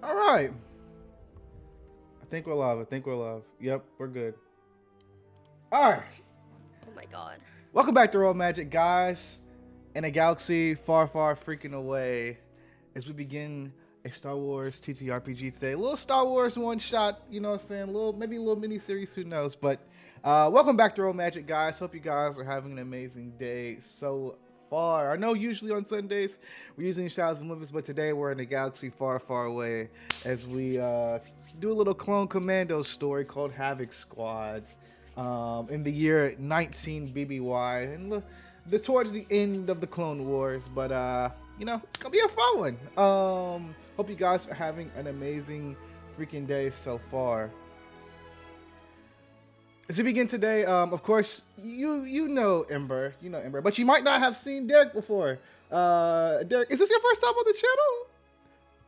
All right. I think we're live. I think we're live. Yep, we're good. All right. Oh my god. Welcome back to Roll Magic, guys. In a galaxy far, far freaking away, as we begin a Star Wars TTRPG today. A little Star Wars one shot, you know what I'm saying? Maybe a little mini series, who knows? But welcome back to Roll Magic, guys. Hope you guys are having an amazing day so far. I know usually on Sundays we're using Shadows and Olympus, but today we're in a galaxy far, far away as we do a little Clone Commando story called Havoc Squad in the year 19 BBY. And towards the end of the Clone Wars, but it's gonna be a fun one. Hope you guys are having an amazing freaking day so far. As we begin today, of course, you know Ember, but you might not have seen Derek before. Derek, is this your first time on the channel?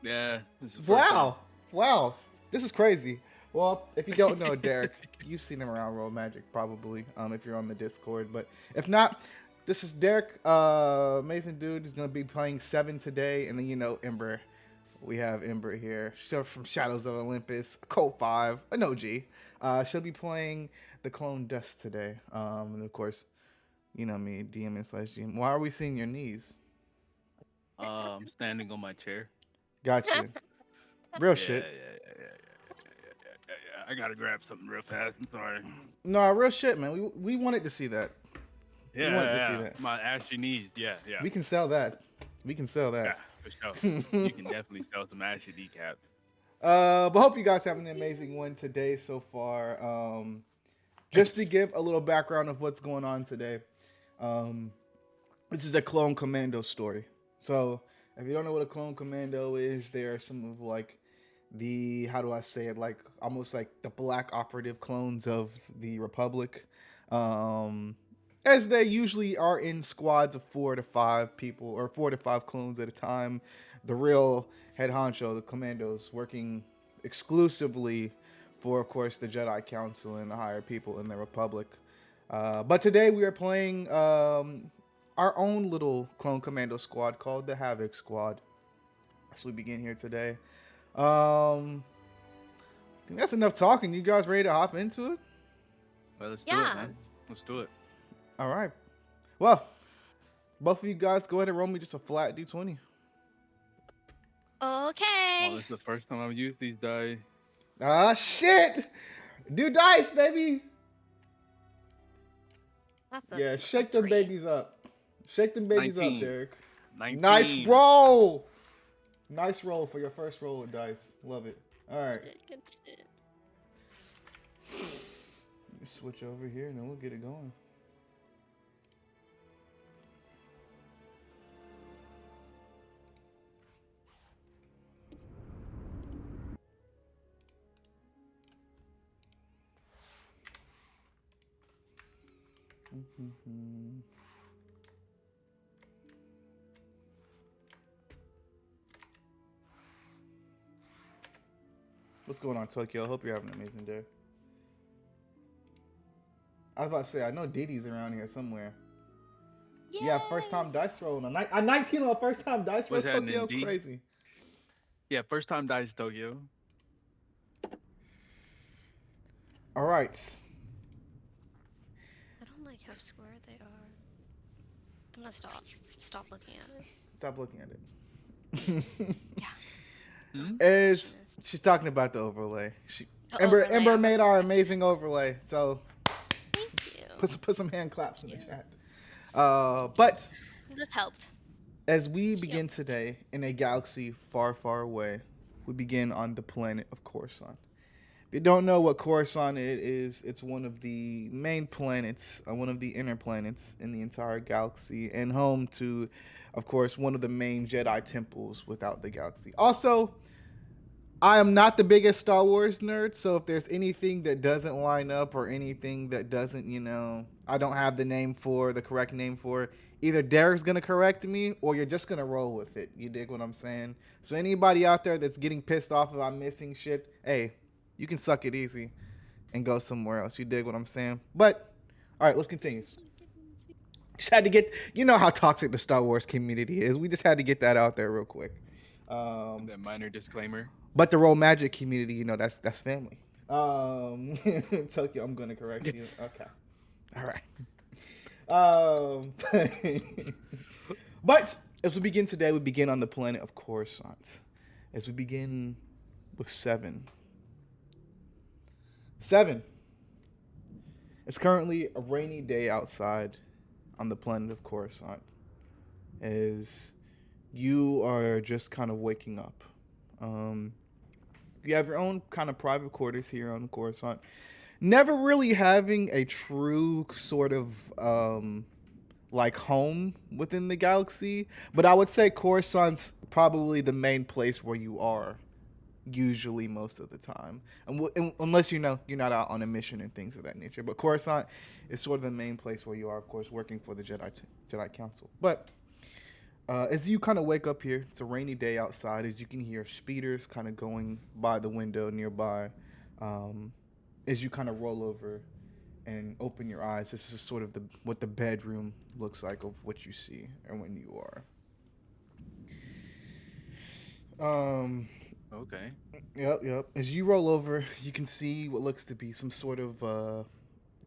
Yeah. This is Wow, this is crazy. Well, if you don't know Derek, you've seen him around Roll Magic probably, if you're on the Discord. But if not, this is Derek, amazing dude. He's gonna be playing 7 today, and then Ember. We have Ember here, from Shadows of Olympus, Code 5, an OG. She'll be playing the Clone Dust today, and of course, you know me, DMN/GM. Why are we seeing your knees? I'm standing on my chair. Gotcha. Real Yeah, shit. I gotta grab something real fast. I'm sorry. No, real shit, man. We wanted to see that. Yeah, We wanted to see that. My ashy knees. Yeah. We can sell that. We can sell Yeah, that. for sure. You can definitely sell some ashy decaps. But hope you guys having an amazing one today so far. Just to give a little background of what's going on today. This is a Clone Commando story. So if you don't know what a Clone Commando is, they are some of how do I say it, almost like the black operative clones of the Republic. As they usually are in squads of 4 to 5 people, or 4 to 5 clones at a time. The real head honcho, the commandos, working exclusively for, of course, the Jedi Council and the higher people in the Republic. But today we are playing our own little clone commando squad called the Havoc Squad. So we begin here today. I think that's enough talking. You guys ready to hop into it? Well, let's do it, man. Let's do it. All right. Well, both of you guys go ahead and roll me just a flat D20. Okay. Well, this is the first time I've used these dice. Ah, shit! Do dice, baby! Yeah, shake them babies up. Shake them babies 19. up, Derek. 19. Nice roll! Nice roll for your first roll with dice. Love it. All right. Good shit. Let me switch over here and then we'll get it going. What's going on, Tokyo? I hope you're having an amazing day. I was about to say, I know Didi's around here somewhere. Yay. Yeah, first time dice rolling. A 19 on a first time dice roll, What's happening, Tokyo? D? Crazy. Yeah, first time dice, Tokyo. All right. I don't like how square they are. I'm gonna stop looking at it. Stop looking at it. Yeah. As she's talking about the overlay. The Ember overlay. made our amazing overlay. So Thank you. put some hand claps in the chat. But This helped. as we begin today in a galaxy far, far away, we begin on the planet of Coruscant. If you don't know what Coruscant is, it's one of the main planets, one of the inner planets in the entire galaxy, and home to, of course, one of the main Jedi temples without the galaxy. Also, I am not the biggest Star Wars nerd, so if there's anything that doesn't line up or anything that doesn't, I don't have the correct name for, either Derek's going to correct me or you're just going to roll with it. You dig what I'm saying? So anybody out there that's getting pissed off about missing shit, hey, you can suck it easy and go somewhere else. You dig what I'm saying? But, all right, let's continue. Just had to get, you know how toxic the Star Wars community is. We just had to get that out there real quick. Um, That minor disclaimer. but the Roll Magic community, that's family. Tokyo, I'm gonna correct you. Okay, all right. Um, but as we begin today, we begin on the planet of Coruscant. As we begin with seven. Seven. It's currently a rainy day outside on the planet of Coruscant. As you are just kind of waking up. Um, you have your own kind of private quarters here on Coruscant. Never really having a true sort of like home within the galaxy, but I would say Coruscant's probably the main place where you are usually most of the time, unless you're not out on a mission and things of that nature. But Coruscant is sort of the main place where you are, of course, working for the Jedi Council. But as you kind of wake up here, it's a rainy day outside. As you can hear speeders kind of going by the window nearby, um, as you kind of roll over and open your eyes, this is sort of what the bedroom looks like of what you see and when you are. Okay. Yep. As you roll over, you can see what looks to be some sort of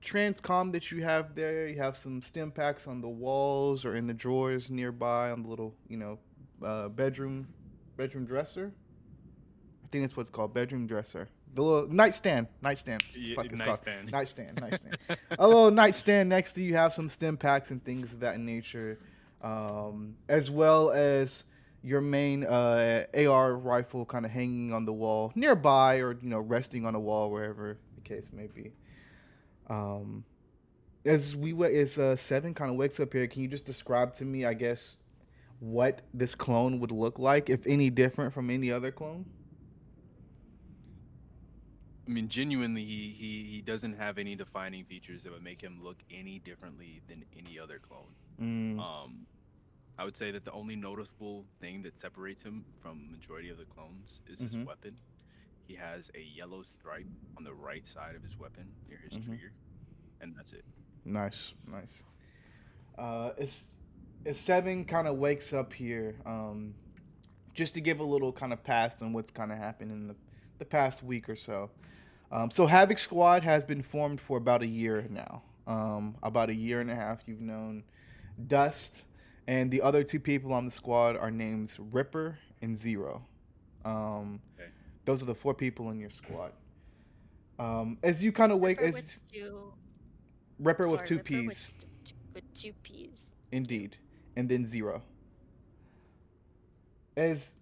transcom that you have there. You have some stim packs on the walls or in the drawers nearby on the little, bedroom dresser. I think that's what it's called, bedroom dresser. The little nightstand. Yeah, Fuck, it's nice called fan. nightstand. A little nightstand next to you. Have some stim packs and things of that nature, as well as your main AR rifle kind of hanging on the wall nearby, or resting on a wall wherever the case may be. Um, as Seven kind of wakes up here, can you just describe to me, I guess, what this clone would look like, if any different from any other clone? I mean, genuinely, he doesn't have any defining features that would make him look any differently than any other clone. Mm, Um, I would say that the only noticeable thing that separates him from majority of the clones is his mm-hmm, weapon. He has a yellow stripe on the right side of his weapon near his mm-hmm. trigger, and that's it. Nice. As Seven kind of wakes up here, just to give a little kind of past on what's kind of happened in the past week or so. So Havoc Squad has been formed for about a year now. About a year and a half. You've known Dust, and the other two people on the squad are names Ripper and Zero. Um, Okay. those are the four people in your squad. As you kind of wake, Ripper with as two. Ripper with Sorry, two Ripper with P's, with two P's. Two. indeed, and then Zero. As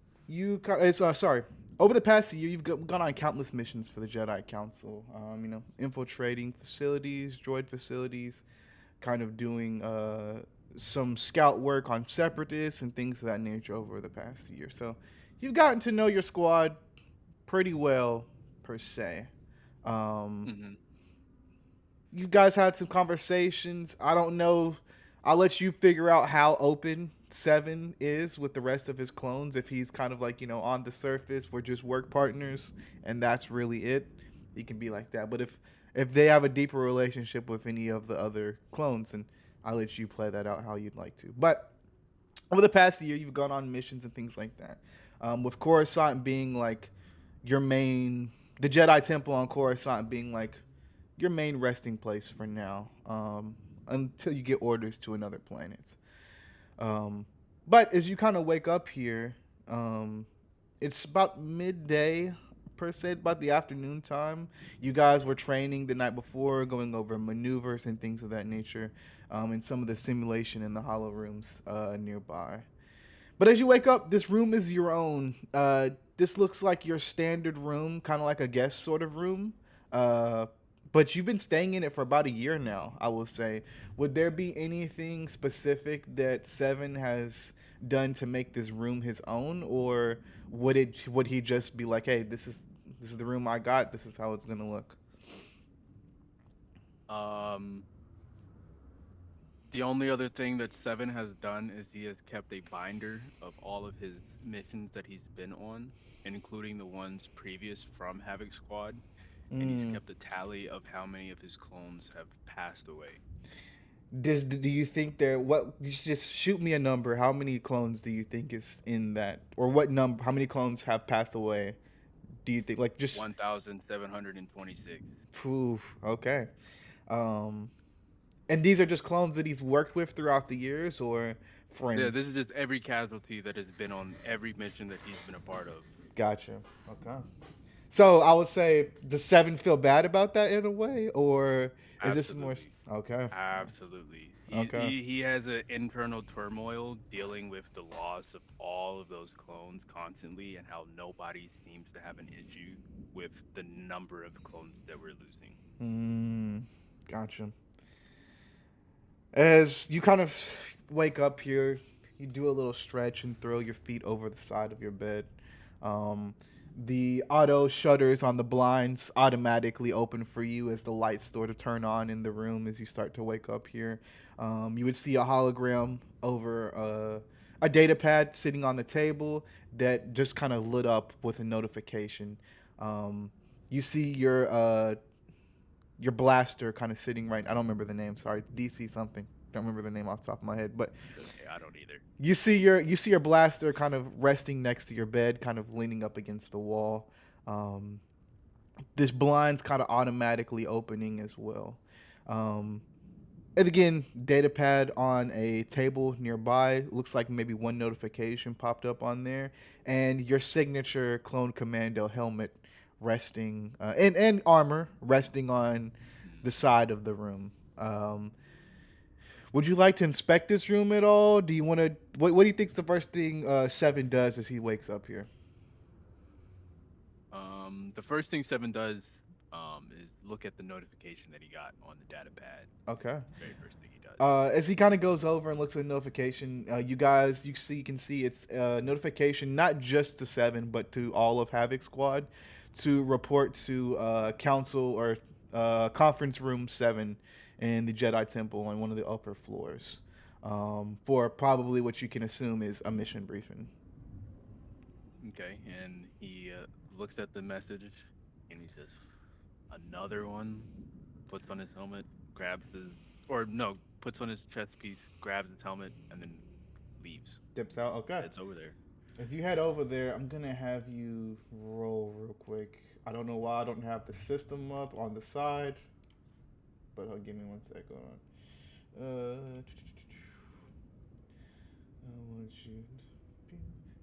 sorry, over the past year, you've gone on countless missions for the Jedi Council. Infiltrating facilities, droid facilities, kind of doing some scout work on separatists and things of that nature over the past year. So you've gotten to know your squad pretty well, per se. Um, Hmm. you guys had some conversations. I don't know. I'll let you figure out how open Seven is with the rest of his clones. If he's kind of like, on the surface, we're just work partners, and that's really it. He can be like that. But if they have a deeper relationship with any of the other clones, then I'll let you play that out how you'd like to. But over the past year, you've gone on missions and things like that. With Coruscant being like your main, the Jedi Temple on Coruscant being like your main resting place for now, until you get orders to another planet. Um, but as you kind of wake up here, it's about midday per se. It's about the afternoon time. You guys were training the night before, going over maneuvers and things of that nature, and some of the simulation in the hollow rooms nearby. But as you wake up, this room is your own. This looks like your standard room, kind of like a guest sort of room. Uh, but you've been staying in it for about a year now, I will say. Would there be anything specific that Seven has done to make this room his own, or would he just be like, "Hey, this is the room I got. This is how it's gonna look." Um, the only other thing that Seven has done is he has kept a binder of all of his missions that he's been on, including the ones previous from Havoc Squad, and he's Mm. kept a tally of how many of his clones have passed away. Do you think there what just shoot me a number? How many clones do you think is in that, or what number? How many clones have passed away? Do you think like just 1,726. poof? Okay, um, and these are just clones that he's worked with throughout the years, or Yeah, this friends. is just every casualty that has been on every mission that he's been a part of. Gotcha. Okay. So I would say, does Seven feel bad about that in a way, or is this more? Absolutely. Okay. Absolutely. He Okay. he he has an internal turmoil dealing with the loss of all of those clones constantly and how nobody seems to have an issue with the number of clones that we're losing. Mm, gotcha. As you kind of wake up here, you do a little stretch and throw your feet over the side of your bed. Um, the auto shutters on the blinds automatically open for you as the lights start to turn on in the room as you start to wake up here. You would see a hologram over a data pad sitting on the table that just kind of lit up with a notification. You see your blaster kind of sitting right. I don't remember the name. Sorry, DC something. Don't remember the name off the top of my head, but It's okay, I don't either. you see your blaster kind of resting next to your bed, kind of leaning up against the wall. Um, this blind's kind of automatically opening as well. Um, and again, data pad on a table nearby. Looks like maybe one notification popped up on there, and your signature clone commando helmet resting and armor resting on Hmm. the side of the room. Would you like to inspect this room at all? Do you want to? What do you think's the first thing Seven does as he wakes up here? The first thing Seven does is look at the notification that he got on the data pad. Okay. The very first thing he does. As he kind of goes over and looks at the notification, you guys, you can see it's a notification not just to Seven, but to all of Havoc Squad to report to Council or Conference Room 7 in the Jedi Temple on one of the upper floors for probably what you can assume is a mission briefing. Okay, and he looks at the message and he says, "Another one." Puts on his helmet, grabs his, or no, puts on his chest piece, grabs his helmet, and then leaves. Dips out. Okay. Heads over there. As you head over there, I'm gonna have you roll real quick. I don't know why I don't have the system up on the side, but give me one sec. Hold on. I want you.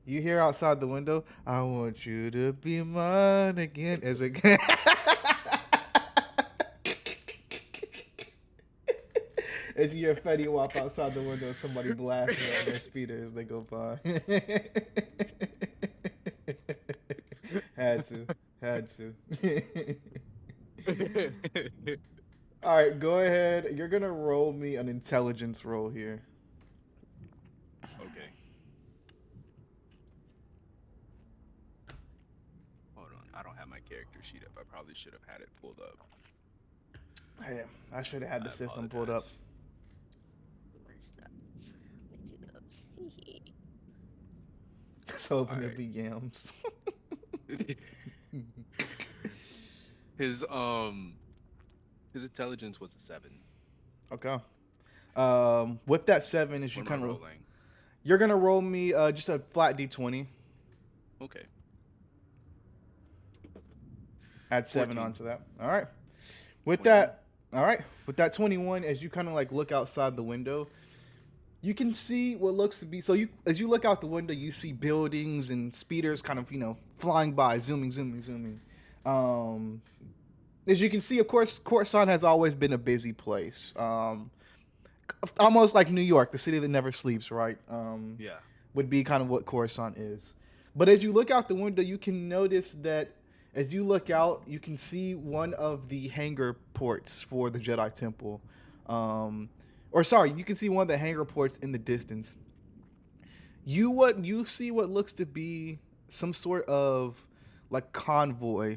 You hear outside the window? I want you to be mine again. As a as you hear Fetty walk outside the window, somebody blasting on their speeder as they go by. had to, had to. All right, go ahead. You're gonna roll me an intelligence roll here. Okay. Hold on. I don't have my character sheet up. I probably should have had it pulled up. Hey, I should have had I the system pulled up. apologize. Where's that? Let me do those. Just hoping to Alright. be yams. his um his intelligence was a 7. Okay. With that 7, as you What am I kind of rolling? you're gonna roll me just a flat d20. Okay. Add 7 14. onto that. All right. With 21. that, all right. With that 21, as you kind of like look outside the window, you can see what looks to be. So you, as you look out the window, you see buildings and speeders kind of flying by, zooming, zooming, zooming. Um, as you can see, of course, Coruscant has always been a busy place. Almost like New York, the city that never sleeps, right? Yeah. Would be kind of what Coruscant is. But as you look out the window, you can notice that as you look out, you can see one of the hangar ports for the Jedi Temple. Or sorry, you can see one of the hangar ports in the distance. You see what looks to be some sort of like convoy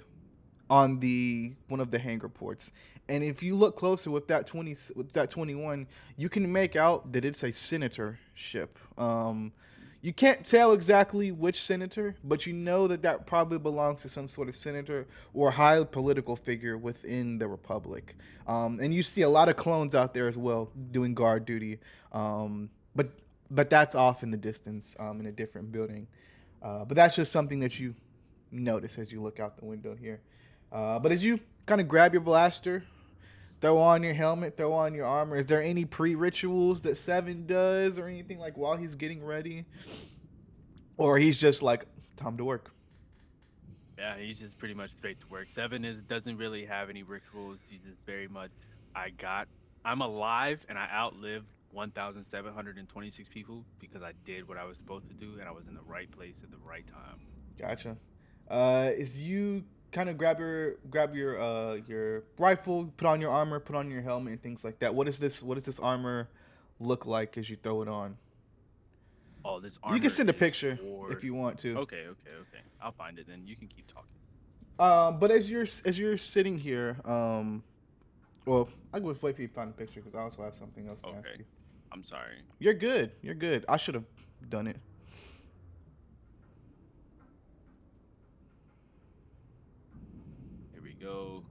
on the one of the hangar ports. And if you look closer with that 21, you can make out that it's a senator ship. You can't tell exactly which senator, but you know that that probably belongs to some sort of senator or high political figure within the republic. And you see a lot of clones out there as well doing guard duty. But that's off in the distance in a different building. But that's just something that you notice as you look out the window here. But as you kind of grab your blaster, throw on your helmet, throw on your armor. Is there any pre-rituals that Seven does or anything like while he's getting ready? Or he's just like, time to work. Yeah, he's just pretty much straight to work. Seven is doesn't really have any rituals. He's just very much I got I'm alive and I outlived 1,726 people because I did what I was supposed to do and I was in the right place at the right time. Gotcha. Is you kind of grab your rifle, put on your armor, put on your helmet and things like that. What does this armor look like as you throw it on? Oh, this You can armor send a is picture for if you want to. okay. I'll find it then. You can keep talking. But as you're sitting here, well, I'll go wait for you to find a picture because I also have something else to ask Okay. you. I'm sorry. You're good. You're good. I should have done it. Here we go.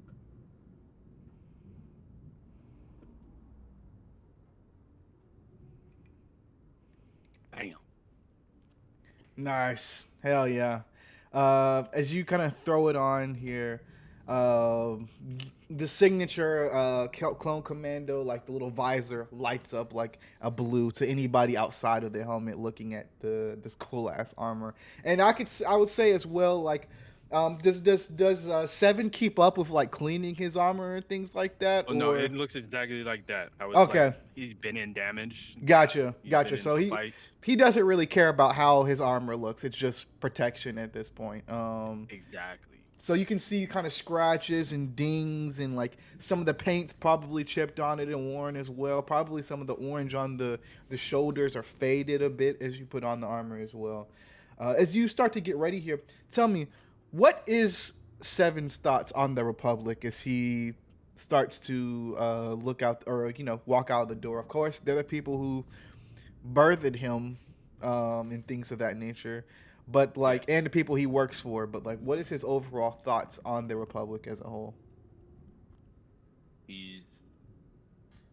Bam. Nice. Hell yeah. As you kind of throw it on here, the signature clone commando, like the little visor, lights up like a blue to anybody outside of the helmet looking at this cool ass armor. And I would say as well, like, does Seven keep up with like cleaning his armor and things like that? Oh no, or it looks exactly like that. I was Okay. like, he's been in damage. Gotcha, He's gotcha. been So in he fights. he doesn't really care about how his armor looks. It's just protection at this point. Exactly. So you can see kind of scratches and dings and like some of the paint's probably chipped on it and worn as well. Probably some of the orange on the shoulders are faded a bit as you put on the armor as well. As you start to get ready here, tell me, what is Seven's thoughts on the Republic as he starts to look out or walk out of the door? Of course, they're the people who birthed him and things of that nature, but like, Yeah. and the people he works for. But like, what is his overall thoughts on the Republic as a whole? He's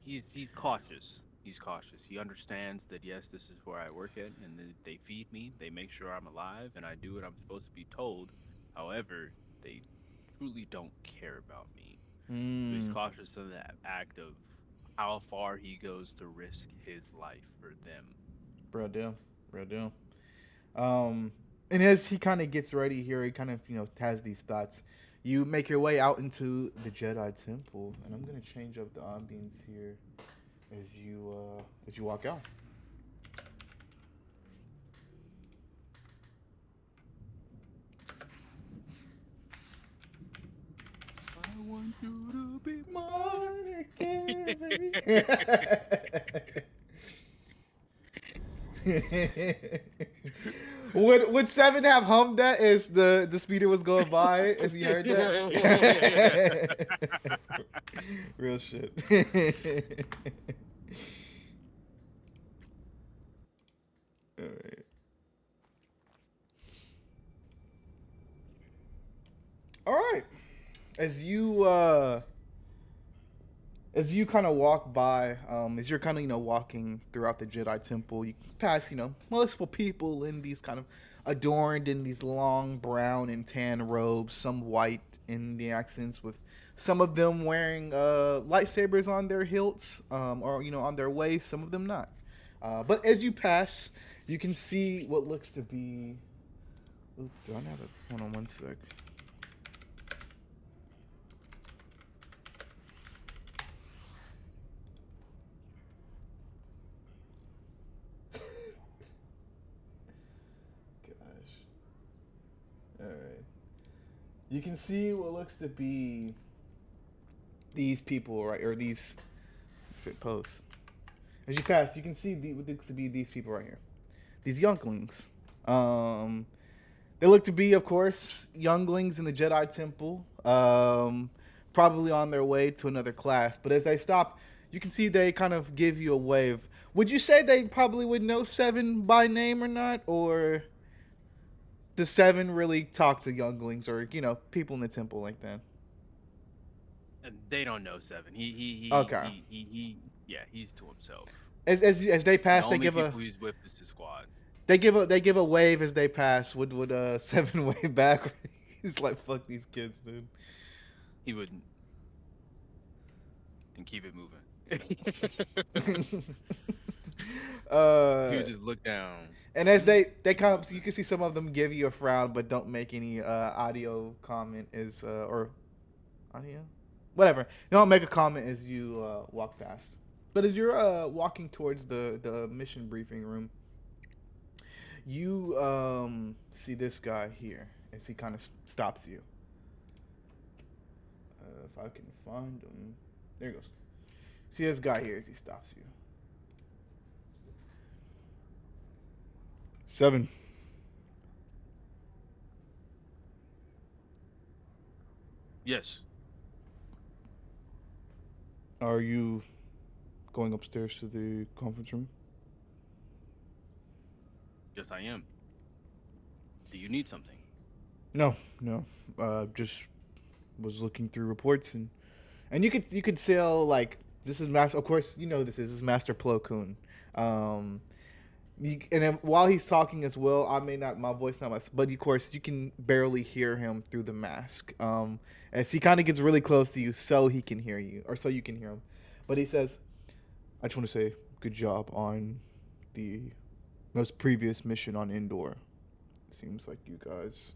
he's cautious. He's cautious. He understands that yes, this is where I work at, and they feed me. They make sure I'm alive, and I do what I'm supposed to be told. However, they truly don't care about me. So he's Mm, cautious of that act of how far he goes to risk his life for them. real deal, real deal. Um, and as he kind of gets ready here, he kind of has these thoughts. You make your way out into the Jedi Temple, and I'm gonna change up the ambience here as you walk out. I want you to be would Seven have hummed that as the speeder was going by as he heard that? Real shit. All right. All right. As you kind of walk by, as you're kind of walking throughout the Jedi Temple, you pass multiple people in these kind of adorned in these long brown and tan robes, some white in the accents, with some of them wearing lightsabers on their hilts, or on their waist, some of them not. But as you pass, you can see what looks to be. Oop, do I have it? Hold on one sec. Gosh. All right. You can see what looks to be these people, right, or these fit posts. As you pass, you can see what looks to be these people right here. These younglings. Um, they look to be, of course, younglings in the Jedi Temple. Probably on their way to another class. But as they stop, you can see they kind of give you a wave. Would you say they probably would know Seven by name or not, or does Seven really talk to younglings or people in the temple like that? And they don't know Seven. Okay. Yeah, he's to himself. As they The pass, they only give a people he's with is his squad. they give a wave as they pass. Would Seven wave back? He's like, fuck these kids, dude. He wouldn't and keep it moving. He uh, would just look down. and as Hmm? they kind of, you can see some of them give you a frown, but don't make any audio comment is or audio, whatever. You don't make a comment as you walk past. But as you're walking towards the mission briefing room, you see this guy here as he kind of stops you. If I can find him, there he goes. See this guy here as he stops you. Seven. Yes. Are you going upstairs to the conference room? Yes, I am. Do you need something? No, no. Just was looking through reports and you could tell like this is Master. Of course, this is Master Plo Koon. Um, and then while he's talking as well, I may not my voice not much, but of course you can barely hear him through the mask. As he kind of gets really close to you, so he can hear you, or so you can hear him. But he says, "I just want to say, good job on the most previous mission on Indoor. Seems like you guys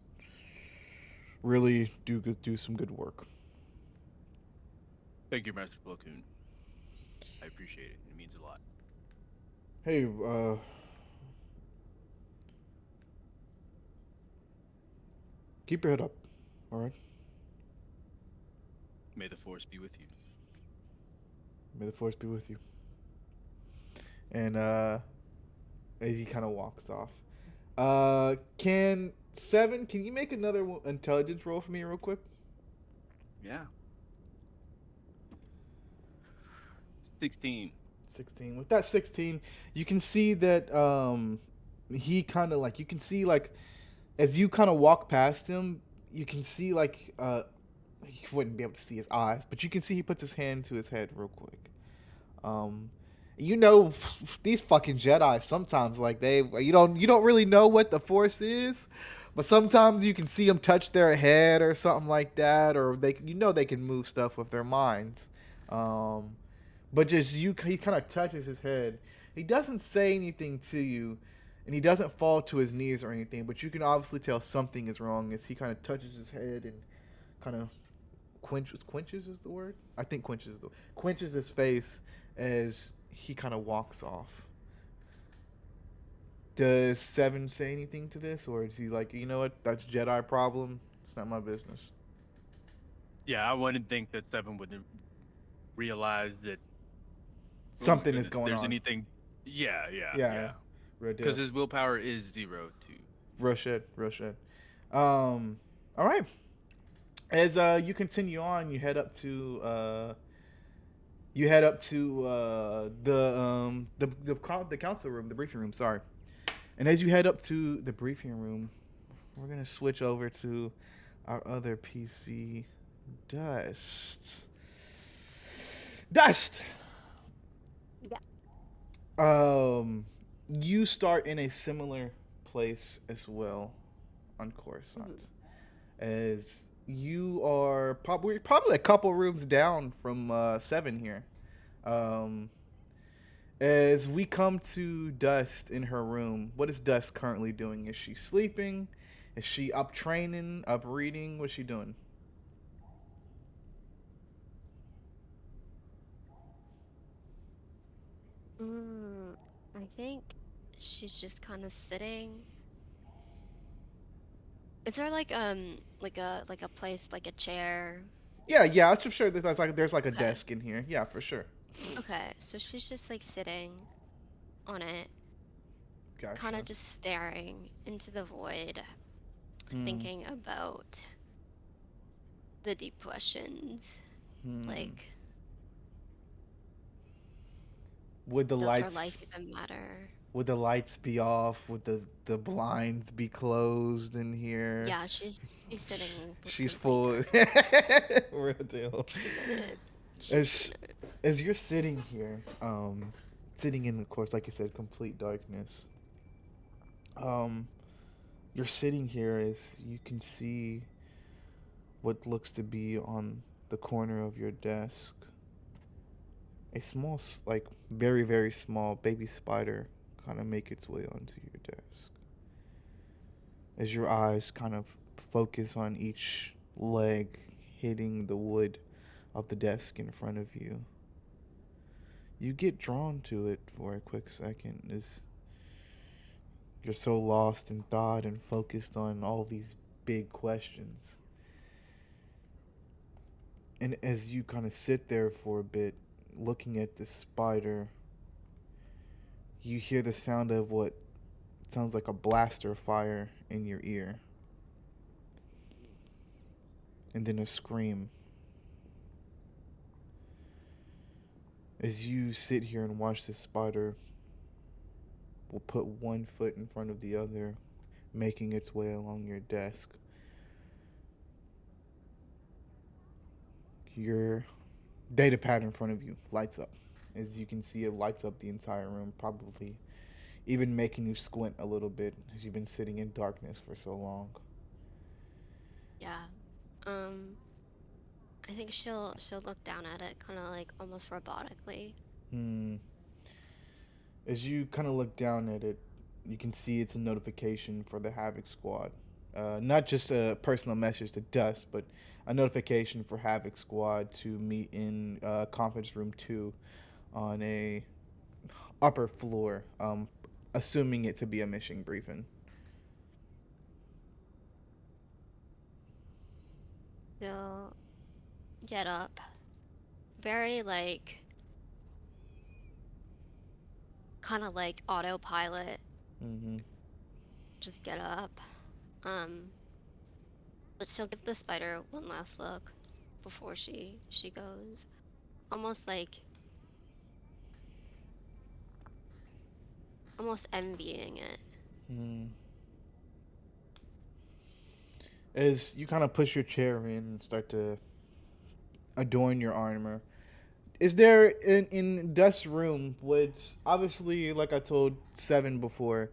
really do some good work." Thank you, Master Platoon. I appreciate it. It means a lot. Hey, keep your head up, all right? May the force be with you. May the force be with you. And as he kind of walks off, can Seven? Can you make another intelligence roll for me, real quick? Yeah. 16. 16. With that 16, you can see that he kind of like you can see like as you kind of walk past him, you can see like you wouldn't be able to see his eyes, but you can see he puts his hand to his head real quick. Um, these fucking Jedi sometimes like you don't really know what the Force is, but sometimes you can see them touch their head or something like that, or they can move stuff with their minds. Um, but just he kind of touches his head. He doesn't say anything to you, and he doesn't fall to his knees or anything. But you can obviously tell something is wrong as he kind of touches his head and kind of quenches is the word. I think quenches his face as he kind of walks off. Does Seven say anything to this, or is he like, you know what, that's Jedi problem. It's not my business. Yeah, I wouldn't think that Seven would realize that. Oh my Something is goodness, going there's on. anything. Yeah, yeah, Yeah, yeah. real Because deal. his willpower is 0 too. Real shit, real shit. All right. As you continue on, you head up to the council room, the briefing room. Sorry. And as you head up to the briefing room, we're gonna switch over to our other PC, Dust. Dust. Yeah. You start in a similar place as well on Coruscant, as you are probably a couple rooms down from Seven here. Um, as we come to Dust in her room, what is Dust currently doing? Is she sleeping? Is she up training, up reading? What's she doing? I think she's just kind of sitting. Is there like a place like a chair? Yeah, yeah, I'm sure that there's like a Okay. desk in here. Yeah, for sure. Okay, so she's just like sitting on it, kind Gotcha. of just staring into the void, Hmm. thinking about the deep questions. Hmm. Like, Would the Does her life lights even matter? would the lights be off? Would the blinds be closed in here? Yeah, she's sitting with She's complete full. darkness. Real deal. She's As in it. as you're sitting here, sitting in, of course, like you said, complete darkness. Um, you're sitting here as you can see what looks to be on the corner of your desk a small, like very very small baby spider kind of make its way onto your desk. As your eyes kind of focus on each leg hitting the wood of the desk in front of you, you get drawn to it for a quick second as you're so lost in thought and focused on all these big questions. And as you kind of sit there for a bit, looking at this spider, you hear the sound of what sounds like a blaster fire in your ear. And then a scream. As you sit here and watch this spider will put one foot in front of the other, making its way along your desk. Your data pad in front of you lights up. As you can see, it lights up the entire room, probably even making you squint a little bit as you've been sitting in darkness for so long. Yeah. Um, I think she'll look down at it kind of like almost robotically. Hmm. As you kind of look down at it, you can see it's a notification for the Havoc squad. Not just a personal message to Dust, but a notification for Havoc squad to meet in conference room 2 on a upper floor, assuming it to be a mission briefing. She'll get up, very like kind of like autopilot. Mm-hmm. Just get up. Um, but she'll give the spider one last look before she goes. Almost like almost envying it. Mm. As you kind of push your chair in and start to adorn your armor, is there in Dust's room, which obviously, like I told Seven before,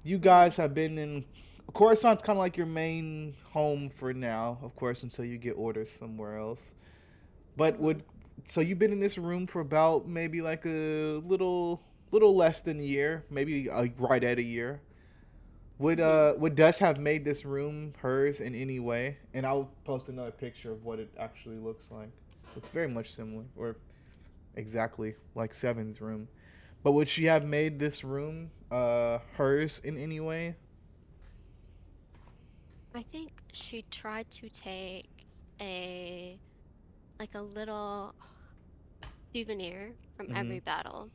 you guys have been in. Coruscant's kind of like your main home for now, of course, until you get orders somewhere else. But Mm-hmm. so you've been in this room for about maybe like a little less than a year, maybe right at a year. Mm-hmm. Would Dust have made this room hers in any way? And I'll post another picture of what it actually looks like. It's very much similar, or exactly like Seven's room. But would she have made this room hers in any way? I think she tried to take a like a little souvenir from Mm-hmm. every battle.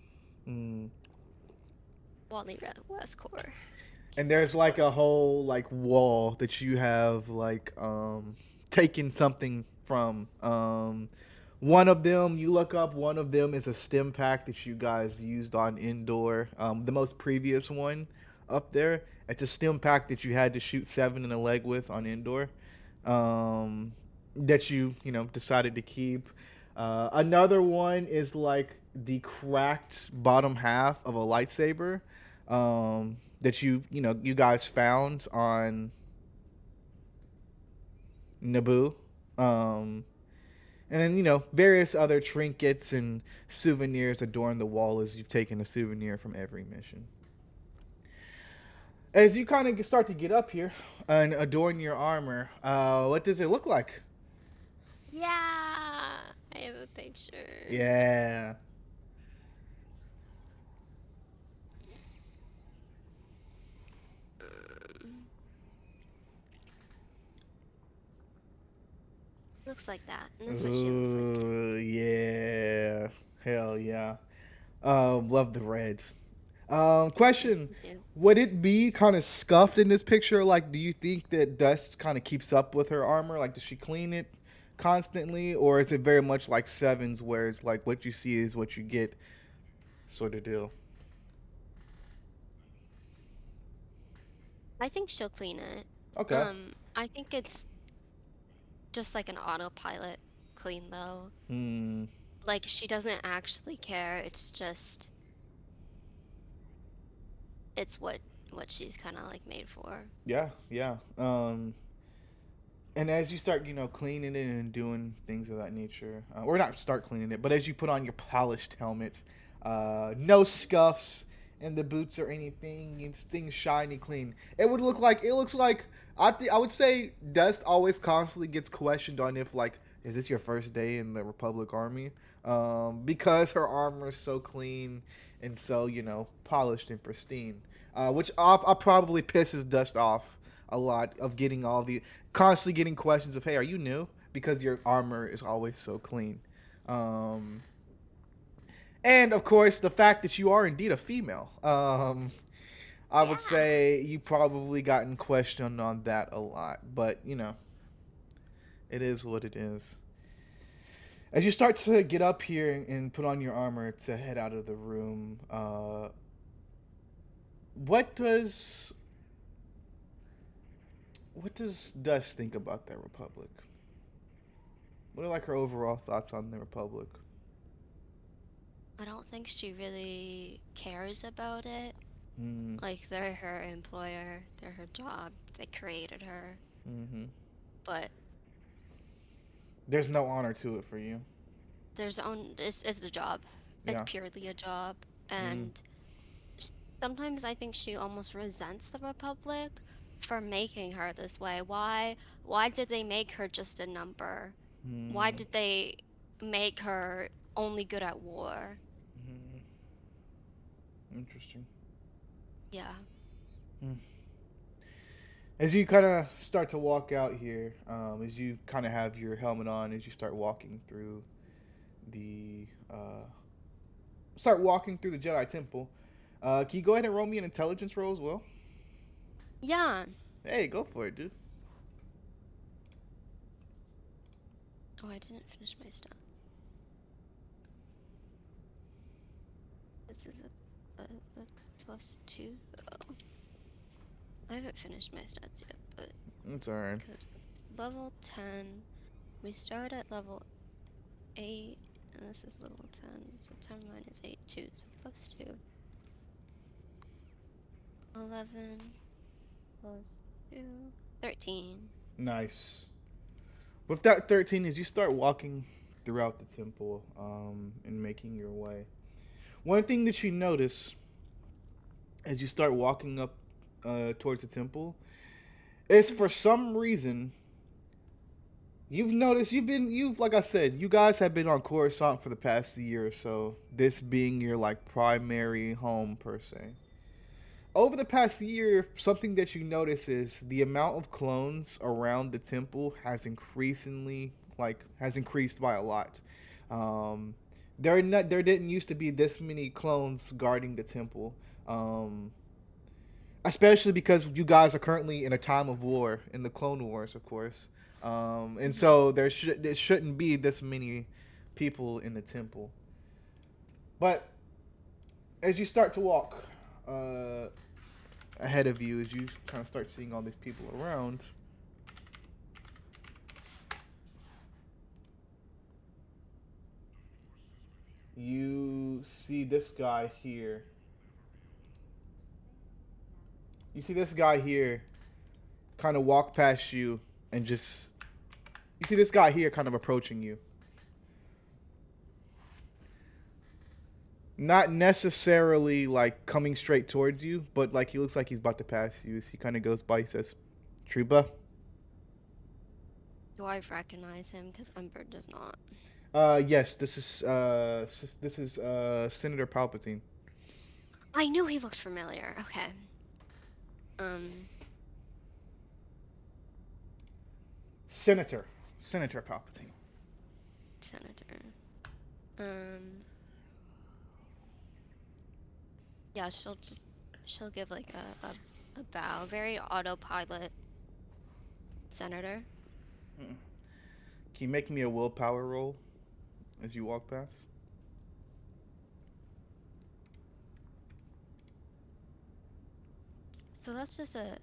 Mm. Wally West Corps. And there's like a whole like wall that you have like taken something from. One of them you look up. One of them is a stim pack that you guys used on indoor. The most previous one up there. It's a stim pack that you had to shoot seven in the leg with on indoor. That you know decided to keep. Another one is like the cracked bottom half of a lightsaber. That you know you guys found on Naboo. And then various other trinkets and souvenirs adorn the wall as you've taken a souvenir from every mission. As you kind of start to get up here and adorn your armor, what does it look like? Yeah, I have a picture. Yeah. Looks like that, and that's what she looks like. Ooh, yeah. Hell yeah. Love the reds. Question: Yeah. would it be kind of scuffed in this picture? Like, do you think that Dust kind of keeps up with her armor? Like, does she clean it constantly, or is it very much like Sevens, where it's like what you see is what you get? sort of deal. I think she'll clean it. Okay. I think it's just like an autopilot clean though. Hmm. Like she doesn't actually care. It's just it's what she's kind of like made for. Yeah. Yeah. And as you start, cleaning it and doing things of that nature, or not start cleaning it, but as you put on your polished helmets, no scuffs in the boots or anything, and things shiny clean. It looks like I would say Dust always constantly gets questioned on if like is this your first day in the Republic Army, because her armor is so clean and so polished and pristine, which probably pisses Dust off a lot of getting all the constantly getting questions of, hey, are you new? Because your armor is always so clean. Um, and of course, the fact that you are indeed a female. I would Yeah. say you probably gotten questioned on that a lot, but it is what it is. As you start to get up here and put on your armor to head out of the room, what does what does Dust think about that Republic? What are like her overall thoughts on the Republic? I don't think she really cares about it. Mm, Like they're her employer, they're her job, they created her. mm-hmm. But There's no honor to it for you. it's a job. It's Yeah. purely a job. Mm, And sh- sometimes I think she almost resents the Republic for making her this way. Why did they make her just a number? Why mm, did they make her only good at war? mm. Interesting. Yeah. Mm. As you kind of start to walk out here, as you kind of have your helmet on, as you the start walking through the Jedi Temple, can you go ahead and roll me an intelligence roll as well? Yeah. Hey, go for it, dude. Oh, I didn't finish my stuff. This is a +2. Oh, I haven't finished my stats yet, but It's alright. because level 10, we start at level 8, and this is level 10, so 10 minus 8, 2, so +2. 11 plus 2, 13. Nice. With that 13, as you start walking throughout the temple, and making your way, one thing that you notice as you start walking up towards the temple is for some reason you've noticed you've like I said, you guys have been on Coruscant for the past year or so, this being your like primary home per se. Over the past year, something that you notice is the amount of clones around the temple has increased by a lot. Um, there didn't used to be this many clones guarding the temple. Um, Especially because you guys are currently in a time of war in the Clone Wars, of course, and Mm-hmm. so there shouldn't be this many people in the temple. But as you start to walk uh, ahead of you, as you kind of start seeing all these people around, you see this guy here. You see this guy here kind of walk past you and just you see this guy here kind of approaching you. Not necessarily like coming straight towards you, but like he looks like he's about to pass you. So he kind of goes by. He says, "Truba." Do I recognize him? Because Ember does not. Yes, this is Senator Palpatine. I knew he looked familiar. Okay. Um, Senator Palpatine. Senator. Um, yeah, she'll give like a bow. Very autopilot, Senator. Mm. Can you make me a willpower roll as you walk past? So that's just a...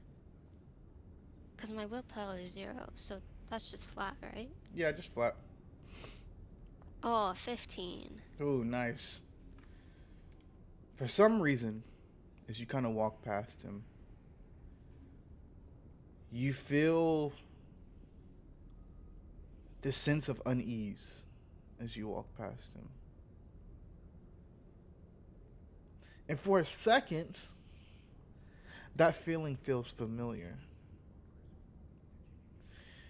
Because my willpower is 0, so that's just flat, right? Yeah, just flat. Oh, 15. Ooh, nice. For some reason, as you kind of walk past him, you feel this sense of unease as you walk past him. And for a second, that feeling feels familiar.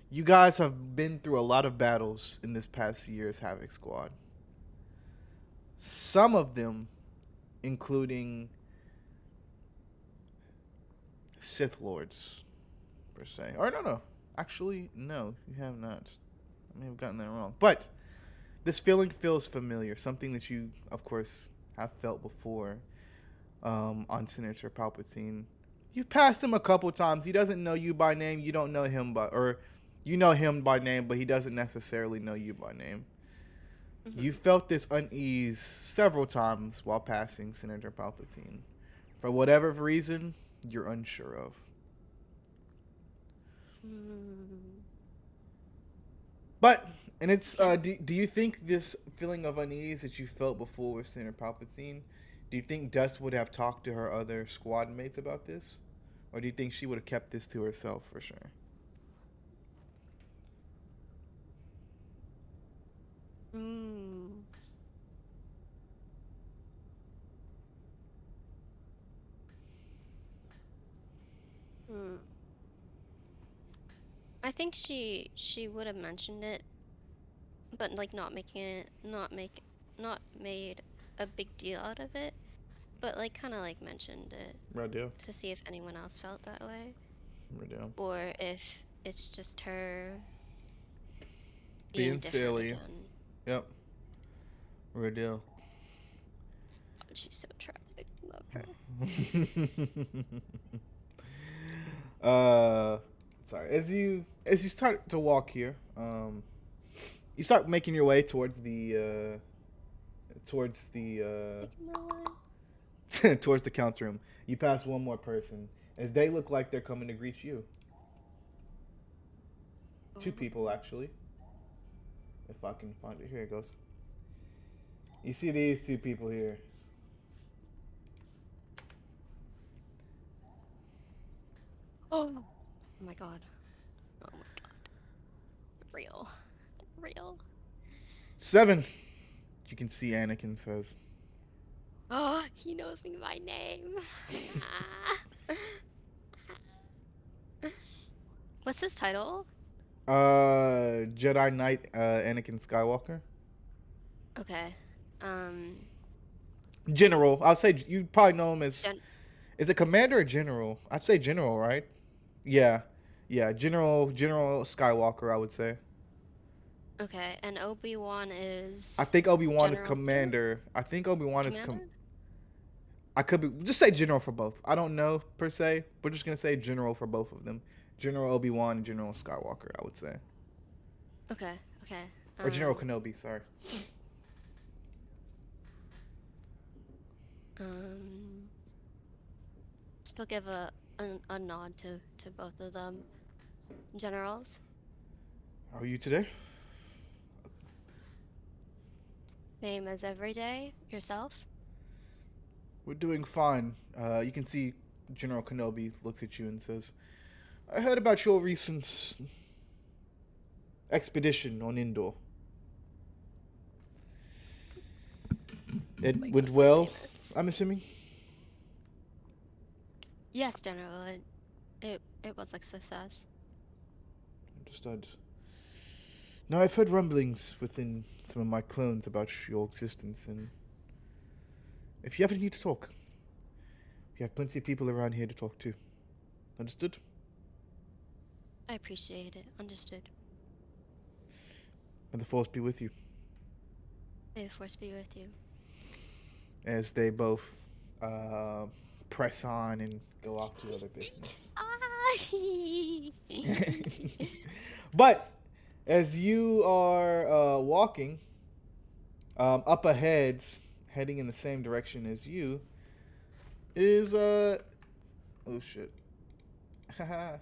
You guys have been through a lot of battles in this past year's Havoc squad. Some of them including Sith Lords, per se. Or no. Actually, no, you have not. I may have gotten that wrong. But this feeling feels familiar. Something that you, of course, have felt before on Senator Palpatine. You've passed him a couple times. He doesn't know you by name. You don't know him by... Or you know him by name, but he doesn't necessarily know you by name. Mm-hmm. You felt this unease several times while passing Senator Palpatine. For whatever reason, you're unsure of. But, and it's, do you think this feeling of unease that you felt before with Senator Palpatine, do you think Dust would have talked to her other squad mates about this? Or do you think she would have kept this to herself for sure? I think she would have mentioned it, but like not made a big deal out of it, but like kind of like mentioned it Right deal. to see if anyone else felt that way, Right deal. or if it's just her Being different silly. again. Yep. Right deal. She's so tragic. Love her. Sorry. As you start to walk here, you start making your way towards the towards the count's room. You pass one more person as they look like they're coming to greet you. Two people actually. If I can find it, here it goes. You see these two people here. Oh my god. Oh my god. Real. 7. You can see Anakin says. Oh, he knows me by name. What's his title? Jedi Knight Anakin Skywalker. Okay. General. I'll say you probably know him as... Is it commander or general? I'd say general, right? Yeah. General Skywalker, I would say. Okay, and Obi-Wan is... I think Obi-Wan is General commander. too? I think Obi-Wan is... Commander? I could be... Just say general for both. I don't know, per se. We're just going to say general for both of them. General Obi-Wan and General Skywalker, I would say. Okay. Or General Kenobi, sorry. Still give a nod to both of them. Generals. How are you today? Same as every day. Yourself? We're doing fine. You can see General Kenobi looks at you and says, I heard about your recent expedition on Endor. It went well, I'm assuming? Yes, General. It was a success. Understood. Now, I've heard rumblings within some of my clones about your existence, and if you ever need to talk, we have plenty of people around here to talk to. Understood? I appreciate it. Understood. May the Force be with you. May the Force be with you. As they both press on and go off to other business. But as you are walking up ahead, heading in the same direction as you, is oh shit, Not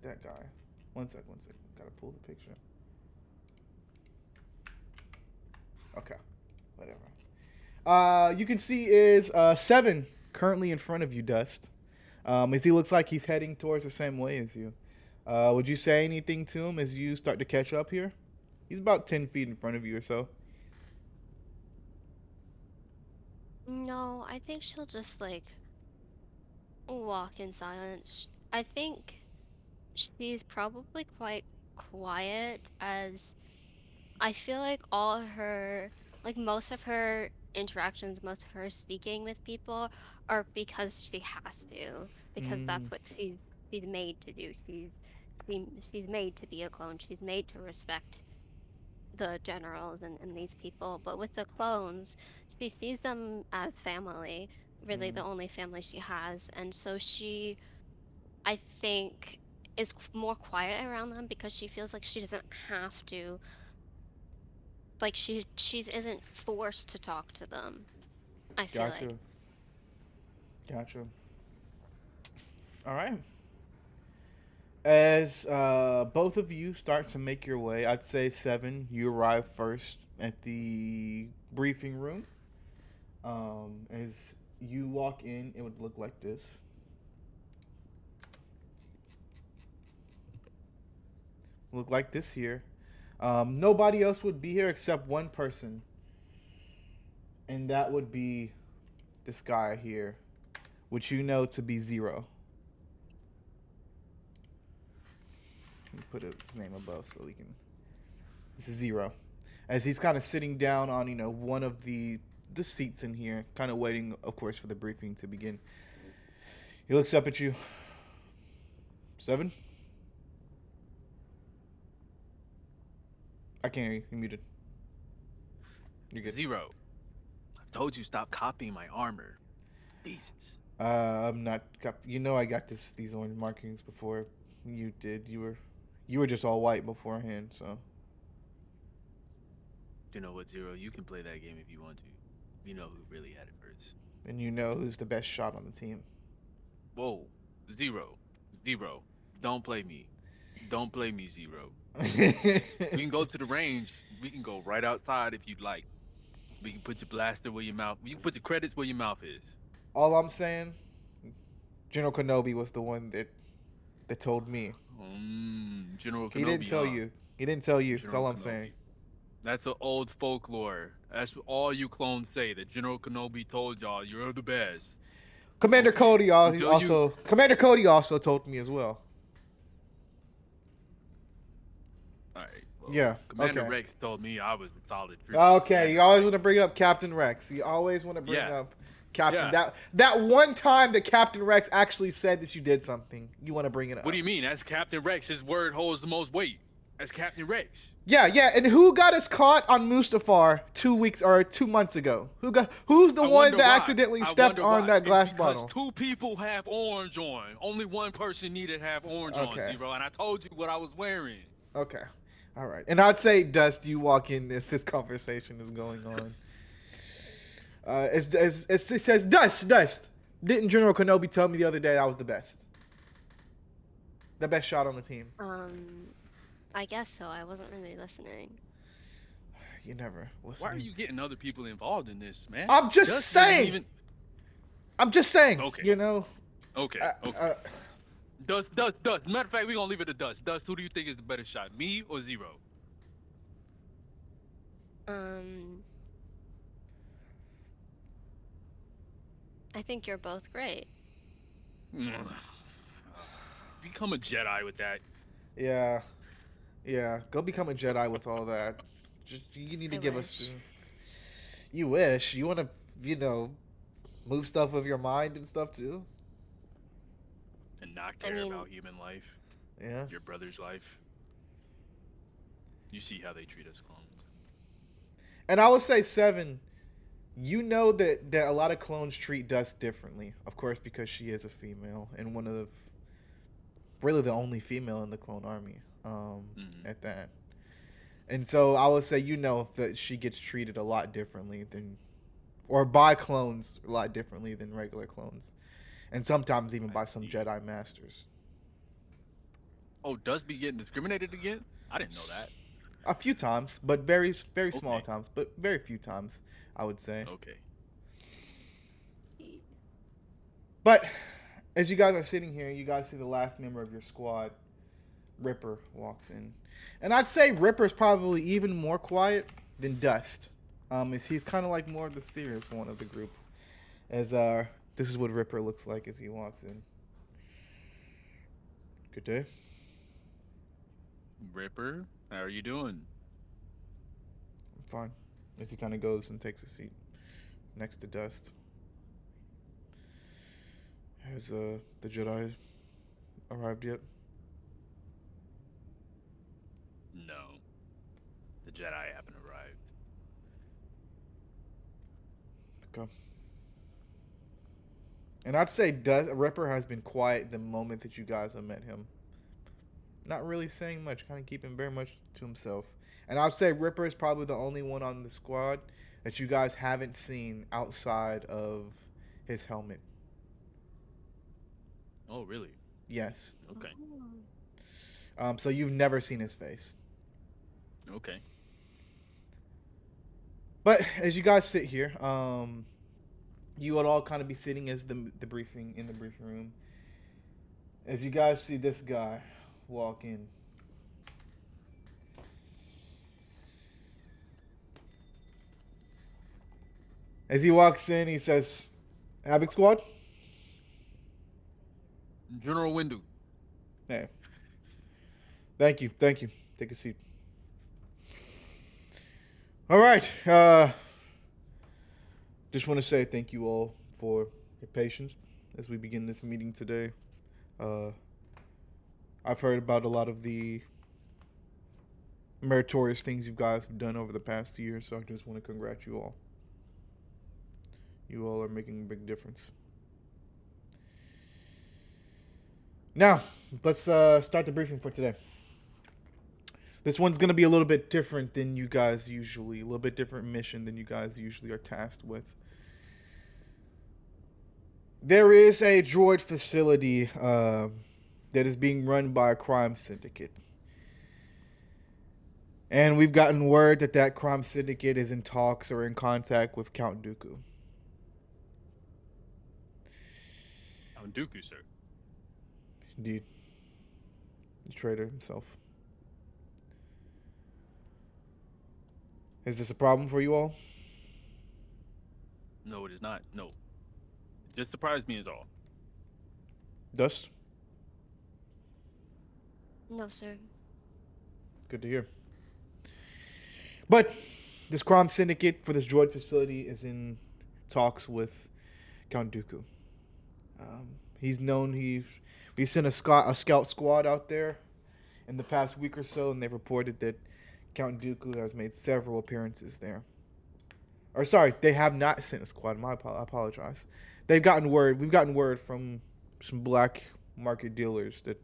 that guy. One sec. Gotta pull the picture. Okay, whatever. You can see is 7 currently in front of you, Dust. As he looks like he's heading towards the same way as you. Would you say anything to him as you start to catch up here? He's about 10 feet in front of you or so. No, I think she'll just like walk in silence. I think she's probably quite quiet, as I feel like all her, like most of her interactions, most of her speaking with people are because she has to, because Mm, that's what she's made to do. She's made to be a clone. She's made to respect the generals and these people. But with the clones, she sees them as family, really mm. the only family she has. And so she, I think, is more quiet around them because she feels like she doesn't have to, like she isn't forced to talk to them. I feel like. Gotcha. Gotcha. All right. As both of you start to make your way, I'd say 7, you arrive first at the briefing room. As you walk in, it would look like this. Look like this here. Nobody else would be here except one person, and that would be this guy here, which you know to be Zero. Let me put his name above so we can. This is Zero, as he's kind of sitting down on one of the seats in here, kind of waiting, of course, for the briefing to begin. He looks up at you. 7. I can't hear you. You're muted. You're good. 0. I told you stop copying my armor. Jesus. I'm not. I got these orange markings before you did. You were just all white beforehand, so. You know what, 0? You can play that game if you want to. You know who really had it first. And you know who's the best shot on the team. Whoa, 0. Don't play me. Don't play me, 0. We can go to the range. We can go right outside if you'd like. We can put your blaster where your mouth. You can put your credits where your mouth is. All I'm saying, General Kenobi was the one that told me. General Kenobi. He didn't tell you. He didn't tell you. That's all I'm Kenobi. saying. That's the old folklore. That's what all you clones say. That General Kenobi told y'all you're the best. Commander Cody also. Commander Cody also told me as well. All right. Well, Yeah. Commander Okay. Rex told me I was a solid. Okay. You always want to bring up Captain Rex. You always want to bring up Captain. Yeah. That one time that Captain Rex actually said that you did something, you want to bring it up. What do you mean? That's Captain Rex. His word holds the most weight. That's Captain Rex. Yeah, and who got us caught on Mustafar 2 months ago? Who's the one that accidentally stepped on that glass bottle? Because 2 people have orange on. Only one person needed to have orange on, 0. And I told you what I was wearing. Okay, all right. And I'd say, Dust, you walk in as this conversation is going on. It says, Dust. Didn't General Kenobi tell me the other day I was the best shot on the team? I guess so. I wasn't really listening. You never listen. Why are you getting other people involved in this, man? I'm just saying. I'm just saying. Okay. Okay. Dust. Matter of fact, we're gonna leave it to Dust. Dust, who do you think is the better shot, me or 0? I think you're both great. Become a Jedi with that. Yeah. Go become a Jedi with all that. You need to give us. You wish. You want to, move stuff with your mind and stuff too. And not care about human life. Yeah. Your brother's life. You see how they treat us clones. And I would say 7. You know that a lot of clones treat Dust differently, of course, because she is a female and one of really the only female in the clone army. At that. And so I would say that she gets treated a lot differently by clones a lot differently than regular clones. and sometimes even I by some see. Jedi Masters. Oh, does be getting discriminated against? I didn't know that. A few times, but very very small Okay. times, but very few times, I would say. Okay. But as you guys are sitting here, you guys see the last member of your squad, Ripper, walks in, and I'd say Ripper's probably even more quiet than Dust. He's kind of like more of the serious one of the group. As this is what Ripper looks like as he walks in. Good day. Ripper, how are you doing? I'm fine. As he kind of goes and takes a seat next to Dust. Has the Jedi arrived yet? No. The Jedi haven't arrived. Okay. And I'd say Ripper has been quiet the moment that you guys have met him. Not really saying much, kind of keeping very much to himself. And I'll say Ripper is probably the only one on the squad that you guys haven't seen outside of his helmet. Oh, really? Yes. Okay. So you've never seen his face. Okay. But as you guys sit here, you would all kind of be sitting as the briefing in the briefing room. As you guys see this guy walk in. As he walks in, he says, "Havoc Squad." General Windu. Hey. Thank you. Thank you. Take a seat. All right. Just want to say thank you all for your patience as we begin this meeting today. I've heard about a lot of the meritorious things you guys have done over the past year, so I just want to congratulate you all. You all are making a big difference. Now, let's start the briefing for today. This one's going to be a little bit different than you guys usually, a little bit different mission than you guys usually are tasked with. There is a droid facility that is being run by a crime syndicate. And we've gotten word that that crime syndicate is in talks or in contact with Count Dooku. Count Dooku, sir. Indeed. The traitor himself. Is this a problem for you all? No, it is not. No. It just surprised me is all. Dust? No, sir. Good to hear. But this crime syndicate for this droid facility is in talks with Count Dooku. He's known we've sent a scout squad out there in the past week or so, and they've reported that Count Dooku has made several appearances there. Or sorry, they have not sent a squad. I apologize. We've gotten word from some black market dealers that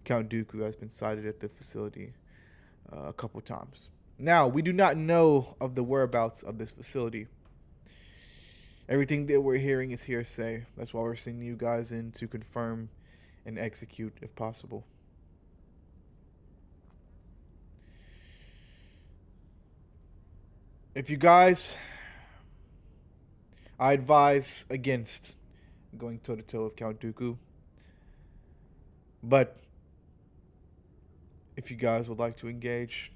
Count Dooku has been sighted at the facility a couple times. Now, we do not know of the whereabouts of this facility. Everything that we're hearing is hearsay. That's why we're sending you guys in to confirm and execute if possible. If you guys, I advise against going toe-to-toe with Count Dooku. But if you guys would like to engage,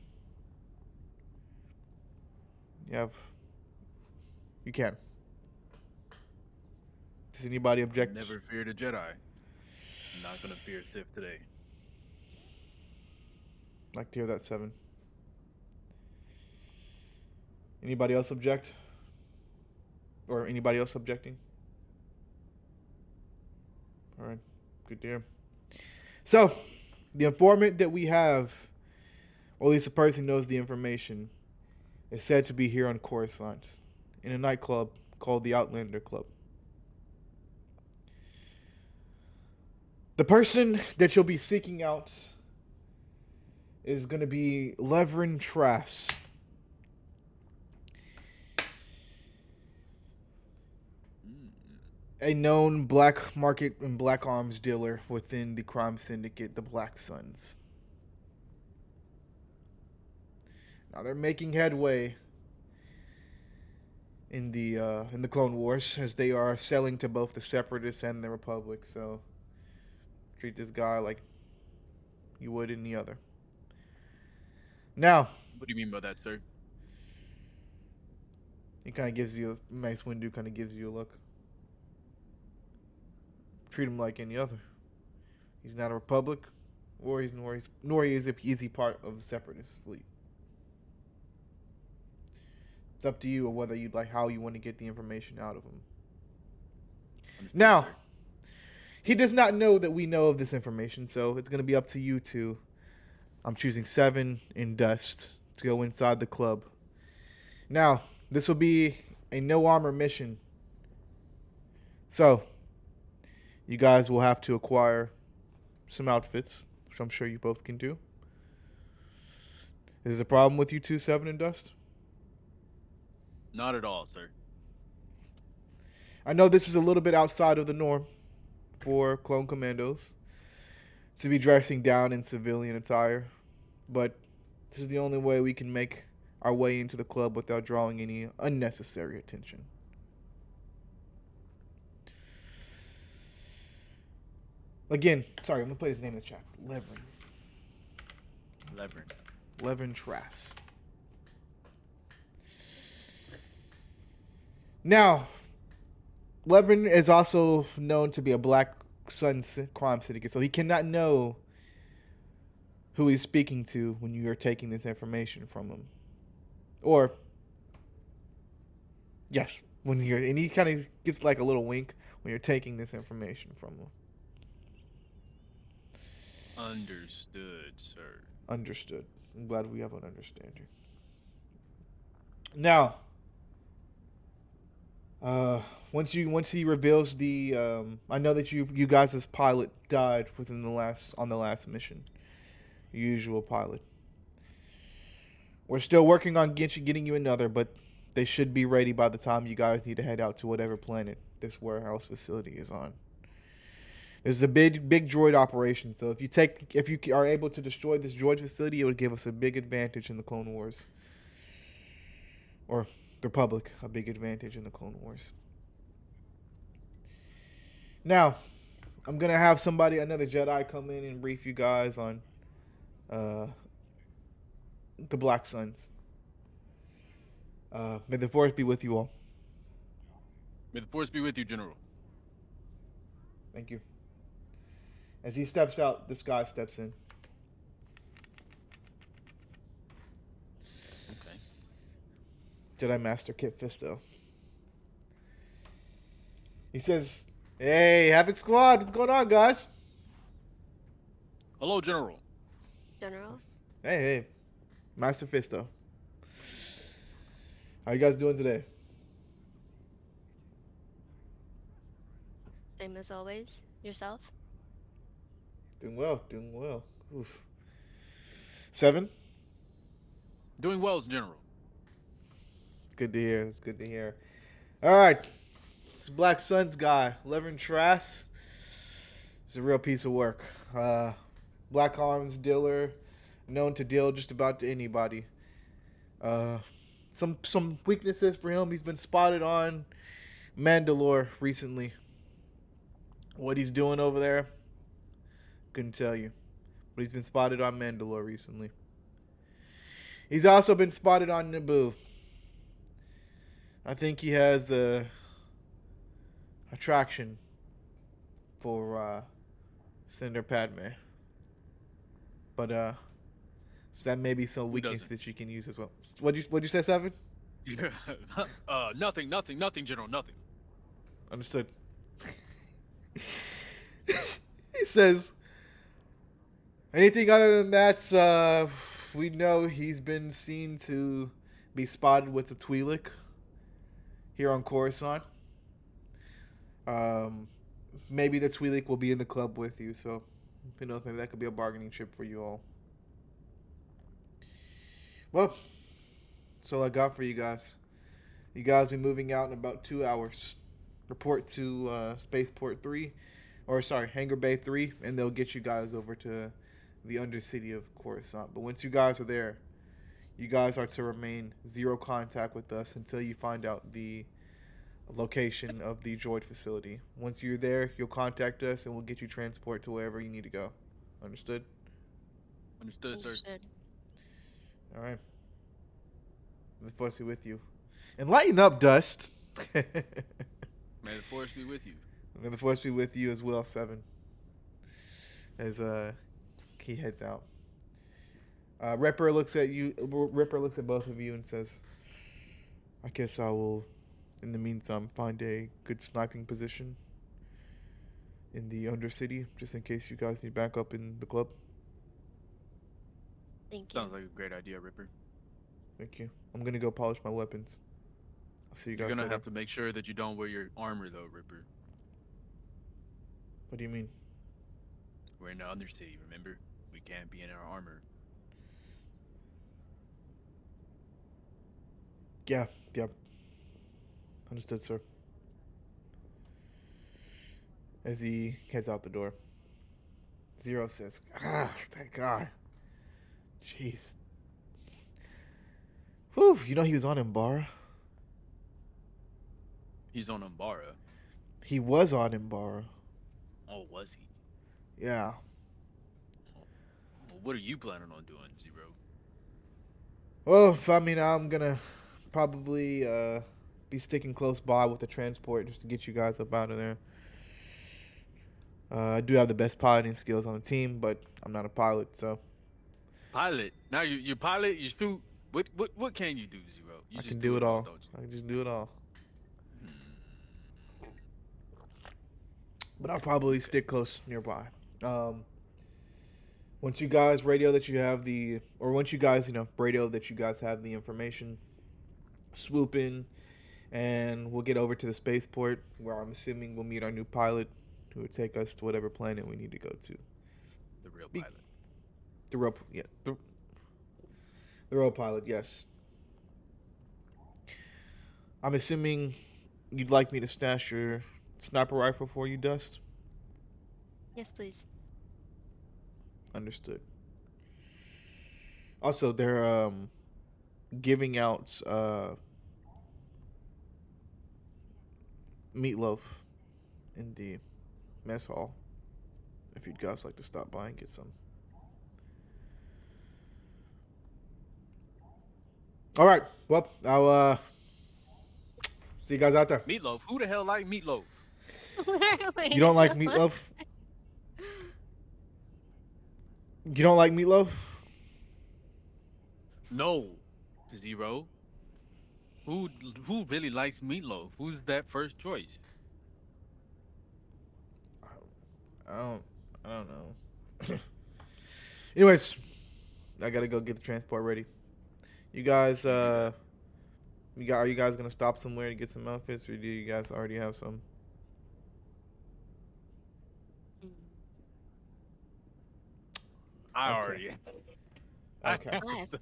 you can. Does anybody object? Never feared a Jedi. I'm not gonna fear Sith today. Like to hear that, 7. Anybody else object? Or anybody else objecting? All right, good to hear. So, the informant that we have, or at least the person who knows the information, is said to be here on Coruscant in a nightclub called the Outlander Club. The person that you'll be seeking out is going to be Levrin Trask. a known black market and black arms dealer within the crime syndicate, the Black Suns. Now they're making headway in the Clone Wars as they are selling to both the Separatists and the Republic. So treat this guy like you would any other. Now What do you mean by that, sir? he kind of gives you Mace Windu kind of gives you a look. Treat him like any other. He's not a Republic, or nor he is a easy part of the Separatist fleet. It's up to you on whether you'd like how you want to get the information out of him. Now, he does not know that we know of this information, so it's going to be up to you two. I'm choosing 7 in Dust to go inside the club. Now, this will be a no armor mission. So, you guys will have to acquire some outfits, which I'm sure you both can do. Is there a problem with you two, 7 in Dust? Not at all, sir. I know this is a little bit outside of the norm for clone commandos to be dressing down in civilian attire, but this is the only way we can make our way into the club without drawing any unnecessary attention. Again, sorry, I'm going to put his name in the chat. Levin Trass. Now, Levin is also known to be a Black Sun crime syndicate, so he cannot know who he's speaking to when you are taking this information from him. Or, yes, and he kind of gives like a little wink when you're taking this information from him. Understood, sir. Understood. I'm glad we have an understanding. Now, once he reveals the, I know that you guys' pilot died on the last mission. Your usual pilot. We're still working on getting you another, but they should be ready by the time you guys need to head out to whatever planet this warehouse facility is on. This is a big droid operation, so if you are able to destroy this droid facility, it would give us a big advantage in the Clone Wars. Or the Republic, a big advantage in the Clone Wars. Now, I'm going to have another Jedi come in and brief you guys on the Black Suns. May the Force be with you all. May the Force be with you, General. Thank you. As he steps out, this guy steps in. Okay. Jedi Master Kit Fisto. He says, "Hey, Havoc Squad, what's going on, guys?" Hello, General. General? Hey, Master Fisto. How you guys doing today? Same as always. Yourself? Doing well. Oof. 7? Doing well, General. It's good to hear. All right. This Black Suns guy, Levin Trass, is a real piece of work. Black arms dealer, known to deal just about to anybody. Some weaknesses for him. He's been spotted on Mandalore recently. What he's doing over there, couldn't tell you. But he's been spotted on Mandalore recently. He's also been spotted on Naboo. I think he has a attraction for Senator Padme. But so that may be some weakness that you can use as well. What'd you say, 7? Yeah. Nothing, General. Nothing. Understood. He says, anything other than that, we know he's been seen to be spotted with the Twi'lek here on Coruscant. Maybe the Twi'lek will be in the club with you, so who knows, maybe that could be a bargaining chip for you all. Well, that's all I got for you guys. You guys will be moving out in about 2 hours. report to Spaceport 3, or sorry, Hangar Bay 3, and they'll get you guys over to the Undercity of Coruscant. But once you guys are there, you guys are to remain zero contact with us until you find out the location of the droid facility. Once you're there, you'll contact us and we'll get you transport to wherever you need to go. Understood? Understood, sir. Understood. All right. May the force be with you. And lighten up, Dust. May the force be with you. May the force be with you as well, Seven. As he heads out. Ripper looks at you. Ripper looks at both of you and says, "I guess I will, in the meantime, find a good sniping position in the Undercity, just in case you guys need backup in the club." Thank you. Sounds like a great idea, Ripper. Thank you. I'm gonna go polish my weapons. I'll see you You're guys gonna later. have to make sure that you don't wear your armor, though, Ripper. What do you mean? We're in the Undercity, remember? We can't be in our armor. Yeah. Understood, sir. As he heads out the door, Zero says, thank God. Jeez. Whew, you know he was on Imbara? He's on Umbara. He was on Imbara. Oh, was he? Yeah. Well, what are you planning on doing, Zero? Well, I mean, I'm gonna probably be sticking close by with the transport just to get you guys up out of there. I do have the best piloting skills on the team, but I'm not a pilot, so Pilot. Now you pilot, you shoot. What can you do, Zero? You I just can do it all. don't you? I can just do it all. Hmm. But I'll probably stick close nearby. Once you guys radio that you have the, or once you guys, radio that you guys have the information, swoop in, and we'll get over to the spaceport where I'm assuming we'll meet our new pilot who will take us to whatever planet we need to go to. The real pilot. The real, yeah, the real pilot, yes. I'm assuming you'd like me to stash your sniper rifle for you, Dust? Yes, please. Understood. Also, they're giving out meatloaf in the mess hall. If you'd guys like to stop by and get some. All right. Well, I'll see you guys out there. Meatloaf. Who the hell like meatloaf? You don't like meatloaf? You don't like meatloaf? No, Zero. Who really likes meatloaf? Who's that first choice? I don't know. Anyways, I gotta go get the transport ready. You guys, are you guys gonna stop somewhere to get some outfits, or do you guys already have some? I Okay. already. Okay. I have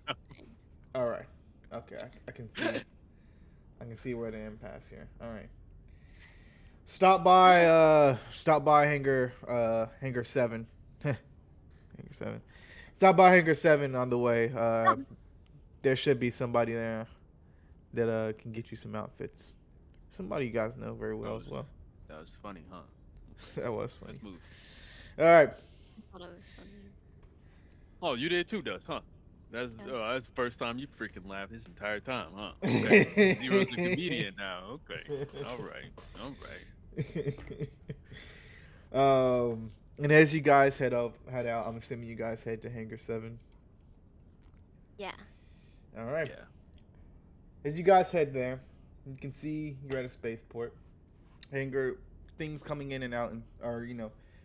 All right. Okay. I can see. I can see where the impasse here. All right. Stop by hangar 7. Hangar 7. Stop by hangar 7 on the way. There should be somebody there that can get you some outfits. Somebody you guys know very well as well. That was funny, huh? That was funny. Let's move. All right. thought it was funny. Oh, you did too, Dust, huh? That's Yeah. that's the first time you freaking laughed this entire time, huh? Okay. Zero's a comedian now. Okay. All right. And as you guys head out, I'm assuming you guys head to hangar 7. Yeah. All right. Yeah. As you guys head there, you can see you're at a spaceport. Hangar, things coming in and out, or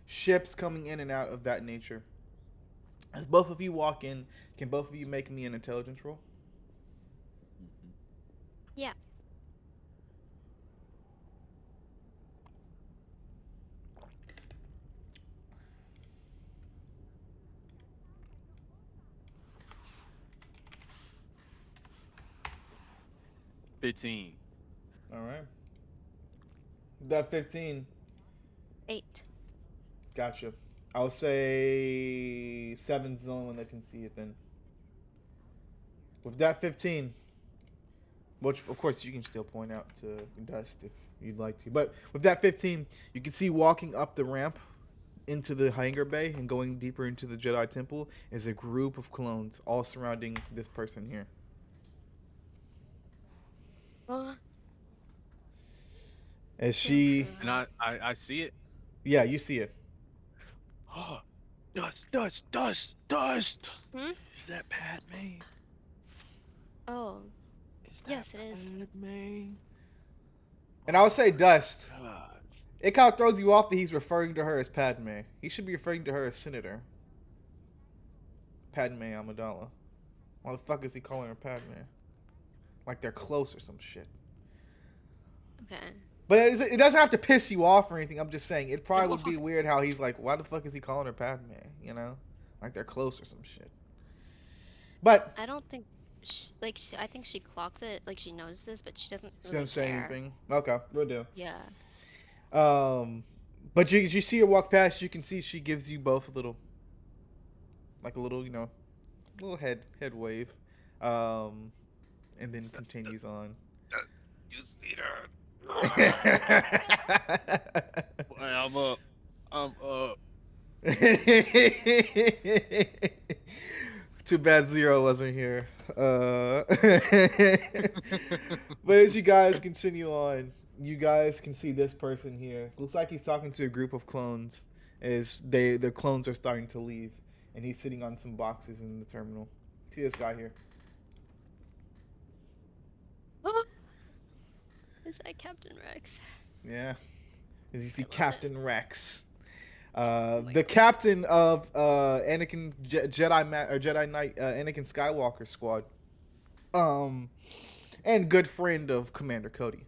ships coming in and out of that nature. As both of you walk in, can both of you make me an intelligence roll? Mhm. Yeah. $15. All right. That 15. 8. Gotcha. I'll say 7's the only one that can see it then. With that 15, which of course you can still point out to Dust if you'd like to. But with that 15, you can see walking up the ramp into the hangar bay and going deeper into the Jedi Temple is a group of clones all surrounding this person here. Oh, As she, And I see it. yeah, you see it. Oh, dust. Hmm? Is that Padme? Oh, Is that yes, it is. Padme? And I would say Dust. God. It kind of throws you off that he's referring to her as Padme. He should be referring to her as Senator. Padme Amidala. Why the fuck is he calling her Padme? Like they're close or some shit. Okay. But it doesn't have to piss you off or anything. I'm just saying it probably would be weird how he's like, why the fuck is he calling her Padme? You know, like they're close or some shit. But I don't think, I think she clocks it, like she knows this, but she doesn't she really doesn't say care. anything. Okay, we'll do. Yeah. But you see her walk past. You can see she gives you both a little, like a little, little head wave, and then continues on. You see that? I'm up. Too bad Zero wasn't here. But as you guys continue on, you guys can see this person here. Looks like he's talking to a group of clones as their clones are starting to leave. And he's sitting on some boxes in the terminal. See this guy here. Oh, is that Captain Rex? Yeah. As you see I love Captain Rex. my The God. captain of Anakin Jedi Knight Anakin Skywalker squad. And good friend of Commander Cody.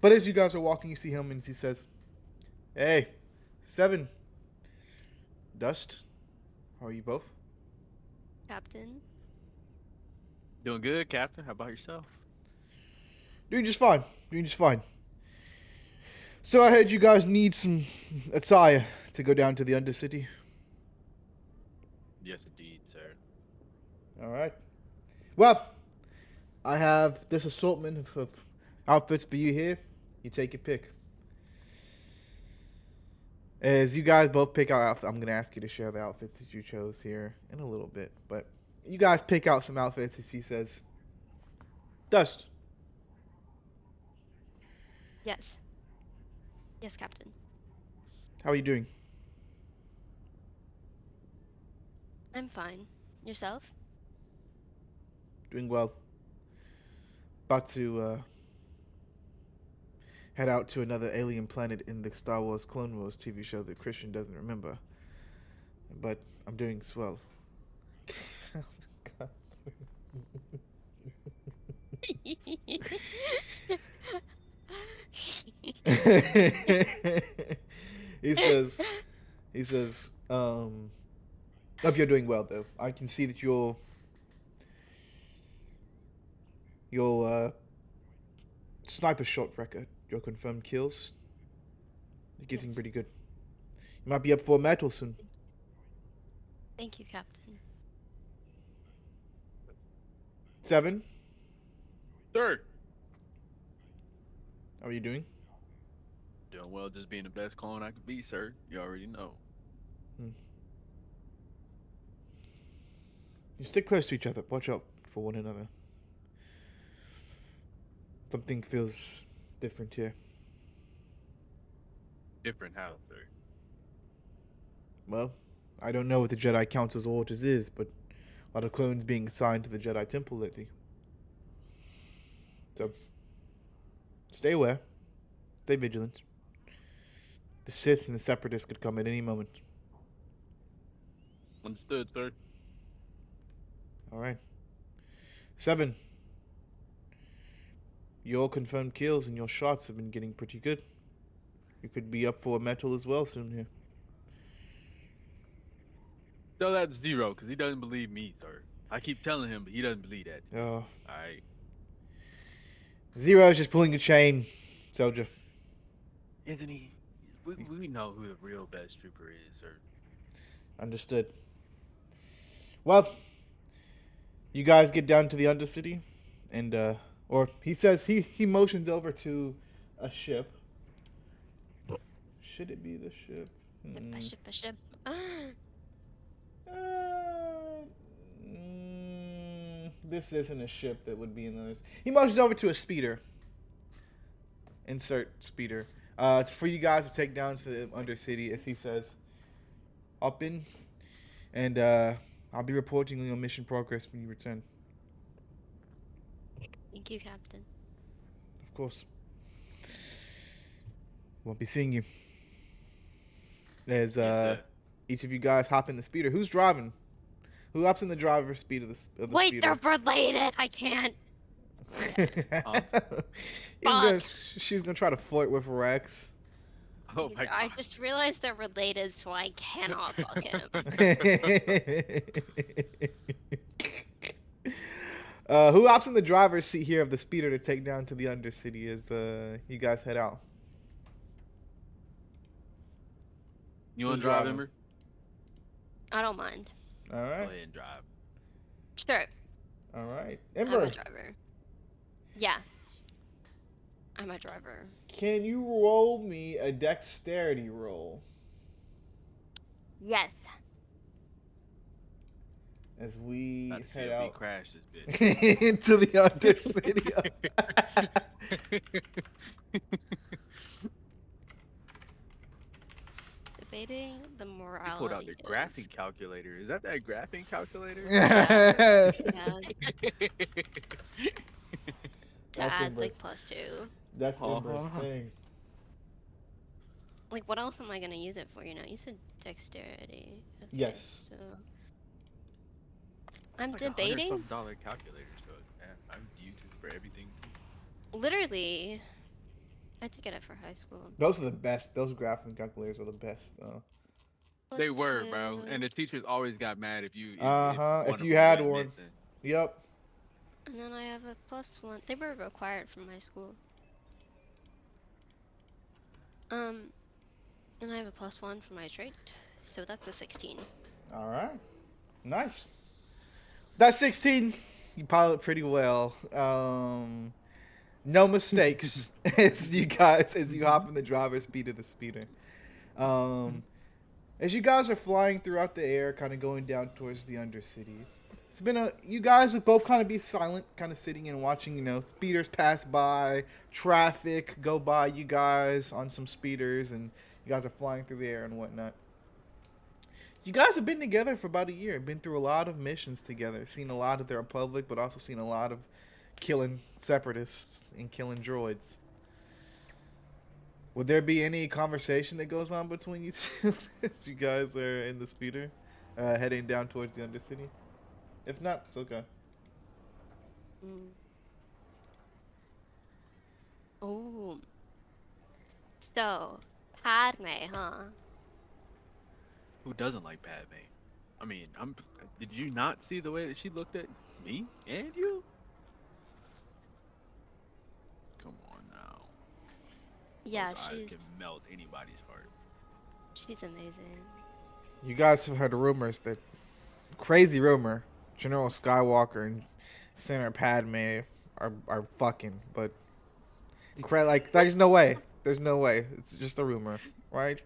But as you guys are walking, you see him and he says, "Hey, 7. Dust, how are you both?" Captain? Doing good, Captain. How about yourself? Doing just fine. Doing just fine. So I heard you guys need some attire to go down to the Undercity. Yes, indeed, sir. All right. Well, I have this assortment of outfits for you here. You take your pick. As you guys both pick out outfits, I'm going to ask you to share the outfits that you chose here in a little bit. But you guys pick out some outfits as he says, "Dust, Yes. Yes, Captain. how are you doing?" I'm fine. Yourself? "Doing well. About to head out to another alien planet in the Star Wars Clone Wars TV show that Christian doesn't remember. But I'm doing swell." God. he says, hope you're doing well though. I can see that your sniper shot record, your confirmed kills, you're getting Yes. pretty good. You might be up for a medal soon. Thank you, Captain. 7, Sir. how are you doing? Doing well, just being the best clone I could be, sir. You already know. You stick close to each other. Watch out for one another. Something feels different here. Different how, sir? Well, I don't know what the Jedi Council's orders is, but a lot of clones being assigned to the Jedi Temple lately. So, stay aware. Stay vigilant. The Sith and the Separatists could come at any moment. Understood, sir. Alright. 7. Your confirmed kills and your shots have been getting pretty good. You could be up for a medal as well soon here. Tell that to Zero, because he doesn't believe me, sir. I keep telling him, but he doesn't believe that. Oh. Alright. Zero's just pulling a chain, Soldier. Isn't he? We know who the real best trooper is, or Understood. Well, you guys get down to the Undercity, and or he says he motions over to a ship. Should it be the ship? A ship, a ship. Uh, this isn't a ship that would be in those. He motions over to a speeder. Insert speeder. It's for you guys to take down to the Undercity, as he says. Hop in, and I'll be reporting on your mission progress when you return. Thank you, Captain. Of course. Won't be seeing you. As each of you guys hop in the speeder. Who's driving? Who hops in the driver's seat of the Wait, speeder? they're related. I can't. She's gonna try to flirt with Rex. oh my I god. just realized they're related, so I cannot fuck him. Who hops in the driver's seat here of the speeder to take down to the Undercity as you guys head out? You want Who's to drive, driving? Ember? I don't mind. All Go right. ahead and drive. Sure, All right. I'm Ember, a driver. Yeah, I'm a driver. can you roll me a dexterity roll Yes. as we Not to see head if he out crashed this bitch. into the Undercity? Debating the He morality. pulled out the of- graphing calculator. Is that graphing calculator? Yeah. To That's add like Ember's- +2. That's Uh-huh. Ember's thing. Like, what else am I gonna use it for? You know, you said dexterity. Okay, Yes. So I'm Like debating. $100 calculator, so I would use it for everything. Literally, I had to get it for high school. Those are the best. Those graphing calculators are the best, though. They were, bro, +2. and the teachers always got mad if you. Uh-huh, one if of you them had wasn't one. missing. Yep. And then I have a +1. They were required from my school. And I have a +1 for my trait, so that's a 16. All right. Nice. That's 16. You pilot pretty well. No mistakes as you hop in the driver's seat of the speeder. As you guys are flying throughout the air, kind of going down towards the Undercity, it's been you guys would both kind of be silent, kind of sitting and watching, speeders pass by, traffic go by you guys on some speeders, and you guys are flying through the air and whatnot. You guys have been together for about a year, been through a lot of missions together, seen a lot of the Republic, but also seen a lot of killing separatists and killing droids. Would there be any conversation that goes on between you two as you guys are in the speeder, heading down towards the Undercity? If not, it's okay. Oh. So, Padme, huh? Who doesn't like Padme? I mean, Did you not see the way that she looked at me and you? Come on now. Yeah, Those eyes she's can melt anybody's heart. amazing. You guys have heard rumors that crazy rumor, General Skywalker and Senator Padme are fucking, but like there's no way. There's no way. It's just a rumor, right?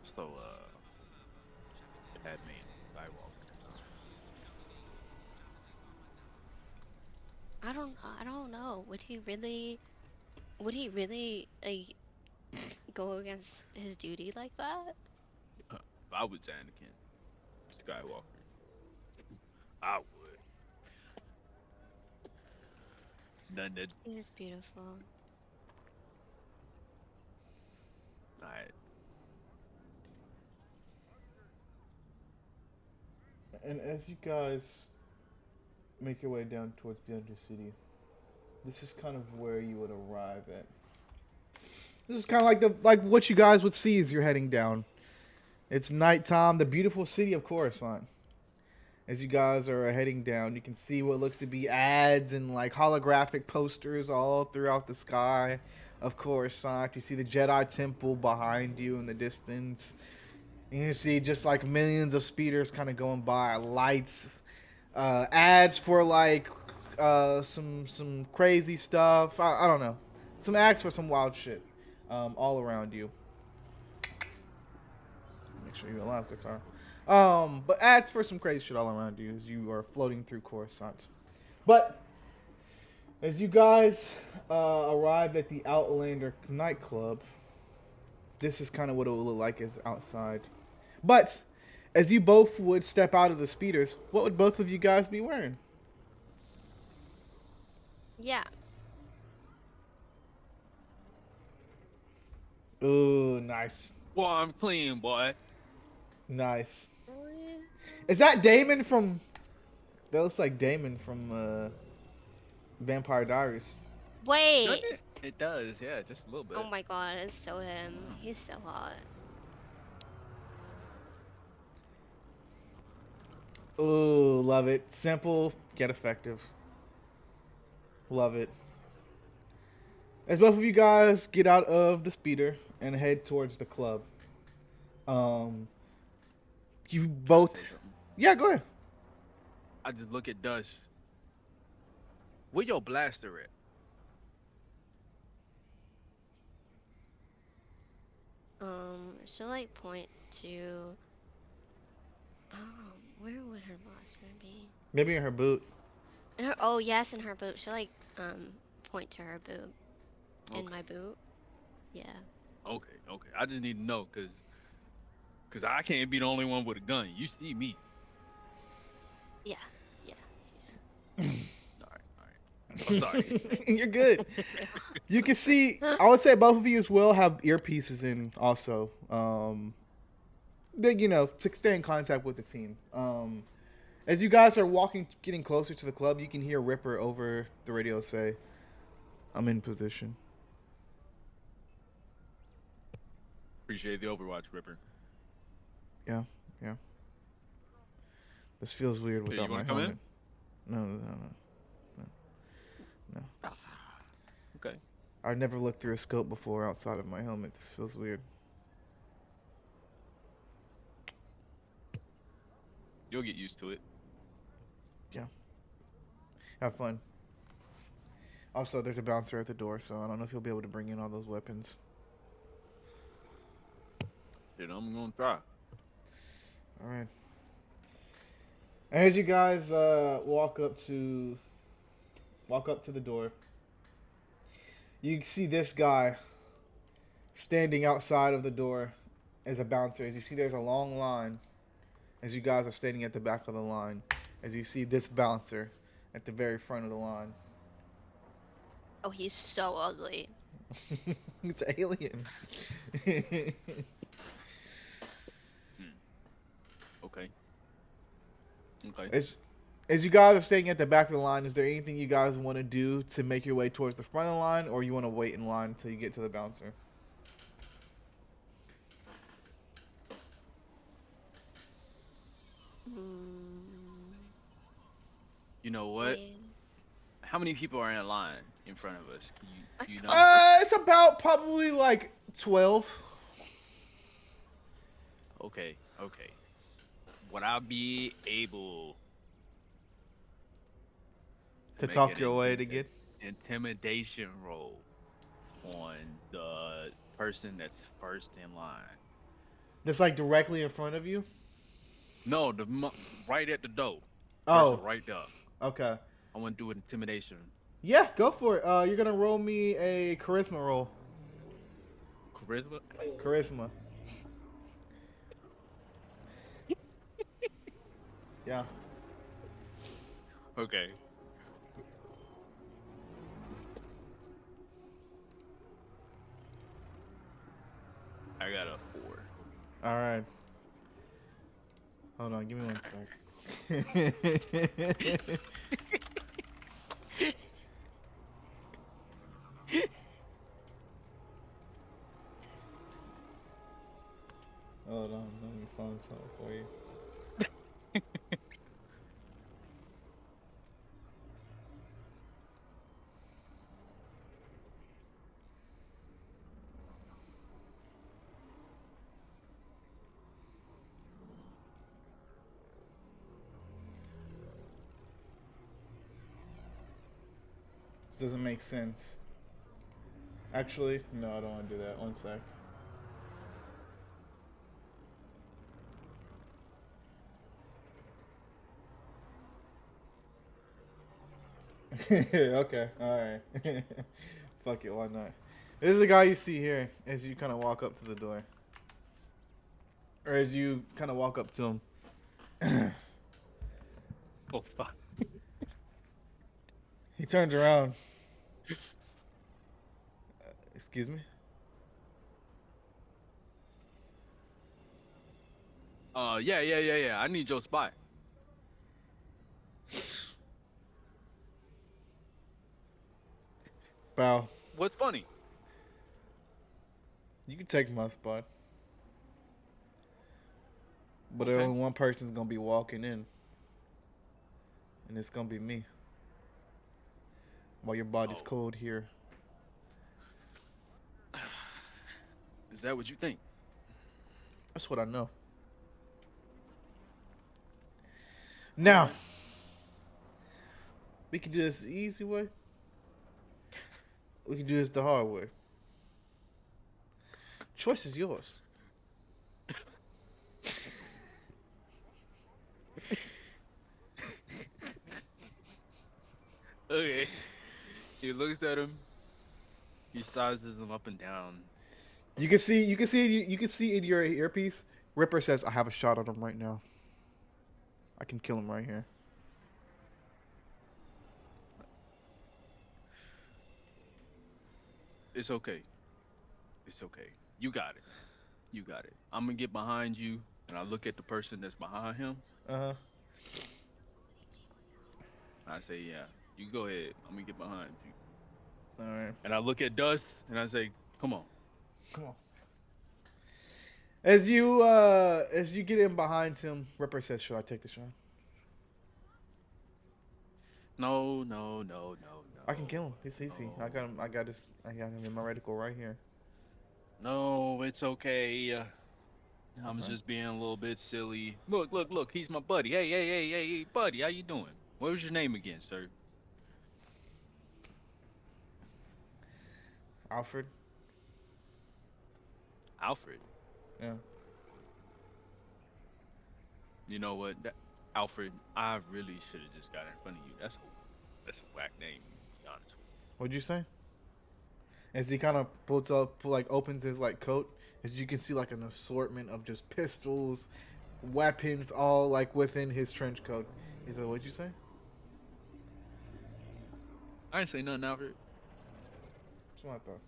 So, Padme and Skywalker. I don't know. Would he really like go against his duty like that? If I was Anakin Skywalker, I would. None that. It's beautiful. Alright. And as you guys make your way down towards the Undercity, this is kind of where you would arrive at. This is kind of like what you guys would see as you're heading down. It's nighttime, the beautiful city of Coruscant. As you guys are heading down, you can see what looks to be ads and like holographic posters all throughout the sky. Of course, Sonic. You see the Jedi Temple behind you in the distance. You can see just like millions of speeders kind of going by, lights, ads for like some crazy stuff. I don't know, some ads for some wild shit, all around you. Make sure you're alive, guitar. But ads for some crazy shit all around you as you are floating through Coruscant. But as you guys arrive at the Outlander nightclub, this is kind of what it will look like as outside. But as you both would step out of the speeders, what would both of you guys be wearing? Yeah. Ooh, nice. Well, I'm clean, boy. Nice. Oh, yeah. Is that Damon from... That looks like Damon from Vampire Diaries. Doesn't Wait. it? It does, yeah, just a little bit. Oh my god, it's so him. He's so hot. Ooh, love it. Simple, yet effective. Love it. As both of you guys get out of the speeder and head towards the club, um, you Can I both... say something? Yeah, go ahead. I just look at Dust. Where your blaster at? She'll like point to where would her blaster be? Maybe in her boot. Oh yes, in her boot. She'll like point to her boot. In Okay, my boot. Yeah. okay. I just need to know, cause I can't be the only one with a gun. You see me. Yeah. Yeah. All right. I'm sorry. You're good. You can see, I would say both of you as well have earpieces in also. They, to stay in contact with the team. As you guys are walking, getting closer to the club, you can hear Ripper over the radio say, "I'm in position." Appreciate the Overwatch, Ripper. Yeah, yeah. This feels weird Here, you without my want to come helmet. in? No. Ah, okay. I've never looked through a scope before outside of my helmet. This feels weird. You'll get used to it. Yeah. Have fun. Also, there's a bouncer at the door, so I don't know if you'll be able to bring in all those weapons. Shit, I'm gonna try. All right. And as you guys walk up to the door, you see this guy standing outside of the door as a bouncer. As you see, there's a long line. As you guys are standing at the back of the line, as you see this bouncer at the very front of the line. Oh, he's so ugly. He's an alien. Okay. Okay. As you guys are staying at the back of the line, is there anything you guys want to do to make your way towards the front of the line, or you want to wait in line until you get to the bouncer? You know what? Wait. How many people are in line in front of us? You know? It's about probably like 12. Okay. Would I be able To make talk an your way to get? intimidation roll on the person that's first in line? That's like directly in front of you? No, right at the door. Oh. Person right there. Okay. I want to do intimidation. Yeah, go for it. You're going to roll me a charisma roll. Charisma? Charisma. Yeah. Okay. I got a 4. All right. Hold on, give me 1 sec. Hold on, let me find something for you. doesn't make sense. Actually, no, I don't want to do that. One sec. Okay, alright. Fuck it, why not? This is the guy you see here as you kind of walk up to the door. Or as you kind of walk up to him. Oh fuck. He turns around. Excuse me? Yeah. I need your spot. Bow. What's funny? You can take my spot. But Okay. only one person's gonna be walking in. And it's gonna be me. While your body's Oh. cold here. Is that what you think? That's what I know. Now, we can do this the easy way. We can do this the hard way. Choice is yours. Okay. He looks at him. He sizes him up and down. You can see in your earpiece. Ripper says, "I have a shot on him right now. I can kill him right here." It's okay. It's okay. You got it. You got it. I'm gonna get behind you, and I look at the person that's behind him. Uh-huh. I say, yeah, you go ahead. I'm gonna get behind you. All right. And I look at Dust, and I say, come on. Come on. As you get in behind him, Ripper says, "Should I take the shot? No. I can kill him. It's easy. I got him. I got him in my reticle right here." No, it's okay. I'm Okay. just being a little bit silly. Look. He's my buddy. Hey, buddy. How you doing? What was your name again, sir? Alfred. Alfred. Yeah. You know what, Alfred? I really should have just got in front of you. That's a whack name. To be honest with What'd you say? As he kind of opens his like coat, as you can see like an assortment of just pistols, weapons, all like within his trench coat. He said, "What'd you say?" you. I didn't say nothing, Alfred. That's what I thought.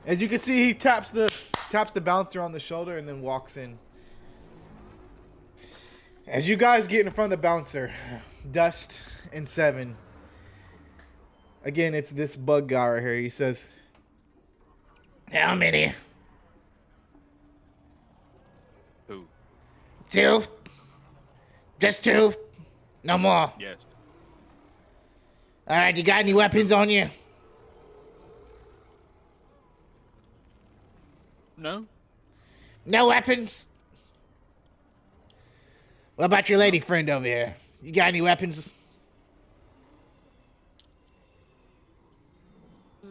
As you can see, he taps the bouncer on the shoulder and then walks in. As you guys get in front of the bouncer, Dust and Seven. Again, it's this bug guy right here. He says, "How many?" Who? "Two. Just two. No more. Yes. All right, you got any weapons on you?" No. "No weapons?" "What about your lady friend over here? You got any weapons?" Oh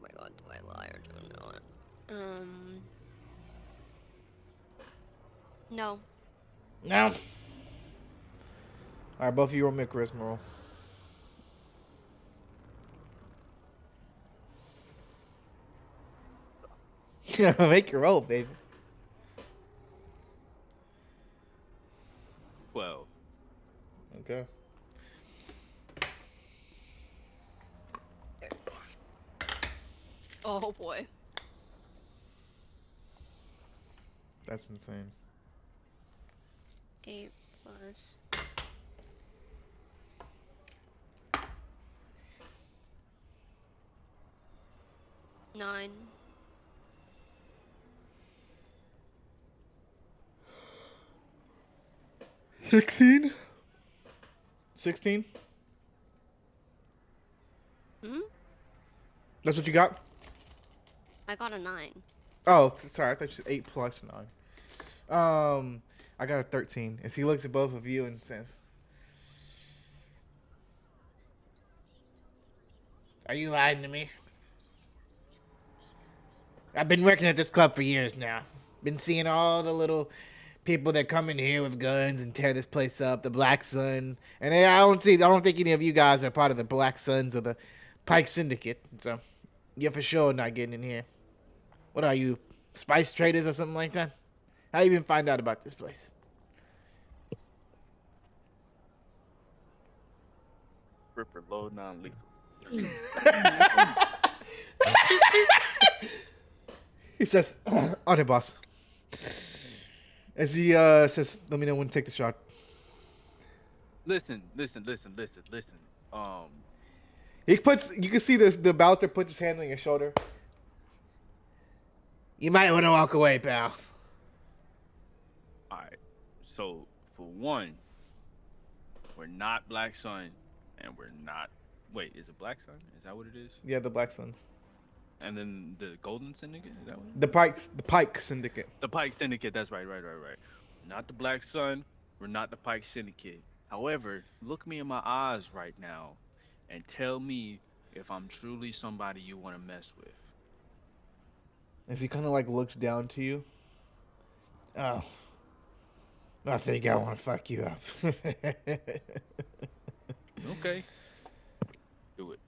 my god, do I lie or do I not? No. "No." All right, both of you roll me a charisma roll. Make your roll, baby. 12. Okay. Oh boy. That's insane. 8 plus. Nine. 16? 16? Hmm? That's what you got? I got a 9. Oh, sorry. I thought you said 8 plus 9. I got a 13. As he looks at both of you and says, Are you lying to me? I've been working at this club for years now. Been seeing all the little people that come in here with guns and tear this place up. The Black Sun, and I don't think any of you guys are part of the Black Suns or the Pike Syndicate. So you're for sure not getting in here. What are you, spice traders or something like that? How you even find out about this place? Ripper low non-lethal. He says, "On it, boss." As he says, "Let me know when to take the shot." Listen. He puts. You can see the bouncer puts his hand on your shoulder. You might want to walk away, pal. All right. So for one, we're not Black Sun, and we're not. Wait, is it Black Sun? Is that what it is? Yeah, the Black Suns. And then the Golden Syndicate? Is that what? The Pike Syndicate. The Pike Syndicate. That's right. Not the Black Sun. We're not the Pike Syndicate. However, look me in my eyes right now, and tell me if I'm truly somebody you want to mess with. As he kind of like looks down to you. Oh. I think I want to fuck you up. Okay. Do it.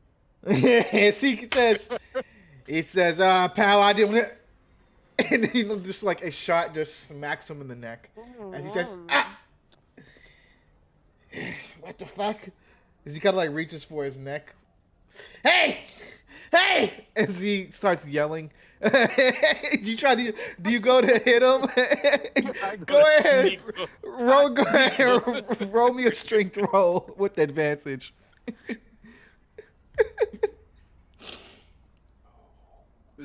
Yes, he says, pal, I didn't. And he just like a shot just smacks him in the neck. As he says, ah! What the fuck? As he kind of like reaches for his neck. Hey! Hey! As he starts yelling. Do you go to hit him? Go ahead. Go ahead. Roll me a strength roll with advantage.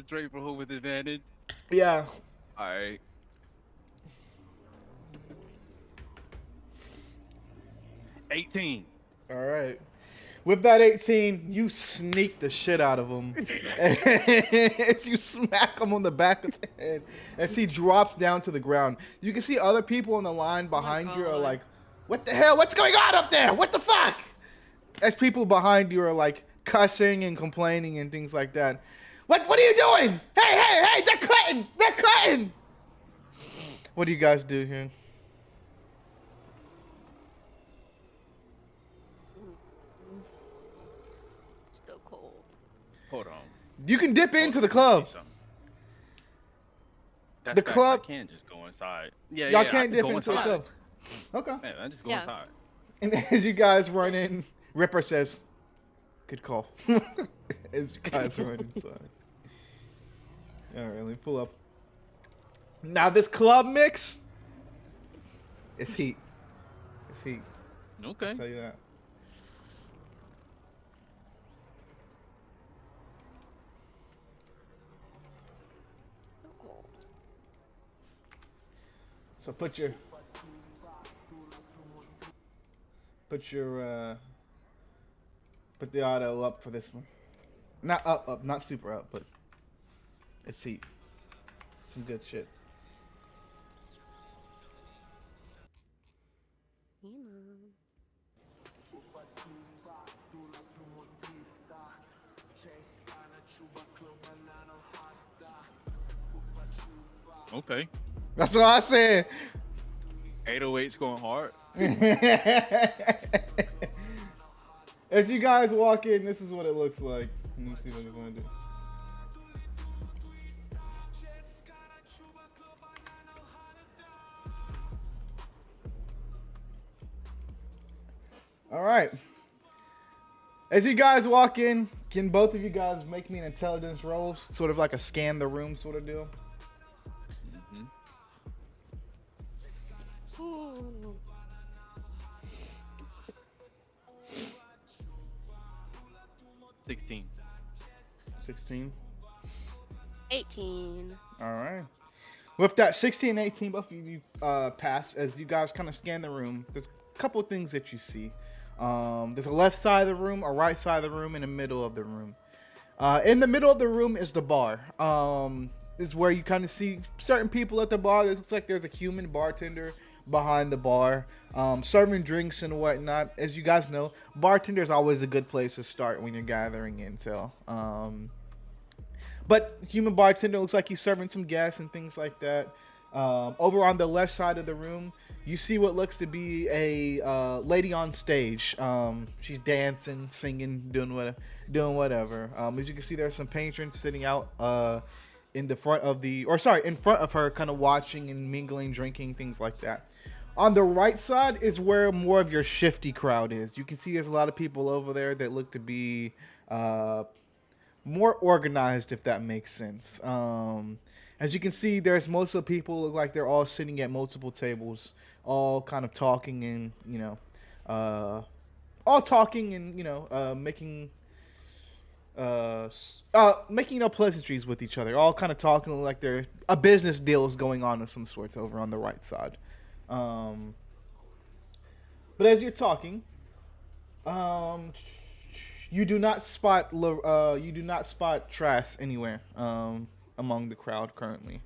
Straight for who with advantage? Yeah. Alright. $18. All right. With that 18, you sneak the shit out of him. As you smack him on the back of the head. As he drops down to the ground. You can see other people in the line behind you are like, what the hell? What's going on up there? What the fuck? As people behind you are like cussing and complaining and things like that. What are you doing? Hey, they're cutting. They're cutting. What do you guys do here? So cold. Hold on. You can dip into the club. That's The fact, club- I can't just go inside. Yeah, Y'all I can't can dip go into the inside. club. Okay. Man, I just go Yeah. inside. And as you guys run in, Ripper says, "Good call." As you guys run inside. All right, let me pull up. Now this club mix is heat. It's heat. Okay. I'll tell you that. So cold. So put the auto up for this one. Not up, not super up, but it's heat. Some good shit. Okay. That's what I said. 808's going hard. As you guys walk in, this is what it looks like. Let me see what he's gonna do. All right. As you guys walk in, can both of you guys make me an intelligence roll? Sort of like a scan the room sort of deal. Ooh. 16. 16. 18. All right. With that 16 18, both of you pass as you guys kind of scan the room. There's a couple of things that you see. There's a left side of the room, a right side of the room, and a middle of the room. In the middle of the room is the bar. This is where you kind of see certain people at the bar. It looks like there's a human bartender behind the bar, serving drinks and whatnot. As you guys know, bartender's always a good place to start when you're gathering intel. But human bartender looks like he's serving some gas and things like that. Over on the left side of the room, you see what looks to be a lady on stage. She's dancing, singing, doing whatever. As you can see, there's some patrons sitting out in front of her, kind of watching and mingling, drinking, things like that. On the right side is where more of your shifty crowd is. You can see there's a lot of people over there that look to be more organized, if that makes sense. As you can see, there's most of the people look like they're all sitting at multiple tables, all kind of talking and making pleasantries with each other, all kind of talking like they're a business deal is going on of some sorts over on the right side. But as you're talking, you do not spot Trask anywhere among the crowd currently.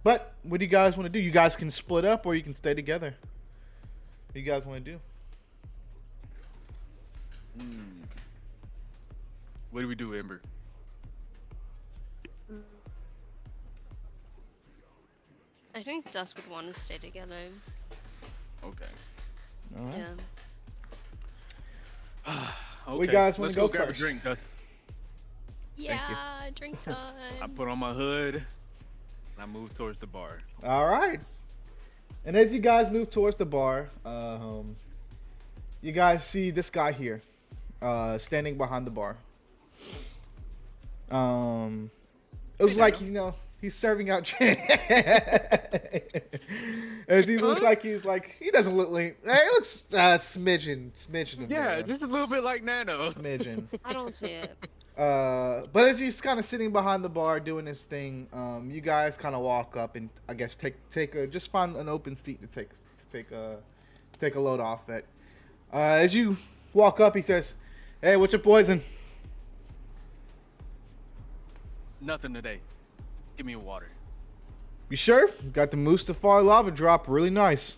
But what do you guys want to do? You guys can split up or you can stay together. What do you guys want to do? What do we do, Ember? I think Dusk would want to stay together. Okay. All right. Yeah. Okay. We guys wanna Let's go grab first? a drink. Yeah, drink time. I put on my hood and I move towards the bar. All right. And as you guys move towards the bar, you guys see this guy here, standing behind the bar. It was like, he's serving out. As he looks like he doesn't look like, he looks smidgen of Yeah, Nano. just a little bit like Nano. Smidgen. I don't see it. But as he's kind of sitting behind the bar doing his thing, you guys kind of walk up and I guess just find an open seat to take a load off at. As you walk up, he says, "Hey, what's your poison?" Nothing today. Give me a water. You sure? Got the Mustafar lava drop, really nice.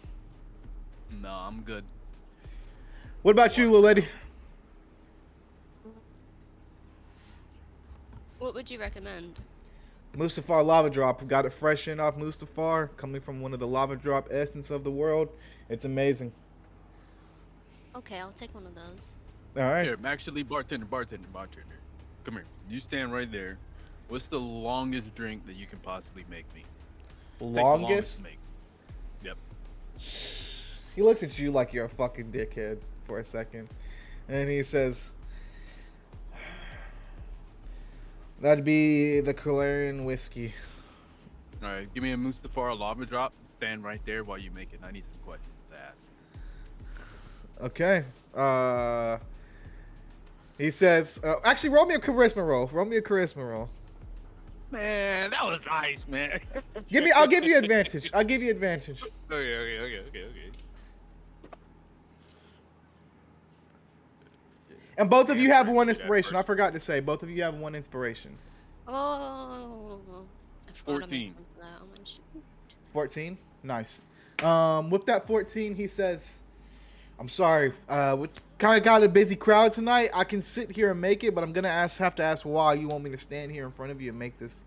No, I'm good. What about you, little lady? What would you recommend? Mustafar lava drop. Got it fresh in off Mustafar, coming from one of the lava drop essence of the world. It's amazing. Okay, I'll take one of those. All right. Here, actually, bartender. Come here. You stand right there. What's the longest drink that you can possibly make me? Take the longest to Longest? make. Yep. He looks at you like you're a fucking dickhead for a second. And he says, "That'd be the Calarian whiskey." All right, give me a Mustafar lava drop. Stand right there while you make it. I need some questions to ask. Okay. He says, actually, roll me a charisma roll. Man, that was nice, man. I'll give you advantage. Okay. And both of you have one inspiration. I forgot to say, both of you have one inspiration. Oh, I forgot to 14. make one for that. Oh my shit. 14? Nice. With that 14, he says, "I'm sorry. We kind of got a busy crowd tonight. I can sit here and make it, but I'm going to have to ask why you want me to stand here in front of you and make this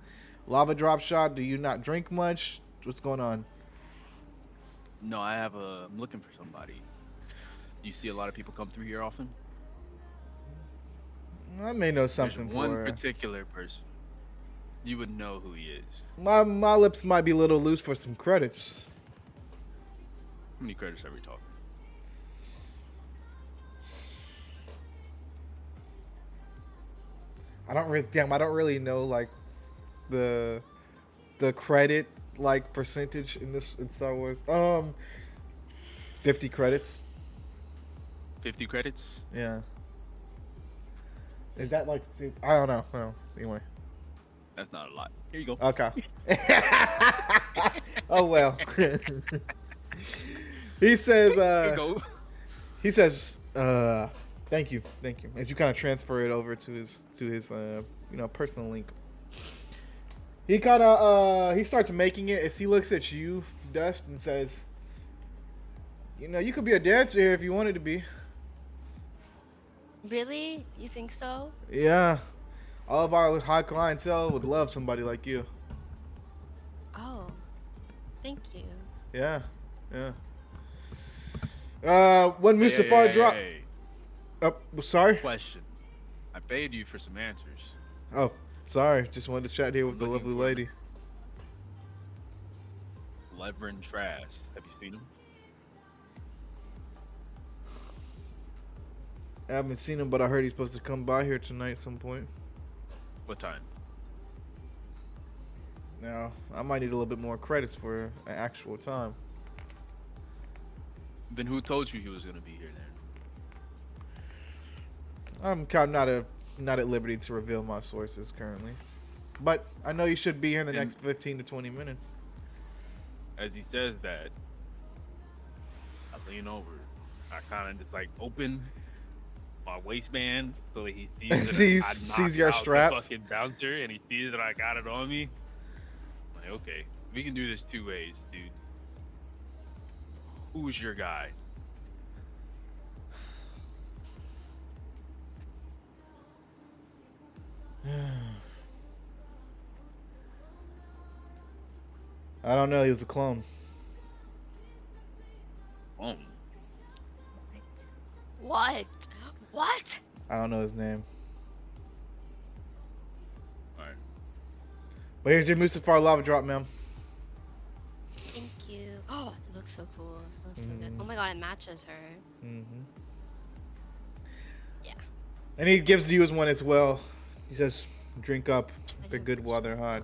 lava drop shot. Do you not drink much? What's going on?" No, I'm looking for somebody. Do you see a lot of people come through here often? I may know something There's one for her. particular person. You would know who he is. My lips might be a little loose for some credits. How many credits are we talking? I don't really know like the credit like percentage in Star Wars. 50 credits. 50 credits? Yeah. Is that like, I don't know. Anyway. That's not a lot. Here you go. Okay. Oh well. He says Here you go. he says thank you. As you kind of transfer it over to his personal link. He kind of he starts making it. As he looks at you, Dust and says, "You know, you could be a dancer here if you wanted to be." Really? You think so? Yeah, all of our high clientele would love somebody like you. Oh, thank you. Yeah, yeah. When Hey, Mustafar dropped. Oh, sorry. Question. I paid you for some answers. Oh, sorry. Just wanted to chat here with I'm the looking lovely for lady. Levern Trask. Have you seen him? I haven't seen him, but I heard he's supposed to come by here tonight at some point. What time? Now, I might need a little bit more credits for an actual time. Then who told you he was gonna be here then? I'm kind of not at liberty to reveal my sources currently, but I know you should be here in the And- next 15 to 20 minutes. As he says that, I lean over. I kind of just like open my waistband so he sees that Sees I knocked your out straps. the fucking bouncer, and he sees that I got it on me. I'm like, okay, we can do this two ways, dude. Who's your guy? I don't know. He was a clone. Oh, What? What? I don't know his name. all right. But here's your Mustafar lava drop, ma'am. Thank you. Oh, it looks so cool. It looks so good. Oh my god, it matches her. Mm-hmm. Yeah. And he gives you one as well. He says, "Drink up. They're good while they're hot."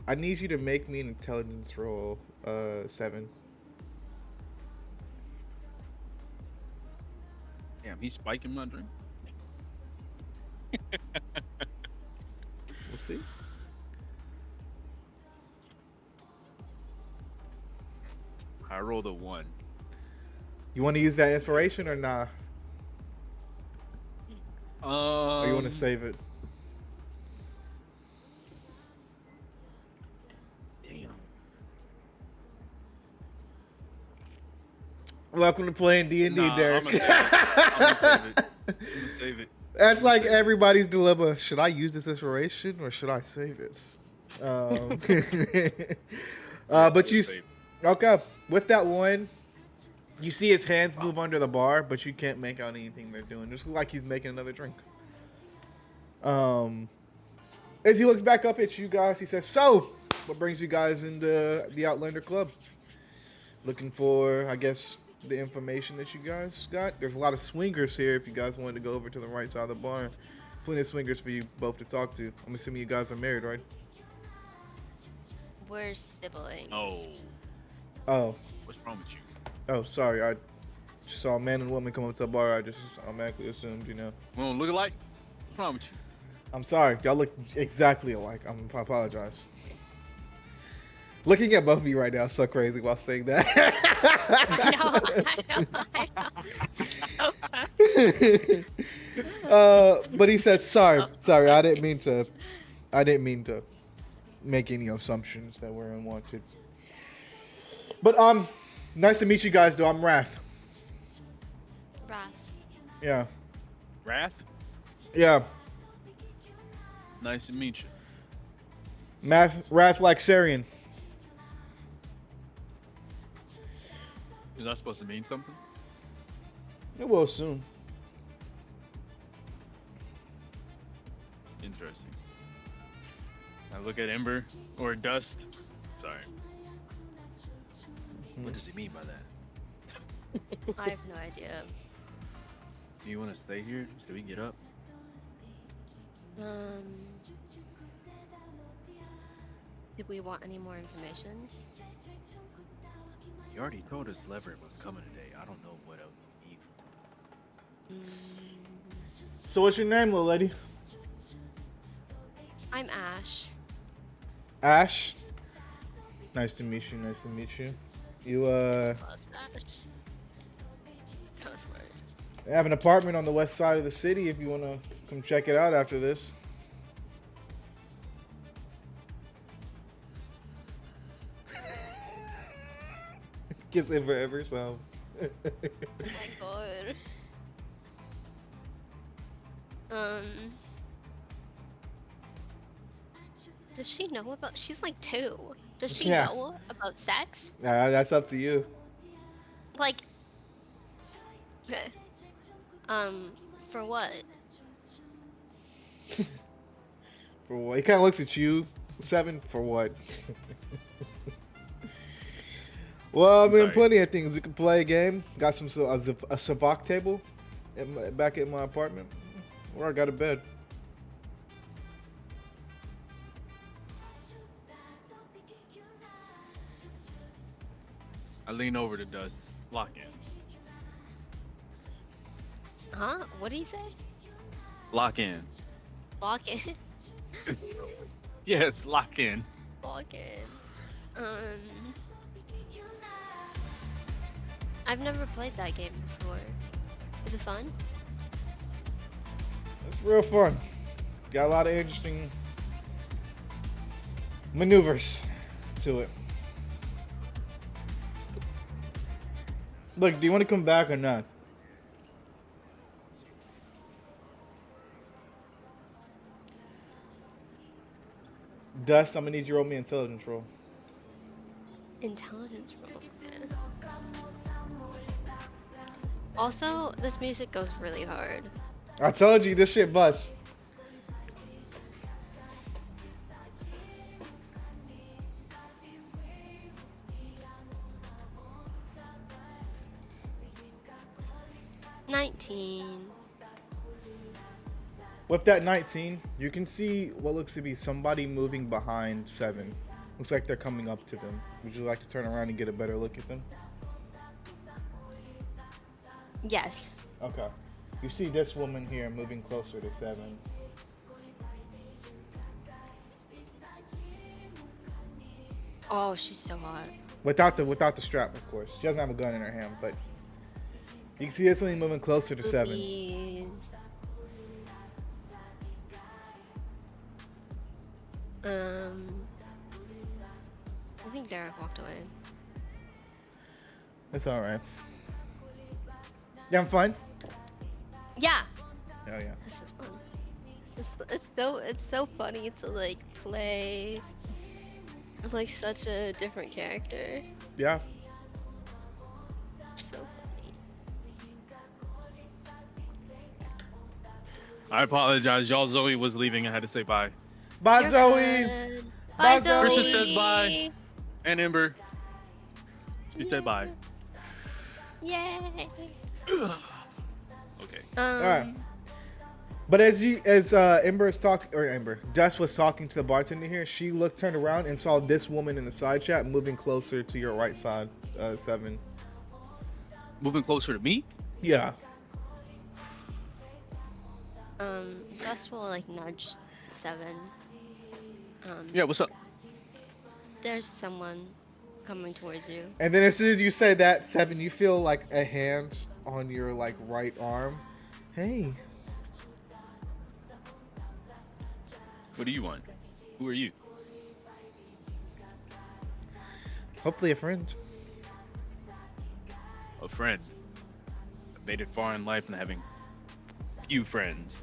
I need you to make me an intelligence roll, 7. Damn, he's spiking my drink. We'll see. I rolled a 1. You want to use that inspiration or nah? Or you want to save it? Damn. Welcome to playing D&D, Nah, Derek. I'm gonna save it. That's like everybody's dilemma. Should I use this inspiration or should I save it? But you... Save it. Okay. With that one, you see his hands move under the bar, but you can't make out anything they're doing. It just looks like he's making another drink. As he looks back up at you guys, he says, "So, what brings you guys into the Outlander Club? Looking for, I guess, the information that you guys got? There's a lot of swingers here if you guys wanted to go over to the right side of the bar. Plenty of swingers for you both to talk to. I'm assuming you guys are married, right?" We're siblings. Oh, What's wrong with you? oh, sorry. I saw a man and woman come up to the bar. I just automatically assumed, you know. We don't look alike? What's wrong with you? I'm sorry. Y'all look exactly alike. I apologize. Looking at both of you right now is so crazy while saying that. I know. But he says, sorry, I didn't mean to make any assumptions that were unwanted. But nice to meet you guys, though. I'm Wrath. Wrath. Yeah, Wrath? yeah. Nice to meet you. Wrath like Sarian. Is that supposed to mean something? It will soon. Interesting. I look at Ember or Dust. Sorry. What does he mean by that? I have no idea. Do you want to stay here? Should we get up? Did we want any more information? You already told us Leverett was coming today. I don't know what else you need. So what's your name, little lady? I'm Ash. Ash. Nice to meet you. Nice to meet you. You Plus Ash. That was smart. have an apartment on the west side of the city if you want to come check it out after this. Kiss it forever, so. Oh my god. Um, does she know about? She's like 2. Does she Yeah. know about sex? That's up to you. Like, for what? For what? He kind of looks at you. 7 for what? Well, I mean, Sorry. plenty of things. We can play a game. Got some a Havoc table back at my apartment, where I got a bed. I lean over to Dust. Lock in. Huh? What do you say? Lock in. Lock in. Yes, lock in. Lock in. I've never played that game before. Is it fun? It's real fun. Got a lot of interesting maneuvers to it. Look, do you want to come back or not? Dust, I'm gonna need you to roll me an intelligence roll. Intelligence roll. Yeah. Also, this music goes really hard. I told you this shit bust. $19. With that 19, you can see what looks to be somebody moving behind 7. Looks like they're coming up to them. Would you like to turn around and get a better look at them? Yes. Okay. You see this woman here moving closer to 7. Oh, she's so hot. Without the strap, of course. She doesn't have a gun in her hand, but you can see this one moving closer to 7. Boobies. I think Derek walked away. It's all right. You having fun? Yeah. Oh yeah. This is fun. It's so funny to like play like such a different character. Yeah. So funny. I apologize. Y'all, Zoe was leaving. I had to say bye. Bye, You're Zoe. good. Bye, Bye, Zoe. Zoe. Krista says bye. And Ember. She said bye. Yay. Okay. right. But as Jess was talking to the bartender here, she turned around and saw this woman in the side chat moving closer to your right side, 7. Moving closer to me? Yeah. Dust will like nudge 7. Yeah, what's up? There's someone coming towards you. And then as soon as you say that, 7, you feel like a hand on your like right arm. Hey. What do you want? Who are you? Hopefully a friend. A friend. I've made it far in life and having few friends.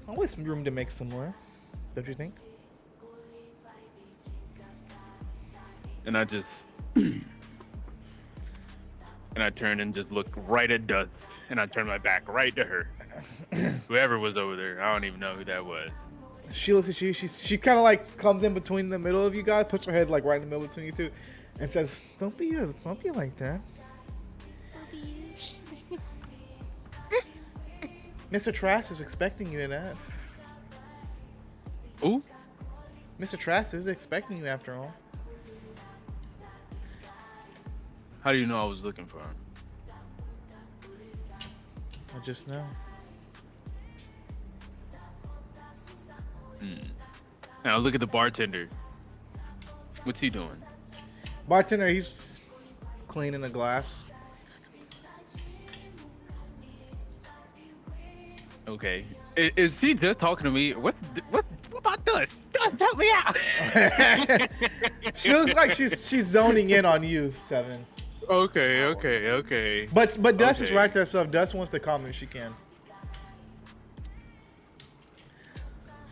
Always some room to make some more, don't you think? And I just and I turned and just looked right at Dust, and I turned my back right to her. Whoever was over there, I don't even know who that was. She looks at you. She kind of like comes in between the middle of you guys, puts her head like right in the middle between you two, and says, "Don't be like that." Mr. Trash is expecting you in that. Who? Mr. Trash is expecting you after all. How do you know I was looking for him? I just know. Now look at the bartender. What's he doing? Bartender, he's cleaning a glass. Okay. Is he just talking to me? What the about Dust? Dust, help me out. She looks like she's zoning in on you, Seven. Okay. But Dust is Okay. right there, so if Dust wants to comment, she can.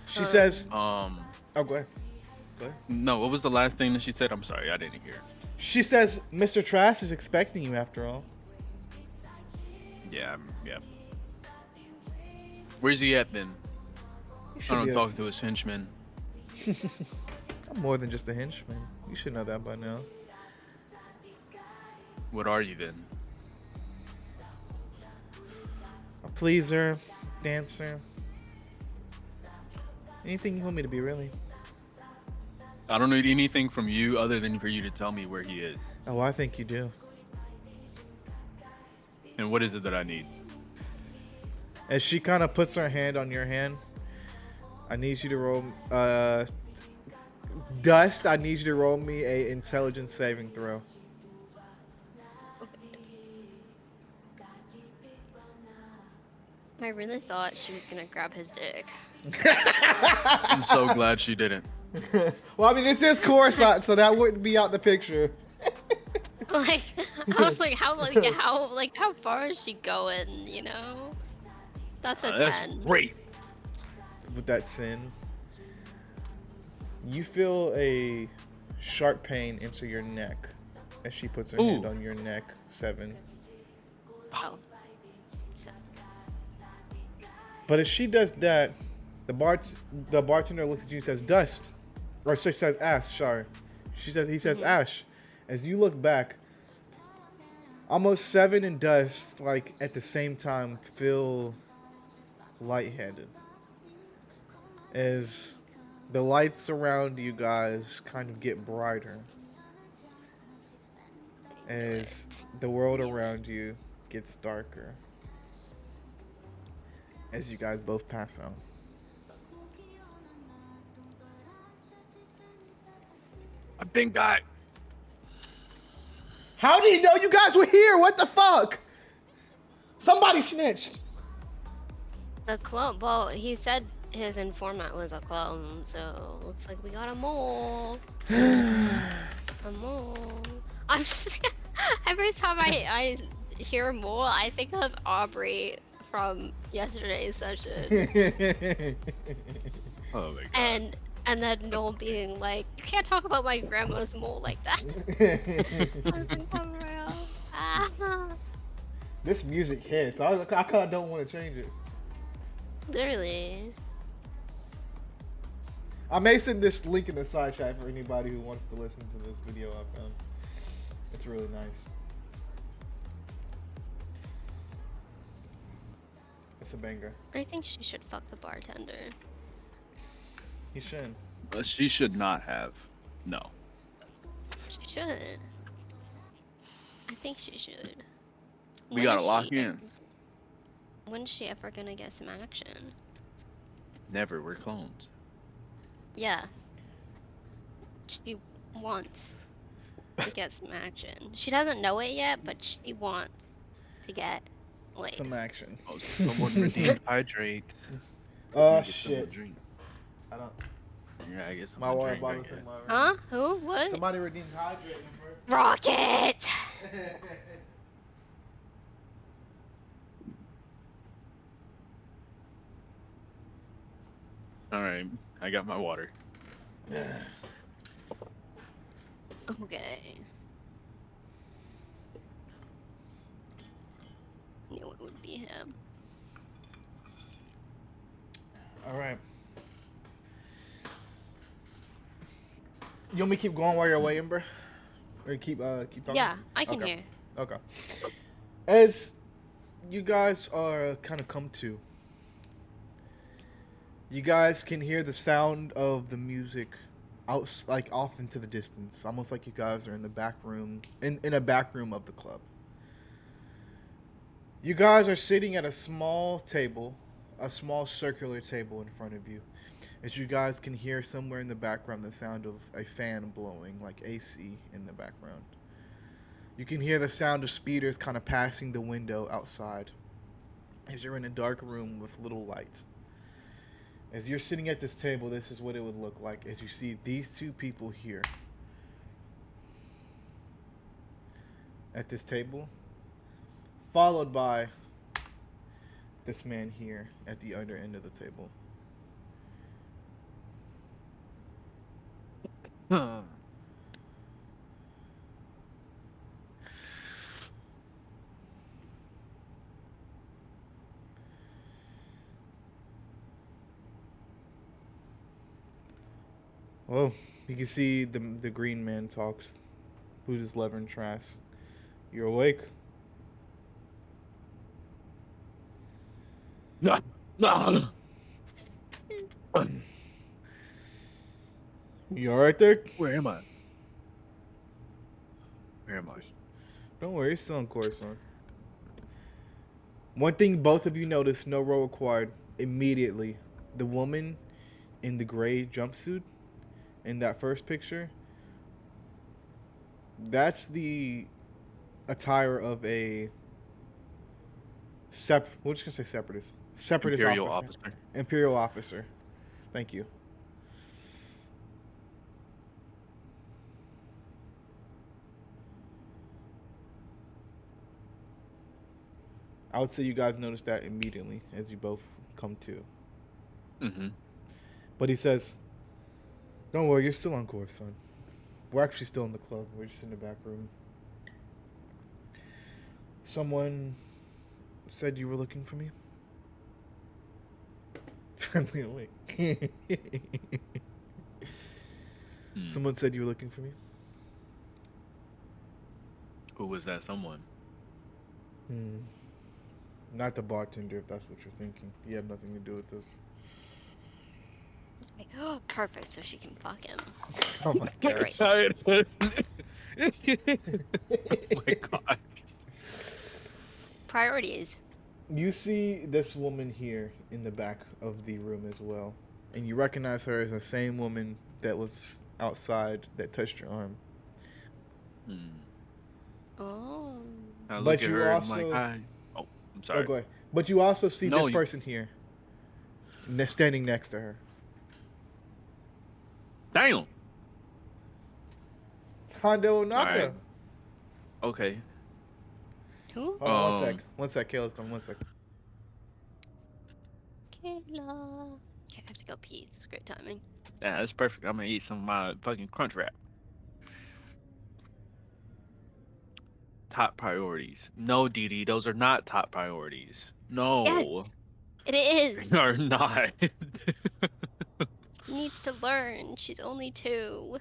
She says, "Oh, go ahead. Go ahead." No, what was the last thing that she said? I'm sorry, I didn't hear. She says, "Mr. Trask is expecting you after all." Yeah. Where's he at then? You I should don't be talk to his henchmen. I'm more than just a henchman. You should know that by now. What are you then? A pleaser, dancer. Anything you want me to be, really. I don't need anything from you other than for you to tell me where he is. Oh, I think you do. And what is it that I need? As she kind of puts her hand on your hand, I need you to roll. Dust, I need you to roll me a intelligence saving throw. I really thought she was gonna grab his dick. I'm so glad she didn't. Well, I mean, it's his Coruscant, so that wouldn't be out the picture. Like, I was like, how far is she going? You know, that's a 10. That's great. With that sin, you feel a sharp pain enter your neck as she puts her hand on your neck. 7. Oh. So, But as she does that, the bartender looks at you and says, "Dust," or she says, "Ash." Sorry, he says, "Ash." As you look back, almost 7 and Dust, like at the same time, feel lightheaded as the lights around you guys kind of get brighter, as the world around you gets darker, as you guys both pass out. I think How did he know you guys were here? What the fuck? Somebody snitched. the clone. Well, he said his informant was a clone, so looks like we got a mole. A mole. I'm just every time I hear mole, I think of Aubrey from yesterday's session, Oh my god. and then Noel being like, "You can't talk about my grandma's mole like that." I was like, "For real?" Ah. This music hits. I kind of don't want to change it. Literally. I may send this link in the side chat for anybody who wants to listen to this video I found. It's really nice. It's a banger. I think she should fuck the bartender. You should. She should not have. No. She should. I think she should. We When gotta is lock she- in. When's she ever gonna get some action? Never. We're clones. Yeah. She wants to get some action. She doesn't know it yet, but she wants to get like. Some action. Oh, someone redeemed hydrate. Oh Get someone a shit. drink. I don't. Yeah, I guess I'm My gonna water drink, I bottle's guess. in my room. Huh? Who? What? Somebody redeemed hydrate. Rocket! All right, I got my water. Okay. Knew it would be him. All right. You want me to keep going while you're away, Ember? Or keep talking? Yeah, I can Okay. hear. Okay. As you guys are kind of come to, you guys can hear the sound of the music out, like off into the distance, almost like you guys are in the back room, in a back room of the club. You guys are sitting at a small table, a small circular table in front of you. As you guys can hear somewhere in the background the sound of a fan blowing, like AC in the background. You can hear the sound of speeders kind of passing the window outside as you're in a dark room with little light. As you're sitting at this table, this is what it would look like as you see these two people here at this table, followed by this man here at the other end of the table. Huh. Well, you can see the green man talks, who's just Lever and Trask. You're awake? No, no. You alright there? Where am I? Where am I? Don't worry, you're still on Coruscant. One thing both of you notice, no roll required, immediately. The woman in the gray jumpsuit in that first picture, that's the attire of a we're just gonna say separatist. Separatist Imperial officer. officer. Imperial officer. Thank you. I would say you guys notice that immediately as you both come to. Mm-hmm. But he says, "Don't worry, you're still on course, son. We're actually still in the club. We're just in the back room. Someone said you were looking for me." Friendly awake. Someone said you were looking for me. Who was that someone? Not the bartender, if that's what you're thinking. He had nothing to do with this. Like, oh, perfect, so she can fuck him. Oh my god. Great. Oh my god. Priorities. You see this woman here in the back of the room as well. And you recognize her as the same woman that was outside that touched your arm. Oh. I look But at you her also- and I'm like, oh, I'm sorry. Oh, go ahead. But you also see No, this you- person here. Standing next to her. Damn. Hondo Onaka. Alright. Okay. Who? Hold on, Um, one sec. Kayla's coming. 1 sec. Kayla. Okay, I have to go pee. This is great timing. Yeah, that's perfect. I'm gonna eat some of my fucking crunch wrap. Top priorities. No, Dee Dee, those are not top priorities. No, It is. they are not. She needs to learn. She's only 2.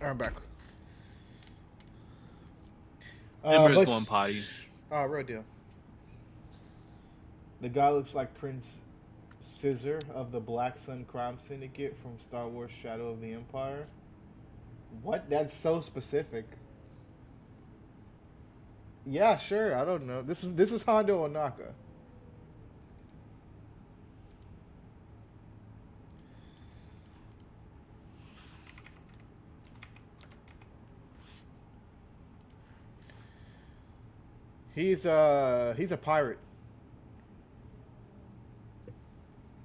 I'm back. Ember is but- going potty. Oh, real deal. The guy looks like Prince Scissor of the Black Sun Crime Syndicate from Star Wars Shadow of the Empire. What? That's so specific. Yeah, sure. I don't know. This is Hondo Onaka. He's a pirate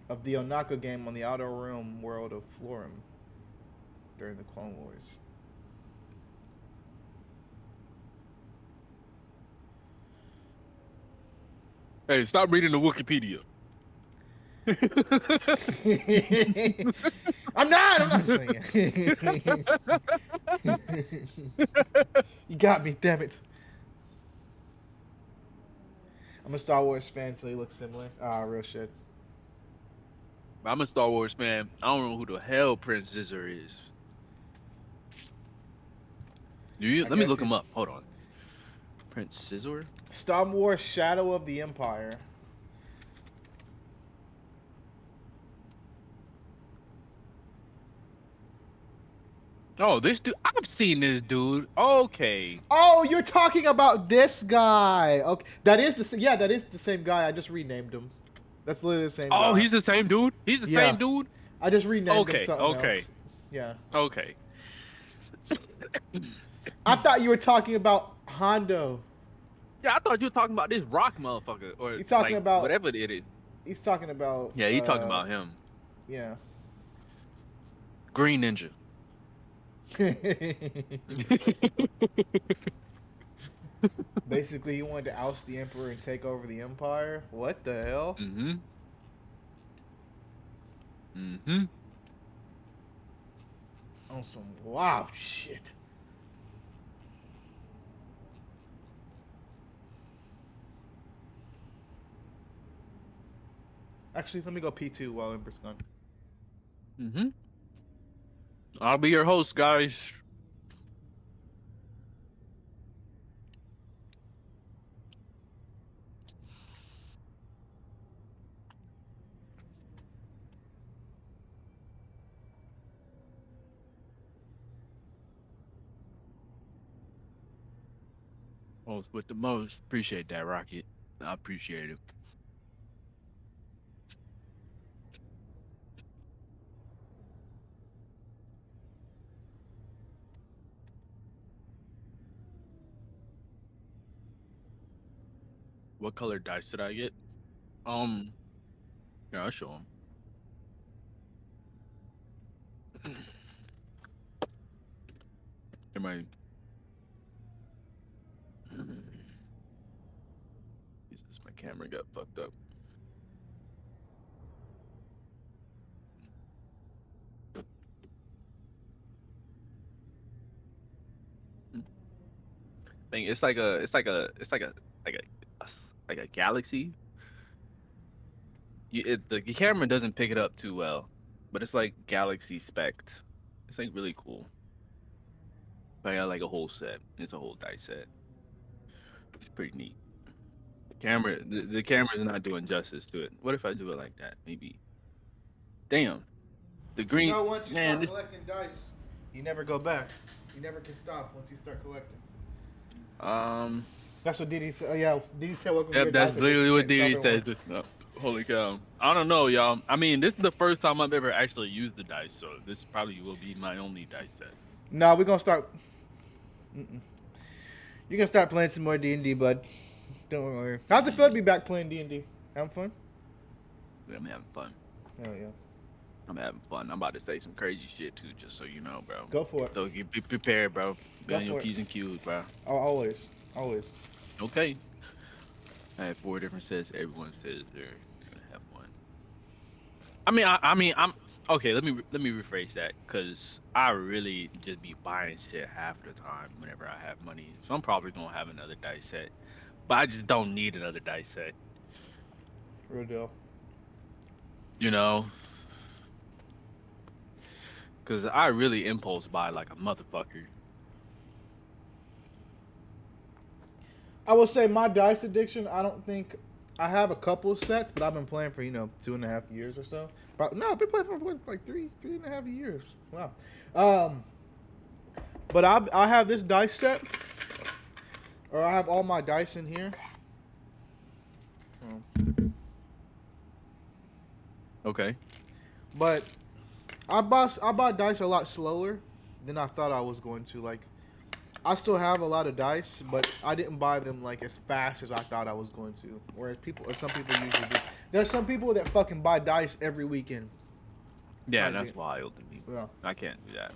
of the Onaka game on the Outer Realm world of Florim during the Clone Wars. Hey, stop reading the Wikipedia. I'm not saying You got me, damn it. I'm a Star Wars fan, so he looks similar. Ah, real shit. I'm a Star Wars fan. I don't know who the hell Prince Scissor is. Do you? I Let me guess look him he's- up. Hold on. Prince Scissor? Star Wars Shadow of the Empire. Oh, this dude. I've seen this dude. Okay. Oh, you're talking about this guy. Okay, that is the same guy. I just renamed him. That's literally the same guy. Oh, he's the same dude? He's the Yeah. same dude? I just renamed him Okay, something okay. else. Yeah. Okay. I thought you were talking about Hondo. Yeah, I thought you were talking about this rock motherfucker or He's talking like about. whatever it is. He's talking about. Yeah, he talking about him. Yeah. Green Ninja. Basically, he wanted to oust the emperor and take over the empire. What the hell? Mm-hmm. Mm-hmm. On some wild shit. Actually, let me go P2 while Emperor's gone. Mm-hmm. I'll be your host, guys. Host with the most. Appreciate that, Rocket. I appreciate it. What color dice did I get? Um, yeah, I'll show them. Am I? Jesus, my camera got fucked up. Thing, like a galaxy. The camera doesn't pick it up too well, but it's like galaxy spect. It's like really cool. But I got like a whole set. It's a whole dice set. It's pretty neat. The camera's not doing justice to it. What if I do it like that? Maybe. Damn. The You green know, once you man. start This collecting dice, you never go back. You never can stop once you start collecting. um. That's what Diddy said. Oh, yeah, Diddy said, welcome to Yep, your that's dice literally edition. what Can't stop Didi everyone. says. Holy cow! I don't know, y'all. I mean, this is the first time I've ever actually used the dice, so this probably will be my only dice set. No, we're going to start. Mm-mm. You can start playing some more D&D, bud. Don't worry. How's it feel to be back playing D&D? Having fun? I'm having fun. Oh, yeah. I'm having fun. I'm about to say some crazy shit too, just so you know, bro. Go for it. So be prepared, bro. Be Go on your for it. P's and Q's, bro. Oh, always. Always. Okay. I have 4 different sets. Everyone says they're gonna have one. I'm okay. Let me rephrase that, cause I really just be buying shit half the time whenever I have money. So I'm probably gonna have another dice set, but I just don't need another dice set. Real deal. You know, cause I really impulse buy like a motherfucker. I will say my dice addiction, I don't think I have a couple of sets, but I've been playing for 2.5 years or so. No, I've been playing for what, like 3.5 years. Wow. Um, but I have this dice set, or I have all my dice in here. Okay. But I bought dice a lot slower than I thought I was going to. Like, I still have a lot of dice, but I didn't buy them like as fast as I thought I was going to. Whereas some people usually do. There's some people that fucking buy dice every weekend. Yeah, Trying to that's get, wild to me. yeah. I can't do that.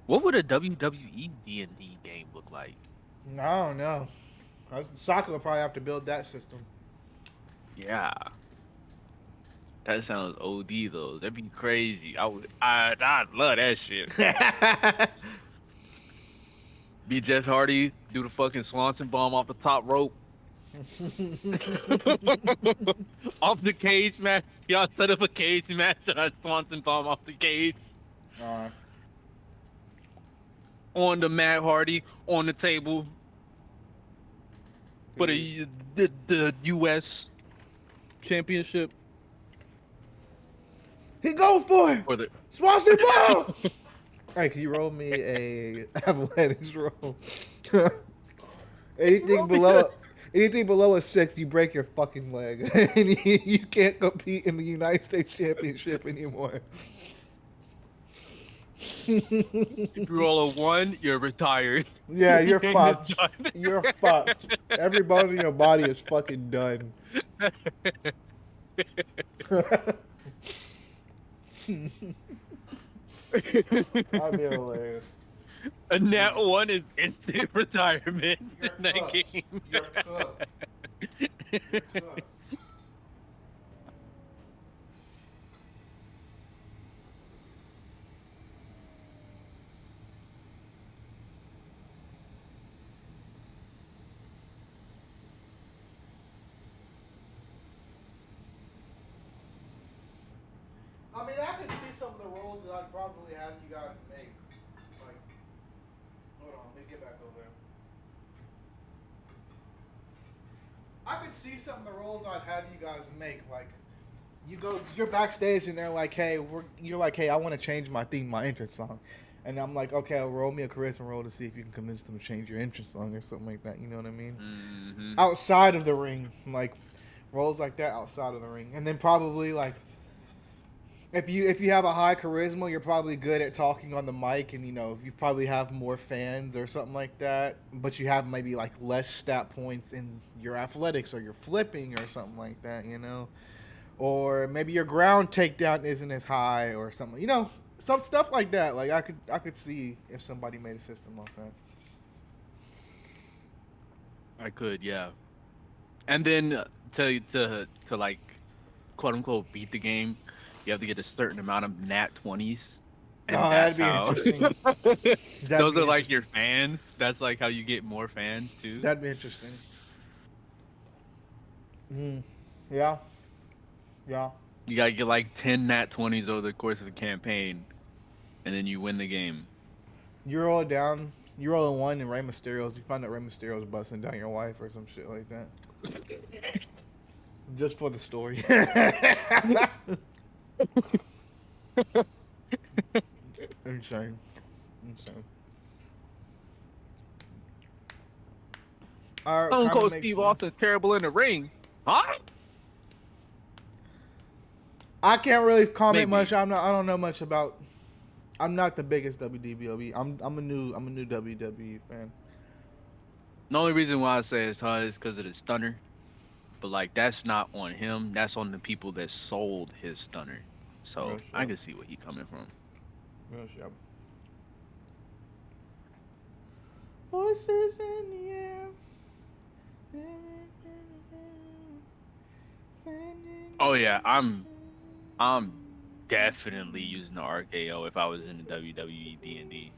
What would a WWE D&D game look like? I don't know. Soccer will probably have to build that system. Yeah. That sounds OD though. That'd be crazy. I'd love that shit. Be Jeff Hardy, do the fucking Swanson bomb off the top rope. Off the cage match. Y'all set up a cage match and I Swanson bomb off the cage. Alright. On the Matt Hardy, on the table. For the US championship. He goes for it! Or the Swanson ball! Hey, can you roll me a athletics roll? anything below a 6, you break your fucking leg, and you can't compete in the United States Championship anymore. If you roll a 1, you're retired. Yeah, you're Game is fucked. done. You're fucked. Every bone in your body is fucking done. That'd be hilarious. A nat 1 is instant retirement in You're that cooked. game. You're cooked. You're cooked. I mean, I could see some of the roles that I'd probably have you guys make. Like, hold on, let me get back over there. I could see some of the roles I'd have you guys make. Like, you're backstage and they're like, hey, you're like, hey, I want to change my theme, my entrance song. And I'm like, okay, roll me a charisma roll to see if you can convince them to change your entrance song or something like that. You know what I mean? Mm-hmm. Outside of the ring, like roles like that outside of the ring, and then probably like if you have a high charisma, you're probably good at talking on the mic, and you probably have more fans or something like that. But you have maybe like less stat points in your athletics or your flipping or something like that. Or maybe your ground takedown isn't as high or something. Some stuff like that. Like I could see if somebody made a system like that. I could, yeah. And then to like quote unquote beat the game, you have to get a certain amount of nat 20s, Oh, and that's that'd be how. interesting. That'd Those be are like interesting. your fans. That's like how you get more fans too. That'd be interesting. Yeah. Yeah. You gotta get like 10 nat 20s over the course of the campaign, and then you win the game. You roll it down. You roll a 1 and Rey Mysterio's. You find out Rey Mysterio's busting down your wife or some shit like that. Just for the story. Insane. Alright, Stone kind of Cold makes Steve sense. Austin's terrible in the ring. Huh? I can't really comment Maybe. much. I don't know much about. I'm not the biggest WWE. I'm a new WWE fan. The only reason why I say it's hard is because of the stunner. But like that's not on him. That's on the people that sold his stunner. So Real I shit. can see where he coming from. Real shit. Voices in the air. Oh yeah, I'm definitely using the RKO if I was in the WWE D&D.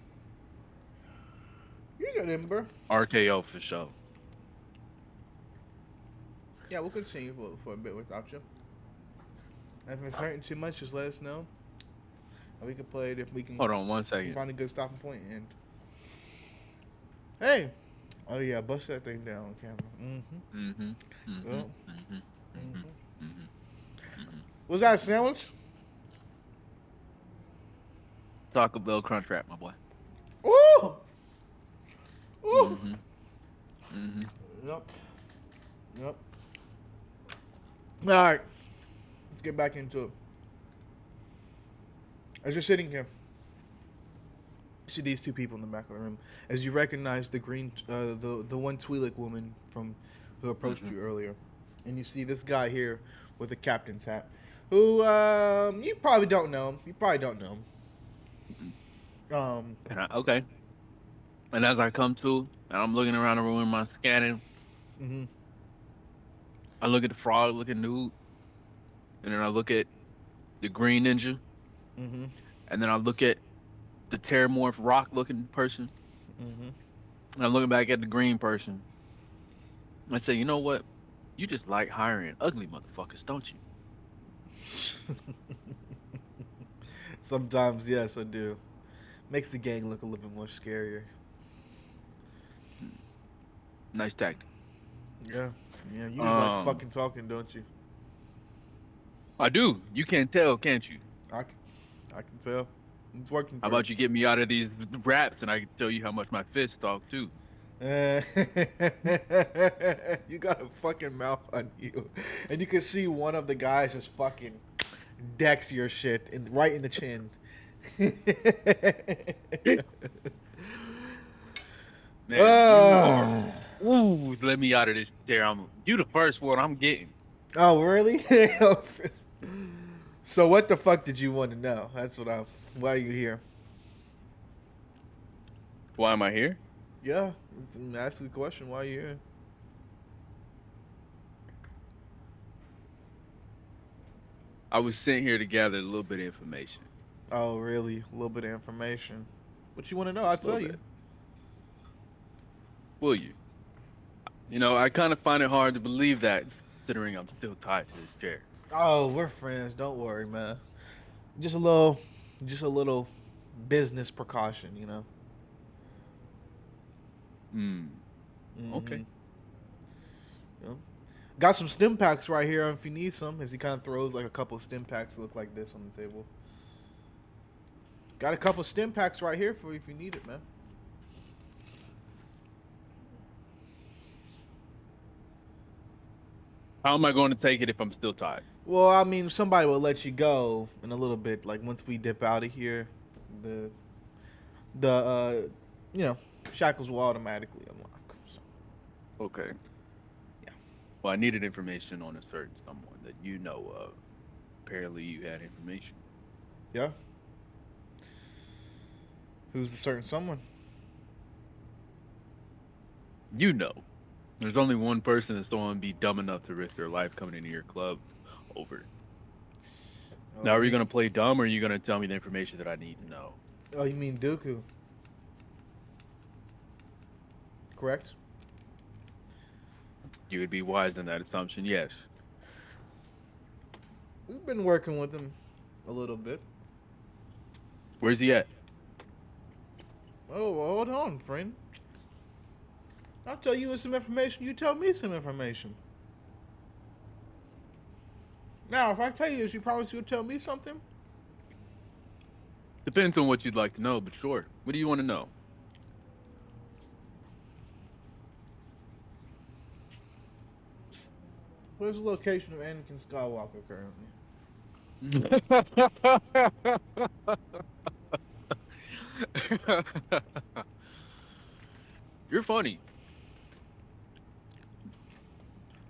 You got Ember. RKO for sure. Yeah, we'll continue for a bit without you. If it's hurting too much, just let us know. And we can play it if we can Hold on one second. find a good stopping point. And hey, oh yeah, bust that thing down on camera. Well, was that a sandwich? Taco Bell Crunch Wrap, my boy. Ooh, ooh. Yep. All right, let's get back into it. As you're sitting here, you see these two people in the back of the room. As you recognize the green, the one Twi'lek woman from who approached you earlier, and you see this guy here with a captain's hat, who you probably don't know him. Okay. And as I come to, and I'm looking around the room in my scanning, I look at the frog looking dude, and then I look at the green ninja, and then I look at the Terramorph rock looking person, and I'm looking back at the green person. I say, you know what? You just like hiring ugly motherfuckers, don't you? Sometimes, yes, I do. Makes the gang look a little bit more scarier. Nice tactic. Yeah. You just like fucking talking, don't you? I do. You can't tell, can't you? I can tell. It's working. How about you get me out of these raps and I can tell you how much my fists talk too? You got a fucking mouth on you, and you can see one of the guys just fucking decks your shit right in the chin. Man, you are. Ooh, let me out of this chair. You the first one I'm getting. Oh, really? So what the fuck did you want to know? That's what I. Why are you here? Why am I here? Yeah, ask the question. Why are you here? I was sent here to gather a little bit of information. Oh, really? A little bit of information. What you want to know? I'll A little tell you. bit. Will you? You know, I kind of find it hard to believe that, considering I'm still tied to this chair. Oh, we're friends. Don't worry, man. Just a little, just a little business precaution, you know. Hmm. Mm-hmm. Okay. Yeah. Got some stim packs right here if you need some. As he kind of throws like a couple of stim packs that look like this on the table. Got a couple of stim packs right here for you if you need it, man. How am I going to take it if I'm still tied? Well, I mean, somebody will let you go in a little bit. Like once we dip out of here, the the you know shackles will automatically unlock. So, Okay. yeah. Well, I needed information on a certain someone that you know of. Apparently, you had information. Yeah. Who's the certain someone? You know. There's only one person that's going to be dumb enough to risk their life coming into your club over. Oh, Now, you are you mean going to play dumb or are you going to tell me the information that I need to know? oh you mean Dooku? Correct. You would be wise in that assumption, yes. We've been working with him a little bit. Where's he at? Oh, well, hold on, friend. I'll tell you some information. You tell me some information. Now, if I tell you this, you promise you'll tell me something? Depends on what you'd like to know, but sure. What do you want to know? Where's the location of Anakin Skywalker currently? You're funny.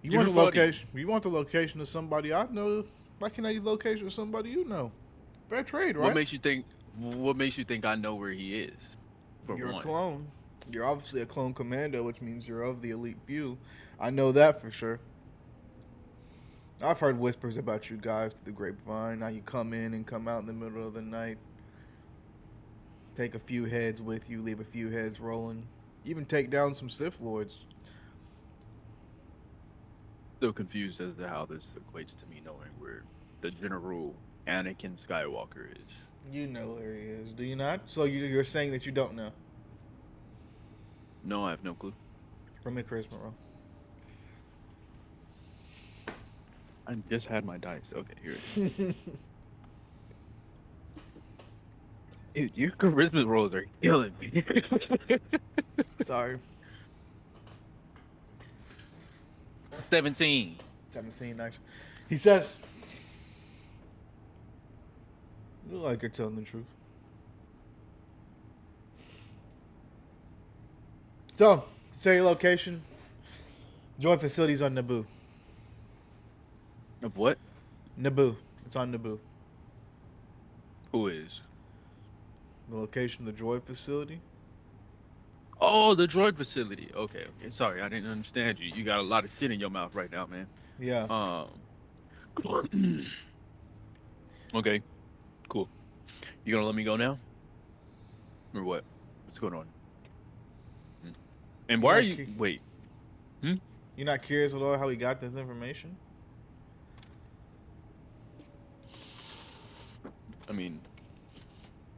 You want You're the funny. location? You want the location of somebody I know? Why can't I use the location of somebody you know? Fair trade, What right? makes you think? What makes you think I know where he is? For You're a one. clone. You're obviously a clone commando, which means you're of the elite few. I know that for sure. I've heard whispers about you guys through the grapevine. Now you come in and come out in the middle of the night. Take a few heads with you, leave a few heads rolling. Even take down some Sith Lords. Still confused as to how this equates to me knowing where the General Anakin Skywalker is. You know where he is, do you not? So you're saying that you don't know? No, I have no clue. From me, Chris Monroe. I just had my dice. Okay, here it is. Dude, your charisma rolls are killing me. Sorry. 17. 17, nice. He says, you look like you're telling the truth. So, say your location. Joy facilities on Naboo. Of what? Naboo. It's on Naboo. Who is? The location of the droid facility. Oh, the droid facility. Okay, okay. Sorry, I didn't understand you. You got a lot of shit in your mouth right now, man. Yeah. Um. Okay, cool. You gonna let me go now, or what? What's going on? Hmm. And You're why are not you? cu- Wait. Hmm. you're not curious at all how he got this information? I mean,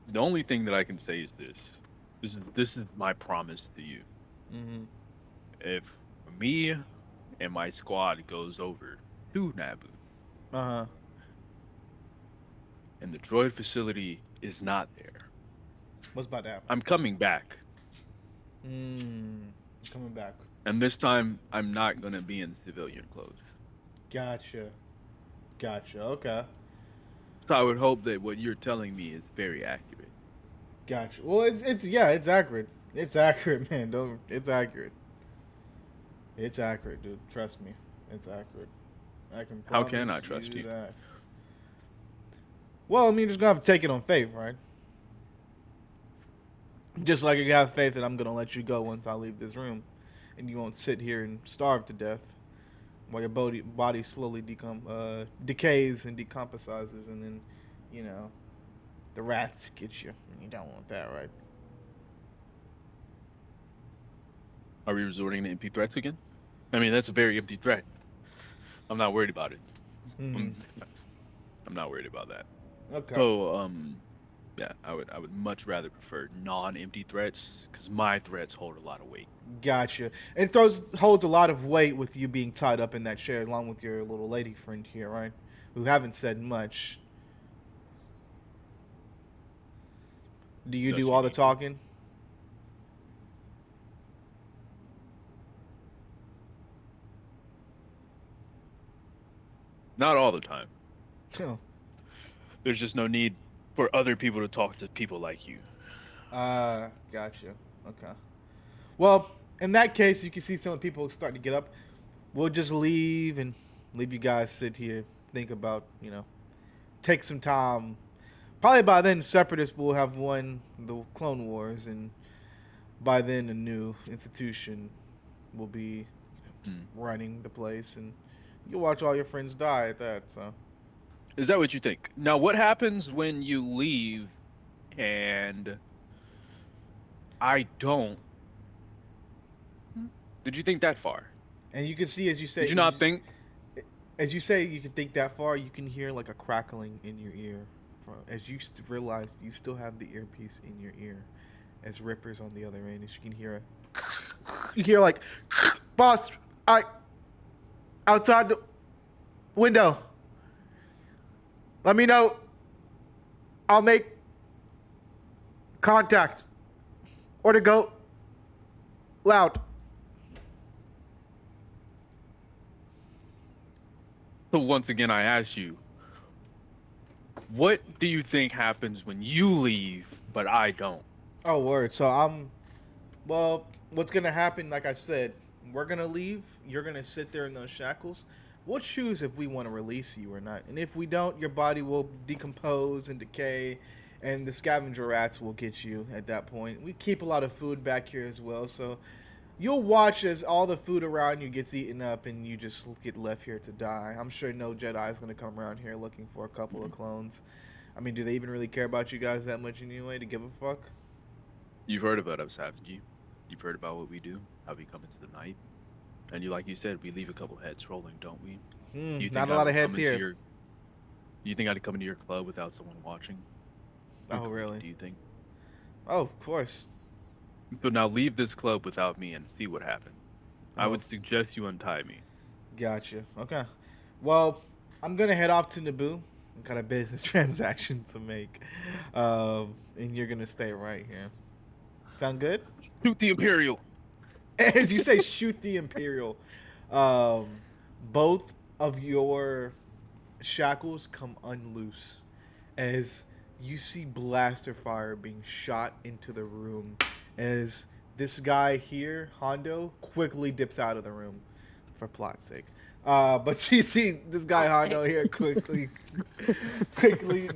the only thing that I can say is this. This is my promise to you. Mm-hmm. If me and my squad goes over to Naboo Uh-huh. and the droid facility is not there, What's about to happen? I'm coming back. Coming back. And this time, I'm not gonna be in civilian clothes. Gotcha. Gotcha. Okay. So I would hope that what you're telling me is very accurate. Gotcha. Well, it's accurate. It's accurate, man. Don't. It's accurate. It's accurate, dude. Trust me. It's accurate. I can How promise can I trust you? that. Well, I mean, you're just gonna have to take it on faith, right? Just like you have faith that I'm gonna let you go once I leave this room, and you won't sit here and starve to death while your body slowly decays and decomposes, and then, you know, the rats get you. You don't want that, right? Are we resorting to empty threats again? I mean, that's a very empty threat. I'm not worried about it. Hmm. I'm not worried about that. Okay. So, yeah, I would much rather prefer non-empty threats because my threats hold a lot of weight. Gotcha. It holds a lot of weight with you being tied up in that chair, along with your little lady friend here, right? Who haven't said much. Do you Does do she all the need to? talking? Not all the time. Oh. There's just no need for other people to talk to people like you. Gotcha. Okay. Well, in that case, you can see some people starting to get up. We'll just leave and leave you guys sit here, think about, take some time. Probably by then, Separatists will have won the Clone Wars, and by then, a new institution will be Hmm. running the place, and you'll watch all your friends die at that. So, Is that what you think? Now, what happens when you leave and I don't? Did you think that far? and you can see Did you not think? as you say, you can think that far. You can hear like a crackling in your ear, as you realize you still have the earpiece in your ear, as Ripper's on the other end. As you can hear you hear like, boss, outside the window. Let me know. I'll make contact. Or to go loud. So once again, I ask you, what do you think happens when you leave but I don't? Oh, word. So well, what's gonna happen? Like I said, we're gonna leave. You're gonna sit there in those shackles. We'll choose if we want to release you or not. And if we don't, your body will decompose and decay, and the scavenger rats will get you at that point. We keep a lot of food back here as well, so you'll watch as all the food around you gets eaten up, and you just get left here to die. I'm sure no Jedi is gonna come around here looking for a couple of clones. I mean, do they even really care about you guys that much anyway? To give a fuck? You've heard about us, haven't you? You've heard about what we do, how we come into the night, and like you said, we leave a couple heads rolling, don't we? Do you Not think a I lot would of heads come into here. your? Do you think I'd come into your club without someone watching? Oh, really? Do you think? Oh, of course. So now leave this club without me and see what happens. I Oh, would suggest you untie me. gotcha. Okay. Well, I'm gonna head off to Naboo. I got a business transaction to make, and you're gonna stay right here. Sound good? Shoot the Imperial. As you say, shoot the Imperial. Um, both of your shackles come unloose as you see blaster fire being shot into the room as this guy here, Hondo, quickly dips out of the room for plot's sake. But you see this guy Hondo here quickly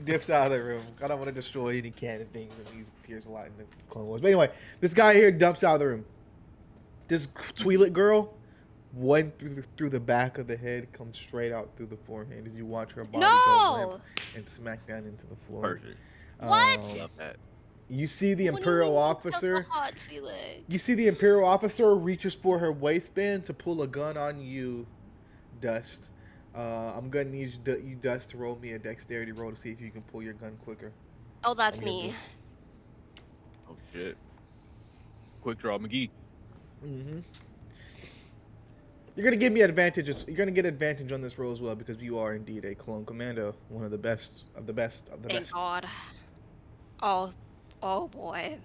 dips out of the room. I don't want to destroy any canon things, and he appears a lot in the Clone Wars. But anyway, this guy here dumps out of the room. This Twi'lek girl went through the back of the head, comes straight out through the forehead as you watch her body go limp and smack down into the floor. Perfect. What? Love that. You see the What do you Imperial mean officer. such a hot Twi'lek? You see the Imperial officer reaches for her waistband to pull a gun on you, Dust. I'm gonna need you, Dust, to roll me a dexterity roll to see if you can pull your gun quicker. Oh, that's I'm gonna me. Oh shit. Quick draw, McGee. Mm-hmm. You're gonna give me advantages. You're gonna get advantage on this roll as well because you are indeed a clone commando, one of the best of the best of the Thank best. God. Oh boy.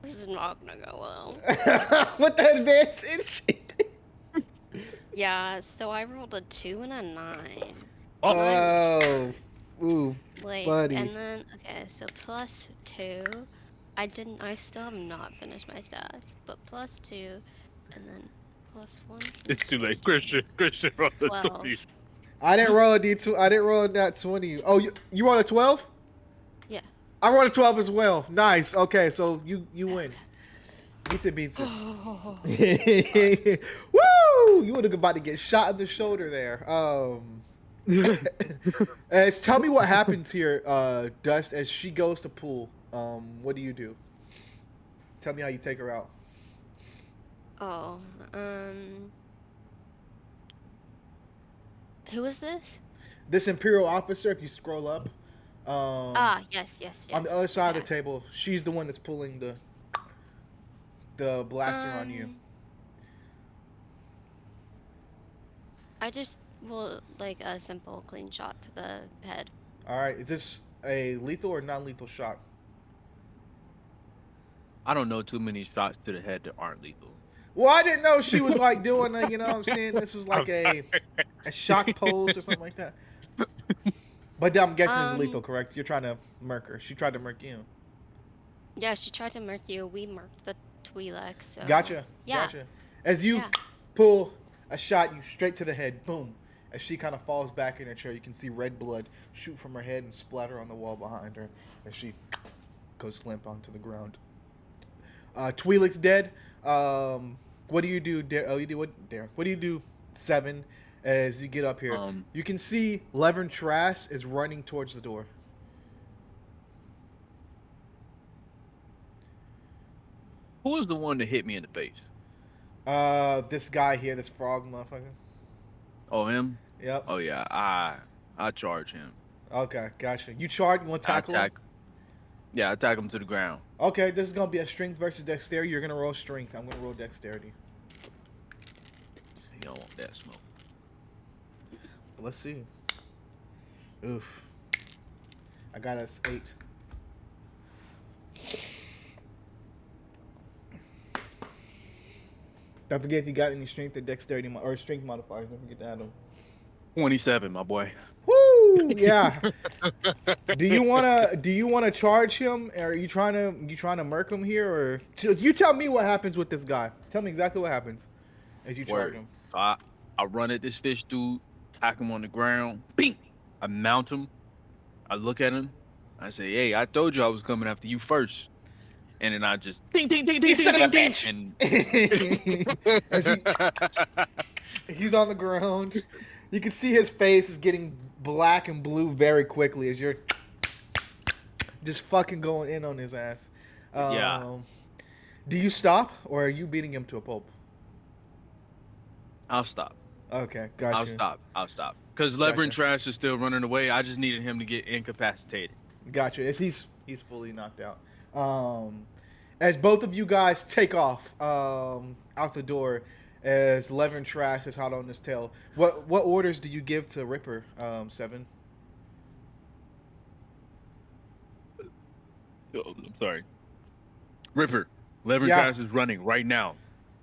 This is not gonna go well. What the advantage? Yeah, so I rolled a 2 and a 9. Oh, Nice. Oh, ooh, Wait, buddy. and then okay, so +2. I still have not finished my stats, but +2, and then +1 from it's too late. surgery. Christian rolled a 20. 12. I didn't roll a D2. I didn't roll a nat 20. Oh, you rolled a 12? Yeah. I rolled a 12 as well. Nice. Okay, so you win. Beats it. Oh, fuck. Woo! You would have about to get shot in the shoulder there. Tell me what happens here, Dust, as she goes to pool. What do you do? Tell me how you take her out. Oh, who is this? This Imperial officer, if you scroll up, Yes, yes, on the yes. other side Okay. of the table, she's the one that's pulling the blaster on you. I just will like a simple clean shot to the head. All right, is this a lethal or non-lethal shot? I don't know too many shots to the head that aren't lethal. Well, I didn't know she was like doing a, you know what I'm saying? This was like a shock pose or something like that. But I'm guessing it's lethal, correct? You're trying to murk her. She tried to murk you. Yeah, she tried to murk you. We murked the Twi'lek, so. Gotcha. Yeah. Gotcha. As you Yeah. pull a shot, you straight to the head. Boom. As she kind of falls back in her chair, you can see red blood shoot from her head and splatter on the wall behind her as she goes limp onto the ground. Twi'lek's dead. What do you do? You do what, Darren? What do you do, Seven? As you get up here, you can see Levern Trask is running towards the door. Who was the one that hit me in the face? This guy here, this frog motherfucker. Oh, him? Yep. Oh yeah, I charge him. Okay, gotcha. You charge. You want to tackle him? Yeah, attack him to the ground. Okay, this is gonna be a strength versus dexterity. You're gonna roll strength. I'm gonna roll dexterity. You don't want that smoke. Let's see. Oof. I got us 8. Don't forget if you got any strength or dexterity or strength modifiers. Don't forget to add them. 27, my boy. Woo! Yeah. Do you wanna charge him? Or are you trying to murk him here? Or you tell me what happens with this guy. Tell me exactly what happens as you charge him. I run at this fish dude, tack him on the ground, bing. I mount him. I look at him. I say, "Hey, I told you I was coming after you first." And then I just ding ding ding ding ding ding ding. And As he's on the ground, you can see his face is getting black and blue very quickly as you're just fucking going in on his ass. Yeah. Do you stop or are you beating him to a pulp? I'll stop. Okay, gotcha. I'll stop. Because Lever and Gotcha. Trash is still running away. I just needed him to get incapacitated. Gotcha. As he's fully knocked out. As both of you guys take off out the door, as Levin Trash is hot on his tail. What orders do you give to Ripper, Seven? Oh, I'm sorry. Ripper, Lever and Yeah. Trash is running right now.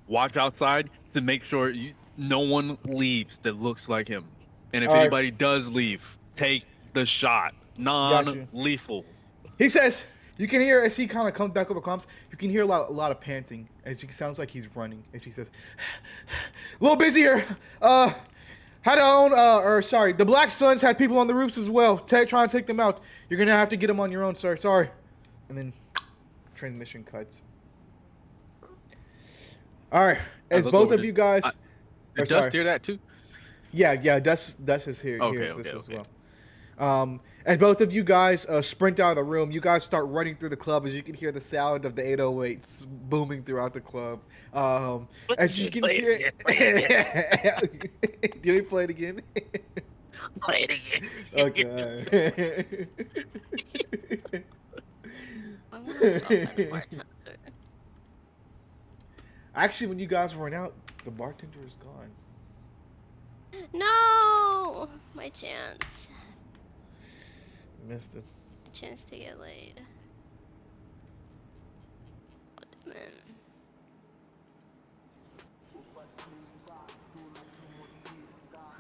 Watch outside to make sure no one leaves that looks like him. And if All right. anybody does leave, take the shot. Non-lethal. He says, you can hear as he kind of comes back over comms, you can hear a lot of panting as he sounds like he's running. As he says, a little busy here. The Black Suns had people on the roofs as well. Trying to take them out. You're going to have to get them on your own, sir. Sorry. And then transmission cuts. All right. As both of you guys... Did Dust hear that too? Yeah, Dust is here. Okay, Hears this as okay. well. As both of you guys sprint out of the room, you guys start running through the club as you can hear the sound of the 808s booming throughout the club. As you can hear... Do you play it again? Play it again. Okay. I want to stop at the bartender. Actually, when you guys run out, the bartender is gone. No! My chance. Missed it. My chance to get laid. Oh, damn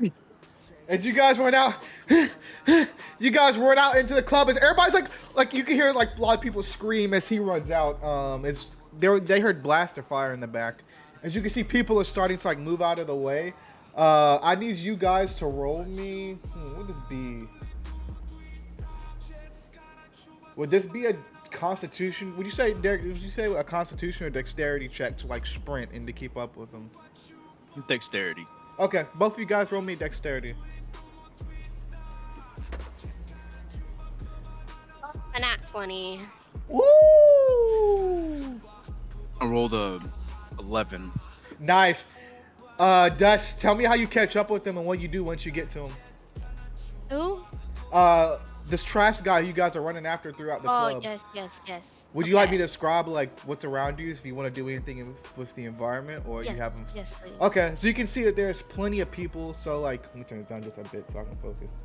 it. As you guys run out, you guys run out into the club. As everybody's like you can hear like a lot of people scream as he runs out. As they heard blaster fire in the back. As you can see, people are starting to like move out of the way. I need you guys to roll me. What would this be? Would this be a Constitution? Would you say, Derek? Would you say a Constitution or Dexterity check to like sprint and to keep up with them? Dexterity. Okay, both of you guys roll me Dexterity. An at 20. Woo! I rolled a 11. Nice. Dust, tell me how you catch up with them and what you do once you get to them. Who? This trash guy you guys are running after throughout the club. Oh, yes. Would you like me to describe like what's around you if you want to do anything with the environment, or Yes, you have them? yes, please. Okay, so you can see that there's plenty of people. So like, let me turn it down just a bit so I can focus.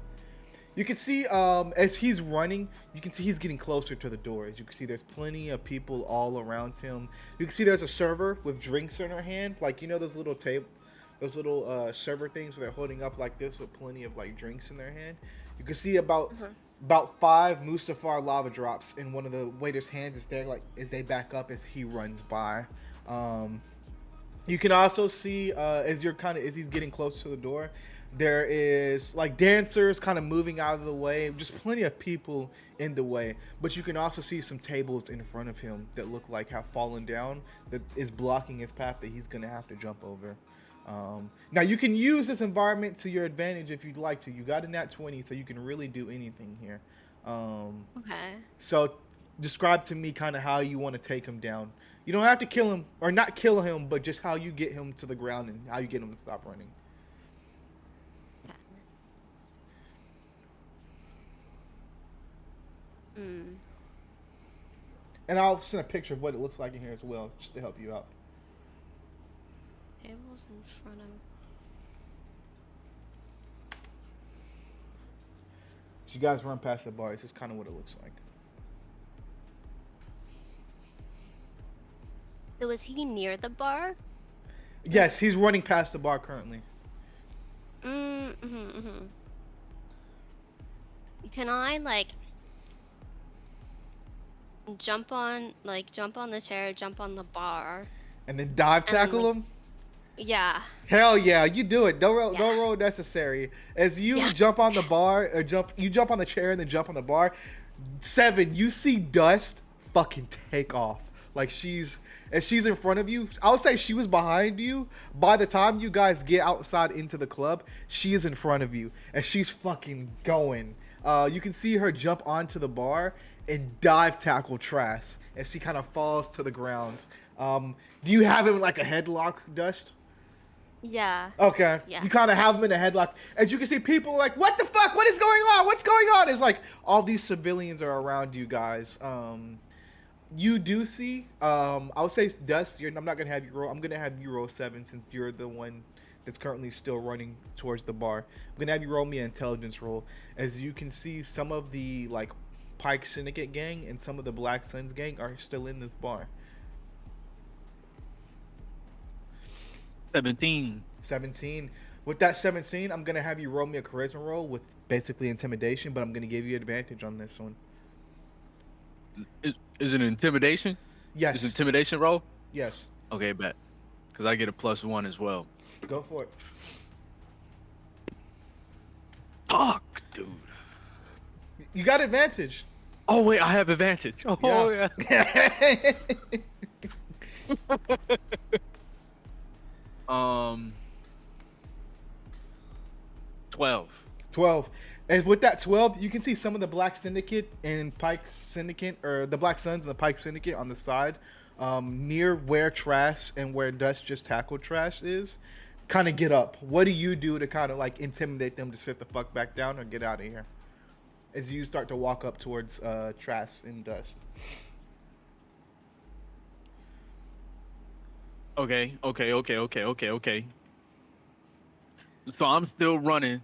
You can see as he's running, you can see he's getting closer to the doors. You can see there's plenty of people all around him. You can see there's a server with drinks in her hand, like you know those little server things where they're holding up like this with plenty of like drinks in their hand. You can see about 5 Mustafar lava drops in one of the waiter's hands as they back up as he runs by. You can also see as he's getting close to the door, there is like dancers kind of moving out of the way, just plenty of people in the way. But you can also see some tables in front of him that look like have fallen down, that is blocking his path that he's gonna have to jump over. Now you can use this environment to your advantage if you'd like to. You got a nat 20, so you can really do anything here. Okay. So describe to me kind of how you want to take him down. You don't have to kill him, or not kill him, but just how you get him to the ground and how you get him to stop running. Okay. Hmm. And I'll send a picture of what it looks like in here as well, just to help you out. Tables in front of. So you guys run past the bar. This is kind of what it looks like. So is he near the bar? Yes, he's running past the bar currently. Can I like jump on the chair, jump on the bar? And then dive tackle him? Yeah. Hell yeah, you do it. Don't roll necessary. As you jump on the bar, or jump on the chair and then jump on the bar. 7, you see Dust fucking take off. Like she's in front of you. I would say she was behind you. By the time you guys get outside into the club, she is in front of you. And she's fucking going. You can see her jump onto the bar and dive tackle Trask as she kind of falls to the ground. Do you have him in like a headlock, Dust? Yeah. Okay. Yeah. You kind of have them in a headlock. As you can see, people are like, what the fuck? What is going on? What's going on? It's like all these civilians are around you guys. You do see, I would say, Dust, I'm not going to have you roll. I'm going to have you roll 7 since you're the one that's currently still running towards the bar. I'm going to have you roll me an intelligence roll. As you can see, some of the like Pike Syndicate gang and some of the Black Suns gang are still in this bar. 17. 17. With that 17, I'm going to have you roll me a charisma roll with basically intimidation, but I'm going to give you advantage on this one. Is it intimidation? Yes. Is it intimidation roll? Yes. Okay, bet. Because I get a +1 as well. Go for it. Fuck, dude. You got advantage. Oh, wait, I have advantage. Oh, yeah. 12. 12. And with that 12, you can see some of the Black Syndicate and Pike Syndicate, or the Black Suns and the Pike Syndicate on the side, near where Trash and where Dust just tackled Trash is, kind of get up. What do you do to kind of like intimidate them to sit the fuck back down or get out of here? As you start to walk up towards Trash and Dust. Okay. So I'm still running.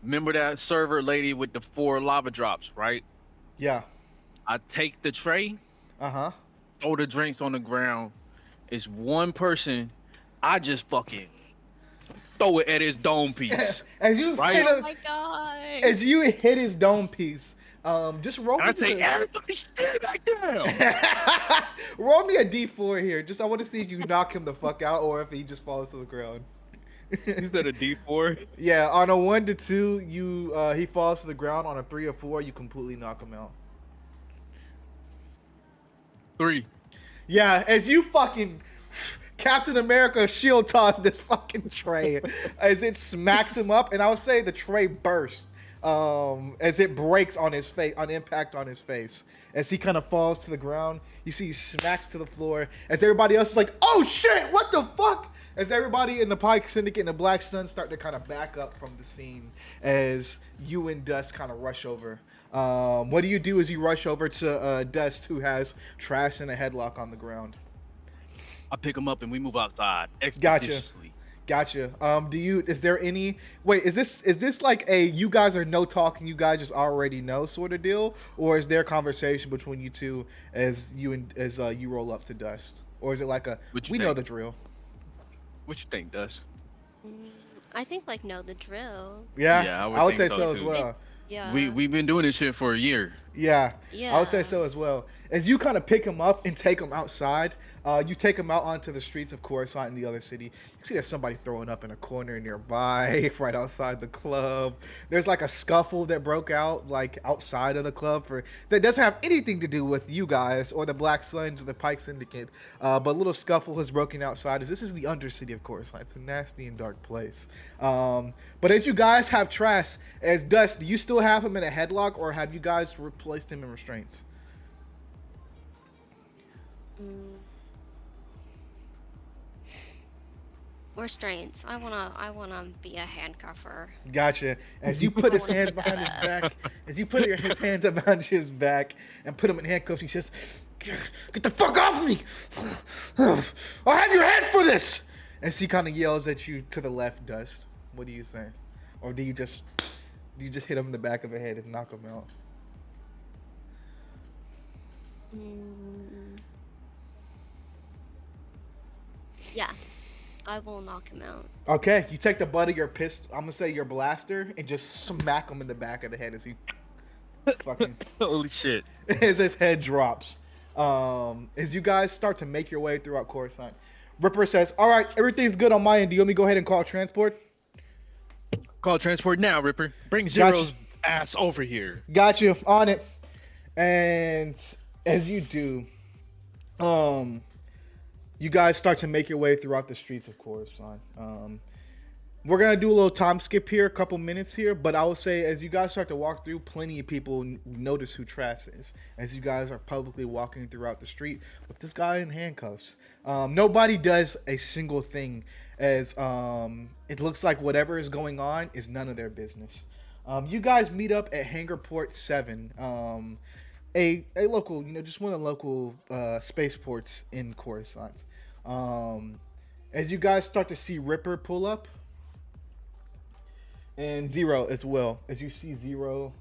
Remember that server lady with the 4 lava drops, right? Yeah. I take the tray, Uh-huh. throw the drinks on the ground. It's one person. I just fucking throw it at his dome piece. as you Right. hit Oh him, my god. as you hit his dome piece, just roll And I me say, just everybody stand back down. roll me a d4 here. Just I want to see if you knock him the fuck out or if he just falls to the ground. You said a D4? Yeah, on a 1 to 2, he falls to the ground. On a 3 or 4, you completely knock him out. 3. Yeah, as you fucking Captain America shield toss this fucking tray as it smacks him up, and I would say the tray bursts as it breaks on his face, on impact on his face. As he kind of falls to the ground, you see he smacks to the floor. As everybody else is like, "Oh shit, what the fuck?" As everybody in the Pike Syndicate and the Black Sun start to kind of back up from the scene, as you and Dust kind of rush over. What do you do as you rush over to Dust, who has Trash in a headlock on the ground? I pick him up and we move outside. Gotcha. Expeditiously. Gotcha. Is there any, wait, is this like a, you guys are no talking, you guys just already know sort of deal? Or is there a conversation between you two as you roll up to Dust? Or is it like a, What you we know think? the drill? What you think, Dust? I think like know the drill. Yeah, Yeah, I would say think so as too. well. Yeah. We've been doing this shit for a year. Yeah, I would say Yeah. so as well. As you kind of pick him up and take him outside, you take him out onto the streets of Coruscant in the other city. You see there's somebody throwing up in a corner nearby, right outside the club. There's like a scuffle that broke out like outside of the club that doesn't have anything to do with you guys or the Black Suns or the Pike Syndicate. But a little scuffle has broken outside as this is the undercity of Coruscant. It's a nasty and dark place. But as you guys have Trash as Dust, do you still have him in a headlock or have you guys replaced him in restraints? Restraints. I wanna be a handcuffer. Gotcha. As you put his hands behind his back, as you put his hands behind his back and put him in handcuffs, he says, "Get the fuck off me! I'll have your head for this!" As he kind of yells at you to the left, Dust. What do you say? Or do you just hit him in the back of the head and knock him out? Yeah. I will knock him out. Okay, you take the butt of your pistol, I'm gonna say your blaster, and just smack him in the back of the head as he fucking Holy shit. as his head drops. As you guys start to make your way throughout Coruscant, Ripper says, "All right, everything's good on my end. Do you want me to go ahead and call transport?" Call transport now, Ripper. Bring Gotcha. Zero's ass over here. Got you on it. And as you do, you guys start to make your way throughout the streets of Coruscant. We're gonna do a little time skip here, a couple minutes here, but I would say as you guys start to walk through, plenty of people notice who Trash is. As you guys are publicly walking throughout the street with this guy in handcuffs. Nobody does a single thing, as it looks like whatever is going on is none of their business. You guys meet up at Hangar Port 7, a local, just one of the local spaceports in Coruscant. As you guys start to see Ripper pull up, and Zero as well. As you see Zero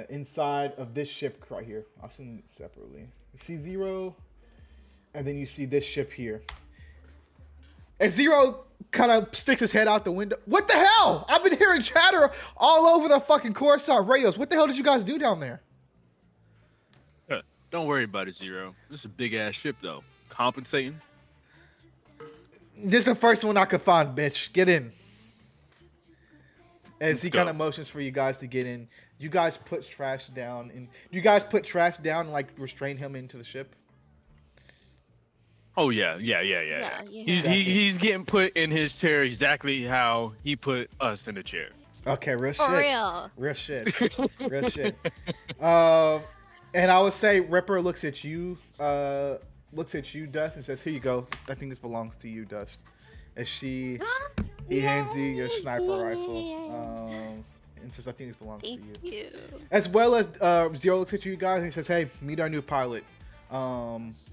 inside of this ship right here. I'll send it separately. You see Zero, and then you see this ship here. As Zero kind of sticks his head out the window. What the hell? I've been hearing chatter all over the fucking Coruscant radios. What the hell did you guys do down there? Don't worry about it, Zero. This is a big ass ship, though. Compensating. This is the first one I could find, bitch. Get in. As he Let's go. kind of motions for you guys to get in. You guys put Trash down. And do you guys put Trash down and, like, restrain him into the ship? Oh yeah. Yeah, He's getting put in his chair exactly how he put us in the chair. Okay, real For shit. real. Real shit. Real shit. And I would say Ripper looks at you, Dust, and says, "Here you go. I think this belongs to you, Dust." As he hands you your sniper rifle, and says, "I think this belongs to you." Thank you. As well as Zero looks at you guys and he says, "Hey, meet our new pilot."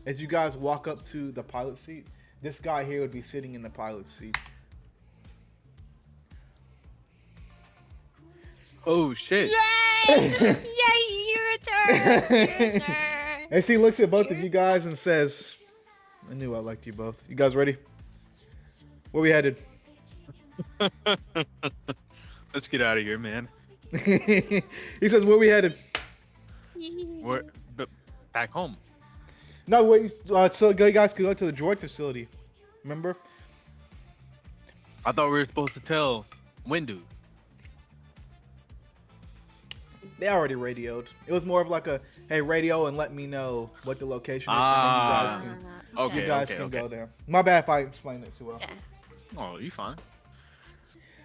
As you guys walk up to the pilot seat, this guy here would be sitting in the pilot seat. Oh shit. Yay! Yay! You returned. As he looks at both of you guys and says, "I knew I liked you both. You guys ready? Where we headed?" Let's get out of here, man. He says, "Where we headed?" We're but back home. No, wait. So you guys could go to the droid facility. Remember? I thought we were supposed to tell Windu. They already radioed. It was more of like a, "Hey, radio and let me know what the location is, Ah. and then Okay, you guys okay, can okay. go there." My bad if I explained it too well. Okay. Oh, you fine.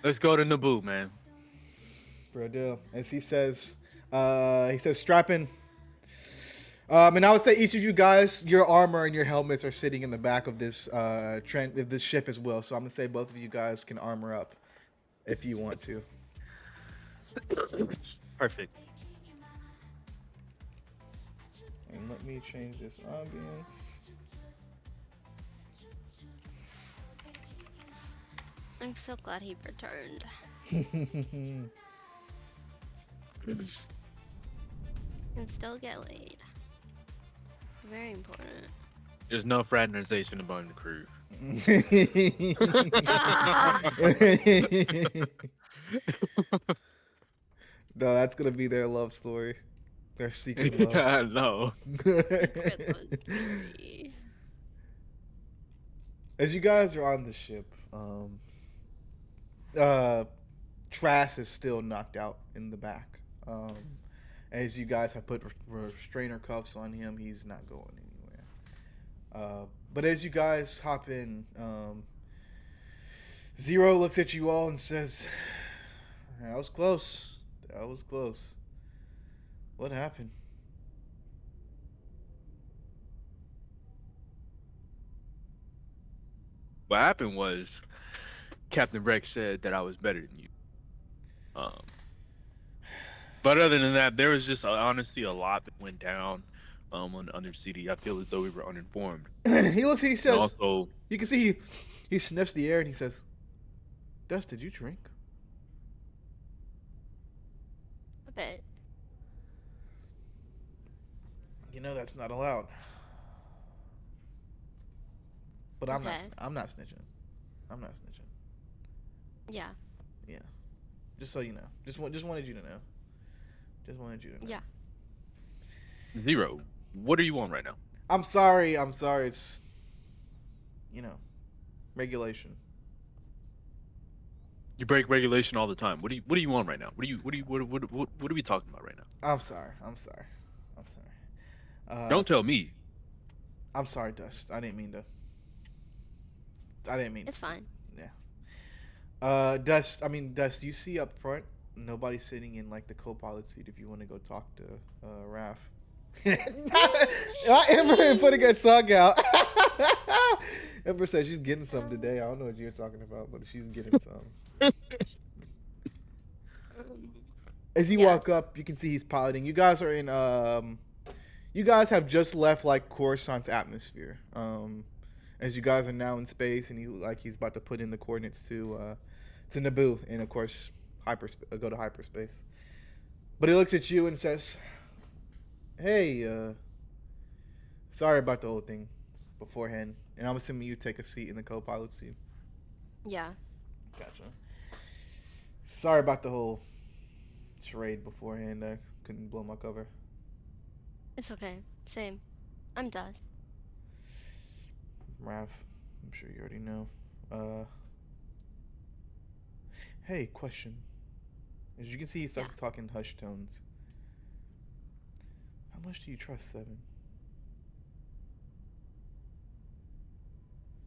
Let's go to Naboo, man. For a deal. As he says, "Strap in." And I would say each of you guys, your armor and your helmets are sitting in the back of this of this ship as well. So I'm gonna say both of you guys can armor up if you want to. Perfect. And let me change this ambience. I'm so glad he returned. And still get laid. Very important. There's no fraternization among the crew. No, that's gonna be their love story, their secret love. Yeah, no. Secret love story. As you guys are on the ship, uh, Trask is still knocked out in the back. As you guys have put restrainer cuffs on him, he's not going anywhere. But as you guys hop in, Zero looks at you all and says, "That was close. That was close. What happened?" What happened was Captain Rex said that I was better than you. Um, but other than that, there was just honestly a lot that went down on Undercity. I feel as though we were uninformed. He looks. He And says, also, "You can see he sniffs the air and he says, 'Dust, did you drink?'" A bit. You know that's not allowed. But I'm not. Okay. I'm not snitching. I'm not snitching. Yeah. Yeah. Just so you know. Just wanted you to know. Just wanted you to know. Yeah. Zero. What are you on right now? I'm sorry. It's, regulation. You break regulation all the time. What are you on right now? What are we talking about right now? I'm sorry. Don't tell me. I'm sorry, Dust. I didn't mean It's to. fine. Dust, you see up front, nobody's sitting in like the co-pilot seat if you want to go talk to Raph. Ember putting a song out. Ember said she's getting some today. I don't know what you're talking about, but she's getting some. As you Yeah. walk up, you can see he's piloting. You guys are in you guys have just left like Coruscant's atmosphere. As you guys are now in space, and he's about to put in the coordinates to Naboo, and of course go to hyperspace. But he looks at you and says, "Hey, sorry about the whole thing beforehand." And I'm assuming you take a seat in the co-pilot seat. Yeah. Gotcha. Sorry about the whole charade beforehand. I couldn't blow my cover. It's okay. Same. I'm done. Rav, I'm sure you already know. Hey, question. As you can see, he starts talking hushed tones. How much do you trust Seven?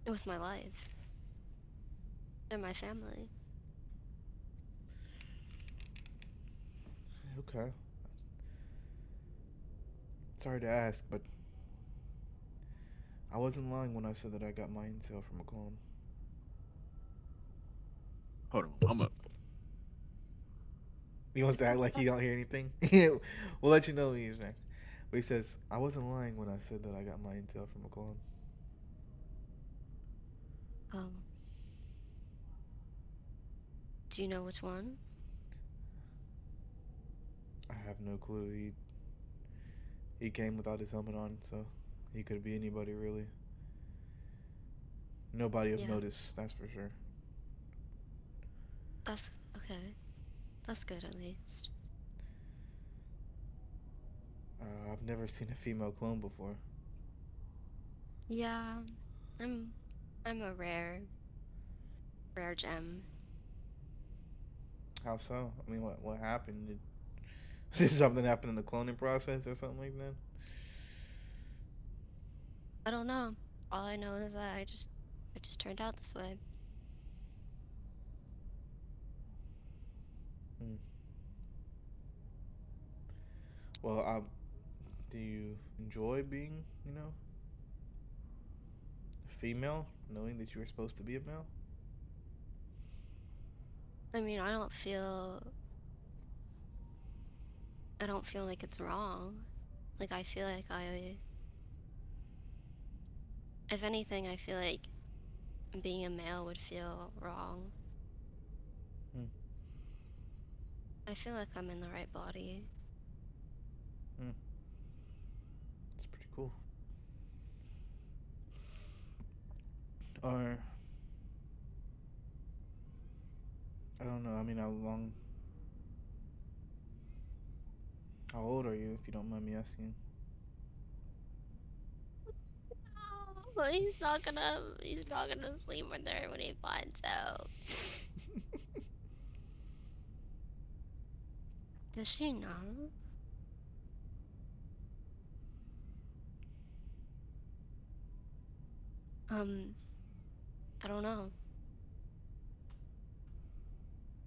It was my life. They're my family. Okay. Sorry to ask, but I wasn't lying when I said that I got my intel from a clone. Hold on. I'm up. He wants to act like he don't hear anything. We'll let you know when he's back. But he says, I wasn't lying when I said that I got my intel from a clone. Do you know which one? I have no clue. He came without his helmet on, so he could be anybody really. Nobody of Yeah. notice, that's for sure. That's okay. That's good at least. I've never seen a female clone before. Yeah, I'm I'm a rare gem. How so? I mean, what happened? Did something happen in the cloning process or something like that? I don't know. All I know is that I just turned out this way. Hmm. Well, do you enjoy being, a female, knowing that you were supposed to be a male? I mean, I don't feel like it's wrong. Like I feel like if anything, I feel like being a male would feel wrong. Hmm. I feel like I'm in the right body. Hmm. That's pretty cool. Or I don't know. I mean, how old are you, if you don't mind me asking? Oh, he's not gonna sleep with her when he finds out. Does she know? Um, I don't know.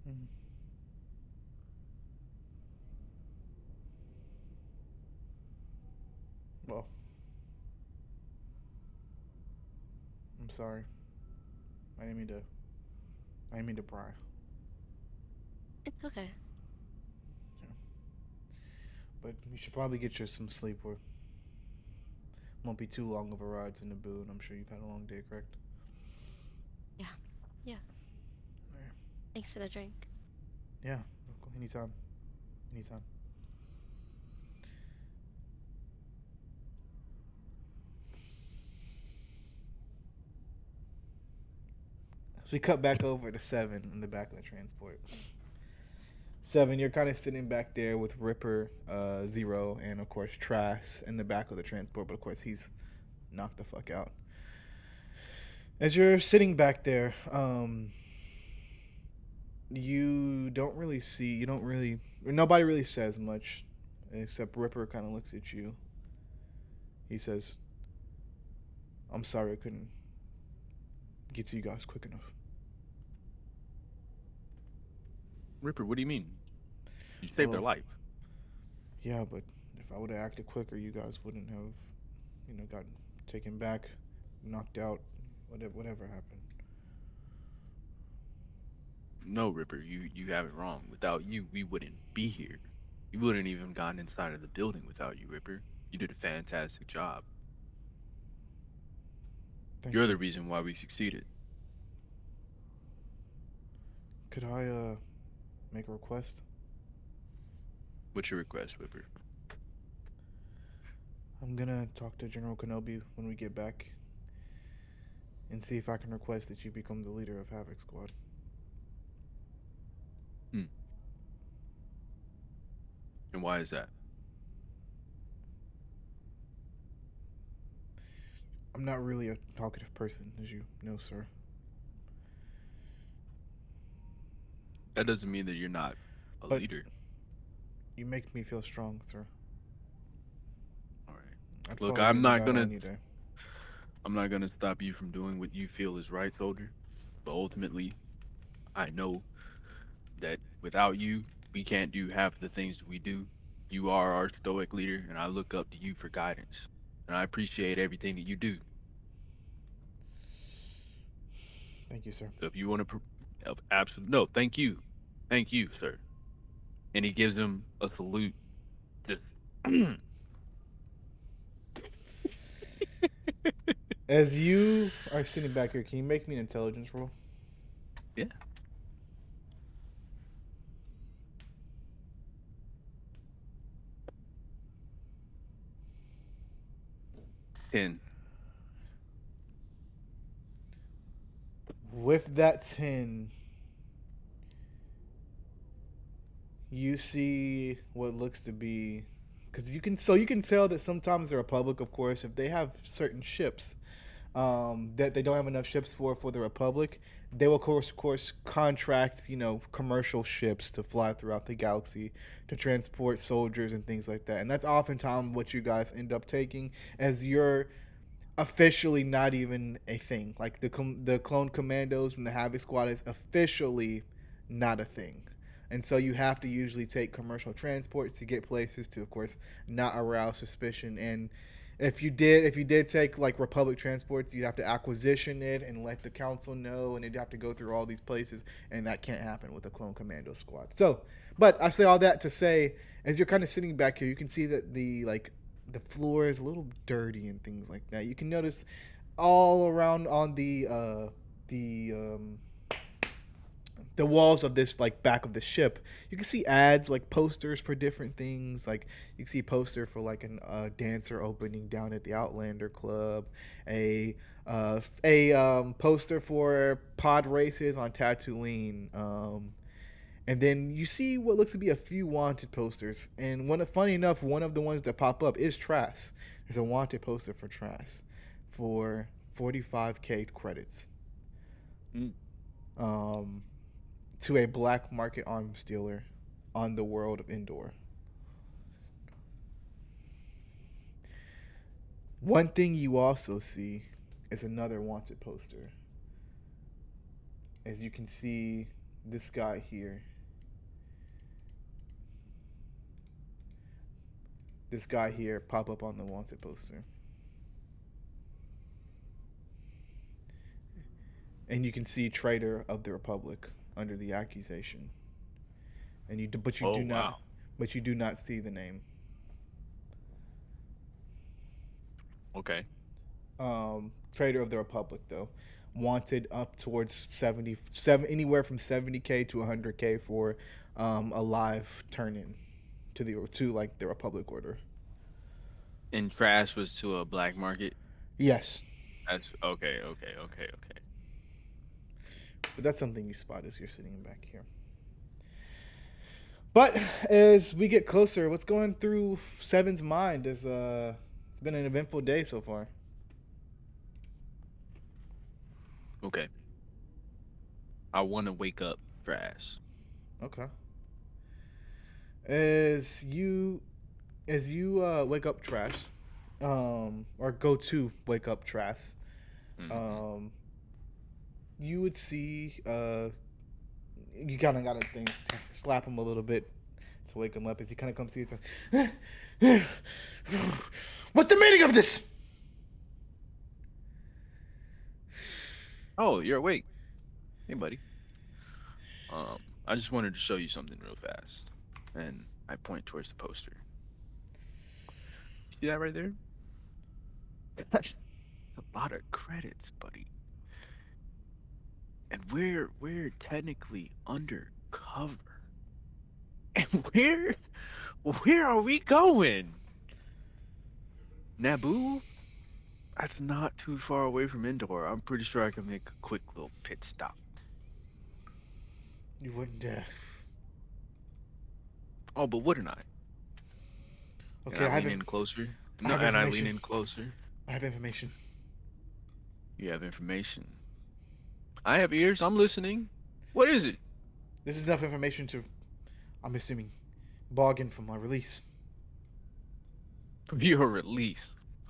Hmm. Well, I'm sorry. I didn't mean to. I didn't mean to pry. It's okay. Yeah. But you should probably get you some sleep, or won't be too long of a ride to Naboo, and I'm sure you've had a long day, correct? Yeah. Yeah. Alright. Thanks for the drink. Yeah. Anytime. Anytime. So we cut back over to Seven in the back of the transport. Seven, you're kind of sitting back there with Ripper, Zero, and of course Trask in the back of the transport, but of course he's knocked the fuck out. As you're sitting back there, you don't really, nobody really says much, except Ripper kind of looks at you. He says, "I'm sorry I couldn't get to you guys quick enough." Ripper, what do you mean? You saved their Well, life. yeah, but if I would have acted quicker, you guys wouldn't have, gotten taken back, knocked out, whatever happened. No, Ripper, you have it wrong. Without you, we wouldn't be here. We wouldn't even gotten inside of the building without you, Ripper. You did a fantastic job. Thank You're you. the reason why we succeeded. Could I make a request? What's your request, Ripper? I'm gonna talk to General Kenobi when we get back and see if I can request that you become the leader of Havoc Squad. Hmm. And why is that? I'm not really a talkative person, as you know, sir. That doesn't mean that you're not a But leader. you make me feel strong, sir. All right. I'd Look, follow you into battle any day. I'm not gonna stop you from doing what you feel is right, soldier. But ultimately, I know that without you, we can't do half the things that we do. You are our stoic leader, and I look up to you for guidance. And I appreciate everything that you do. Thank you, sir. So if you want to, absolutely no, thank you, sir. And he gives him a salute. Just As you are sitting back here, can you make me an intelligence roll? yeah, 10. With that 10, you see what looks to be, because you can tell that sometimes the Republic, of course, if they have certain ships that they don't have enough ships for the Republic, they will of course contract commercial ships to fly throughout the galaxy to transport soldiers and things like that, and that's oftentimes what you guys end up taking as your officially not even a thing. Like the clone commandos and the Havoc squad is officially not a thing. And so you have to usually take commercial transports to get places to, of course, not arouse suspicion. And if you did take like Republic transports, you'd have to acquisition it and let the council know, and you'd have to go through all these places, and that can't happen with the clone commando squad. So, but I say all that to say, as you're kind of sitting back here, you can see that the floor is a little dirty and things like that. You can notice all around on the the walls of this like back of the ship, you can see ads like posters for different things. Like you can see a poster for like a dancer opening down at the Outlander Club, a poster for pod races on Tatooine. And then you see what looks to be a few wanted posters. And funny enough, one of the ones that pop up is Trask. There's a wanted poster for Trask for 45K credits. Mm. To a black market arms dealer on the world of Endor. One thing you also see is another wanted poster. As you can see, this guy here. This guy here pop up on the wanted poster. And you can see traitor of the Republic under the accusation. And Oh wow. but you do not see the name. Okay. Traitor of the Republic though, wanted up towards 77, anywhere from 70K to 100K for a live turn-in to like the Republic order. And trash was to a black market. Yes, That's okay. Okay. Okay. Okay. but that's something you spot as you're sitting back here. But as we get closer, what's going through Seven's mind is it's been an eventful day so far. Okay. I want to wake up trash. Okay. As you wake up Trash, or go to wake up Trash, Mhm. you would see you kind of got to slap him a little bit to wake him up as he kind of comes to you and says, "What's the meaning of this?" Oh, you're awake. Hey, buddy. I just wanted to show you something real fast, and I point towards the poster. See that right there? That's a lot of credits, buddy. And we're technically undercover. And where are we going? Naboo? That's not too far away from Endor. I'm pretty sure I can make a quick little pit stop. You wouldn't. Oh, but wouldn't I? Okay, And I lean in closer. No, have and I lean information. in closer. I have information. You have information. I have ears. I'm listening. What is it? This is enough information to, I'm assuming, bargain for my release. Your release.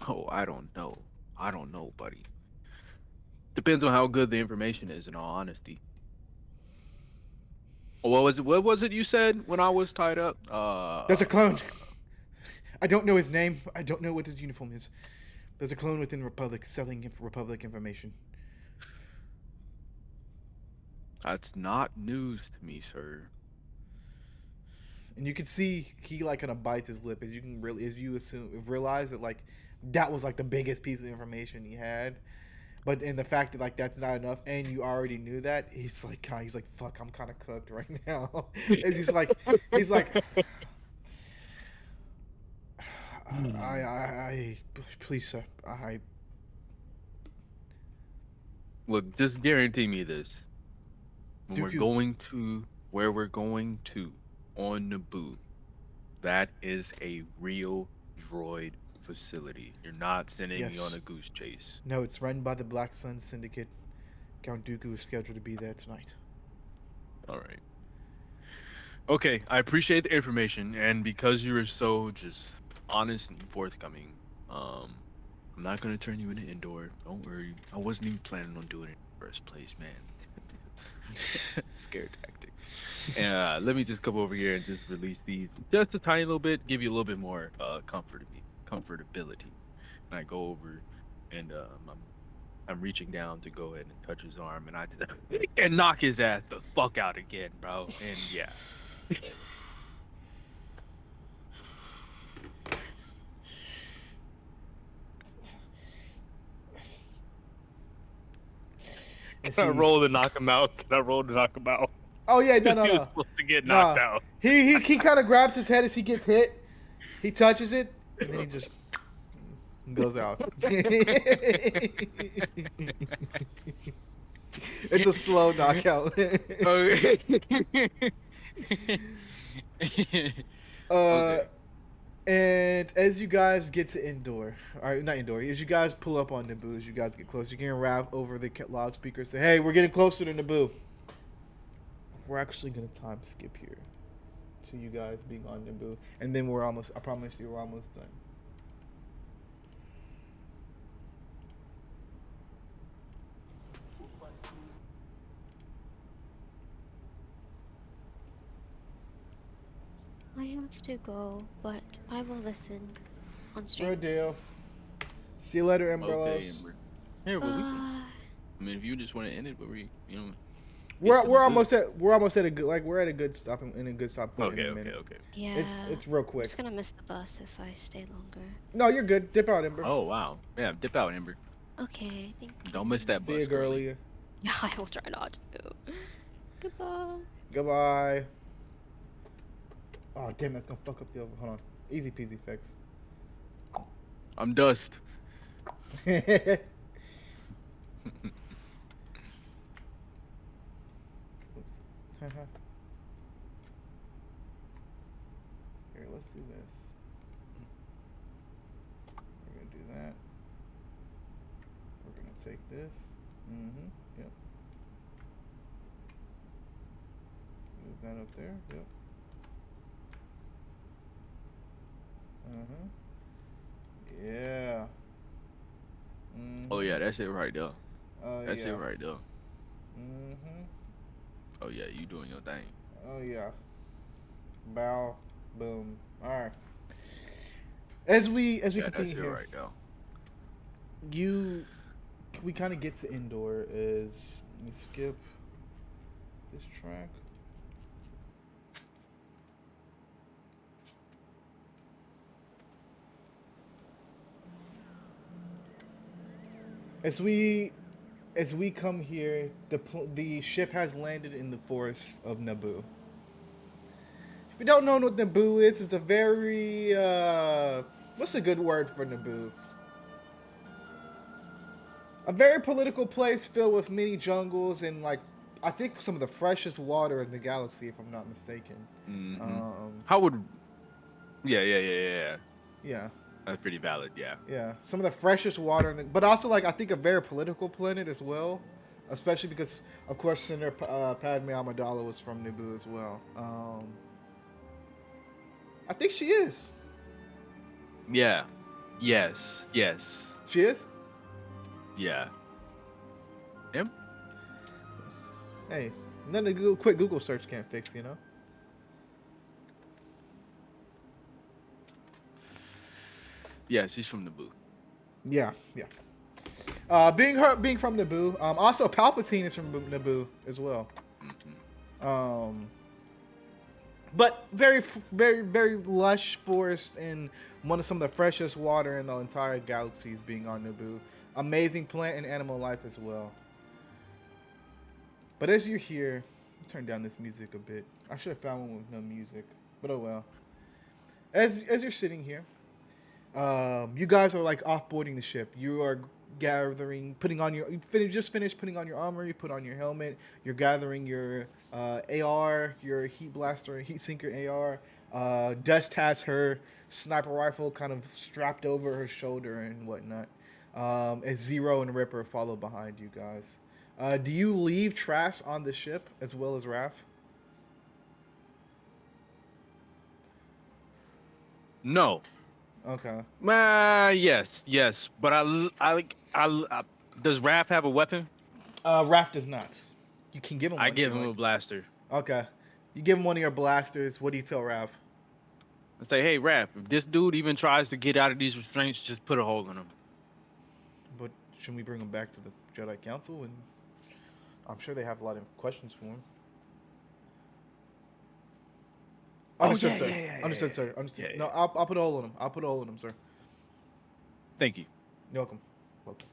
Oh, I don't know. I don't know, buddy. Depends on how good the information is, in all honesty. What was it? What was it you said when I was tied up? There's a clone. I don't know his name. I don't know what his uniform is. There's a clone within Republic selling Republic information. That's not news to me, sir. And you can see he like kind of bites his lip as you realize that like that was like the biggest piece of information he had. But in the fact that like that's not enough, and you already knew that, he's like fuck, I'm kind of cooked right now. As he's like I please sir, Look, just guarantee me this. When we're Dooku. going to where we're going to, on Naboo. That is a real droid facility. You're not sending me on Yes. a goose chase. No, it's run by the Black Sun Syndicate. Count Dooku is scheduled to be there tonight. All right. Okay, I appreciate the information, and because you were so just honest and forthcoming, um, I'm not gonna turn you into indoor. Don't worry. I wasn't even planning on doing it in the first place, man. Scare tactic. And let me just come over here and just release these just a tiny little bit, give you a little bit more comfortability. And I go over and I'm reaching down to go ahead and touch his arm, and I just and knock his ass the fuck out again, bro. And yeah. And Can I see. roll to knock him out? Can I roll to knock him out? Oh yeah, no, Because no, he was no, supposed to get knocked no. out. He kind of grabs his head as he gets hit. He touches it, and then he just goes out. It's a slow knockout. Okay. uh, Okay. and as you guys get to indoor, or not indoor, as you guys pull up on Naboo, as you guys get close, you can rap over the loudspeaker, say, "Hey, we're getting closer to Naboo." We're actually gonna time skip here to you guys being on Naboo, and then we're almost. I promise you, we're almost done. I have to go, but I will listen on Good stream. deal. See you later, Okay, Emberlos. Amber. Hey, well, we can. Bye. I mean, if you just want to end it, but get We're to we're Naboo. almost at a good we're at a good stop in a good stop point Okay, in a okay, minute. okay. Yeah. It's real I'm quick. just gonna miss the bus if I stay longer. No, you're good. Dip out, Ember. Oh wow. Yeah, dip out, Amber. Okay, thank you. Don't miss that See bus you, early. girlie. Yeah, I will try not to. Goodbye. Goodbye. Oh damn, that's gonna fuck up the over. Hold on. Easy peasy fix. I'm dust. Oops. Here, let's do this. We're gonna do that. We're gonna take this. Yep. Move that up there. Yep. Yeah. Oh yeah, that's it right there. Oh That's yeah. it right there. Mhm. Oh yeah, you doing your thing. Oh yeah. Bow. Boom. All right. As we Yeah, that's continue it here, right there. we kind of get to indoor. Is let me skip this track. As we come here, the ship has landed in the forest of Naboo. If you don't know what Naboo is, it's a very what's a good word for Naboo? A very political place filled with many jungles and like I think some of the freshest water in the galaxy, if I'm not mistaken. Mm-hmm. Um, How would? Yeah. yeah, That's pretty valid. Yeah. yeah, some of the freshest water, but also like I think a very political planet as well, especially because of course Senator Padme Amidala was from Naboo as well. I think she is. Yeah. Yes. Yes. She is. Yeah. Him? Hey, nothing a Google, quick Google search can't fix, you know. Yeah, she's from the booth. Yeah, yeah. Being from Naboo. Also Palpatine is from Naboo as well. Mm-hmm. But very lush forest and one of some of the freshest water in the entire galaxy is being on Naboo. Amazing plant and animal life as well. But as you're here, turn down this music a bit. I should have found one with no music, but oh well. As you're sitting here, you guys are like offboarding the ship. You are gathering, putting on your, just finished putting on your armor. You put on your helmet. You're gathering your AR, your heat blaster, heat sinker AR. Dust has her sniper rifle kind of strapped over her shoulder and whatnot. As Zero and Ripper follow behind you guys. Do you leave Trask on the ship as well as Raph? No. Okay. Yes, but does Raph have a weapon? Raph does not. You can give him I one if give you him like. a blaster. Okay. You give him one of your blasters. What do you tell Raph? I say, hey, Raph, if this dude even tries to get out of these restraints, just put a hole in him. But shouldn't we bring him back to the Jedi Council? And I'm sure they have a lot of questions for him. Understood, sir. Understood, sir. Understood. Yeah, No, yeah. I'll put a hole in him. I'll put a hole in him, sir. Thank you. You're welcome. Welcome.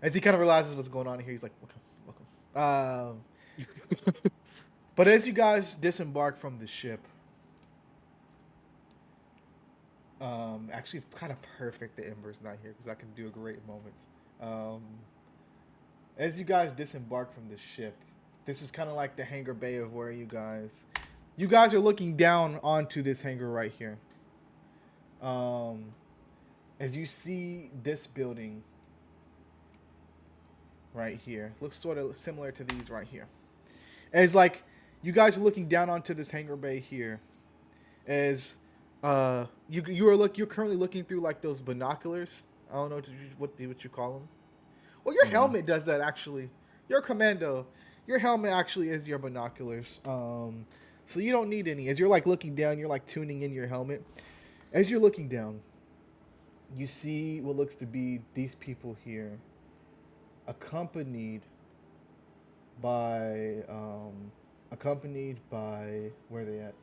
As he kind of realizes what's going on here, he's like, welcome. Welcome. But as you guys disembark from the ship, actually, it's kind of perfect that Ember's not here because I can do a great moment. As you guys disembark from the ship, this is kind of like the hangar bay of where you guys are looking down onto this hangar right here. As you see this building right here, looks sort of similar to these right here. As like you guys are looking down onto this hangar bay here, as you're currently looking through like those binoculars. I don't know what you call them. Well, your helmet does that actually. You're a commando. Your helmet actually is your binoculars. So you don't need any. As you're like looking down, you're like tuning in your helmet. As you're looking down, you see what looks to be these people here, accompanied by where are they at?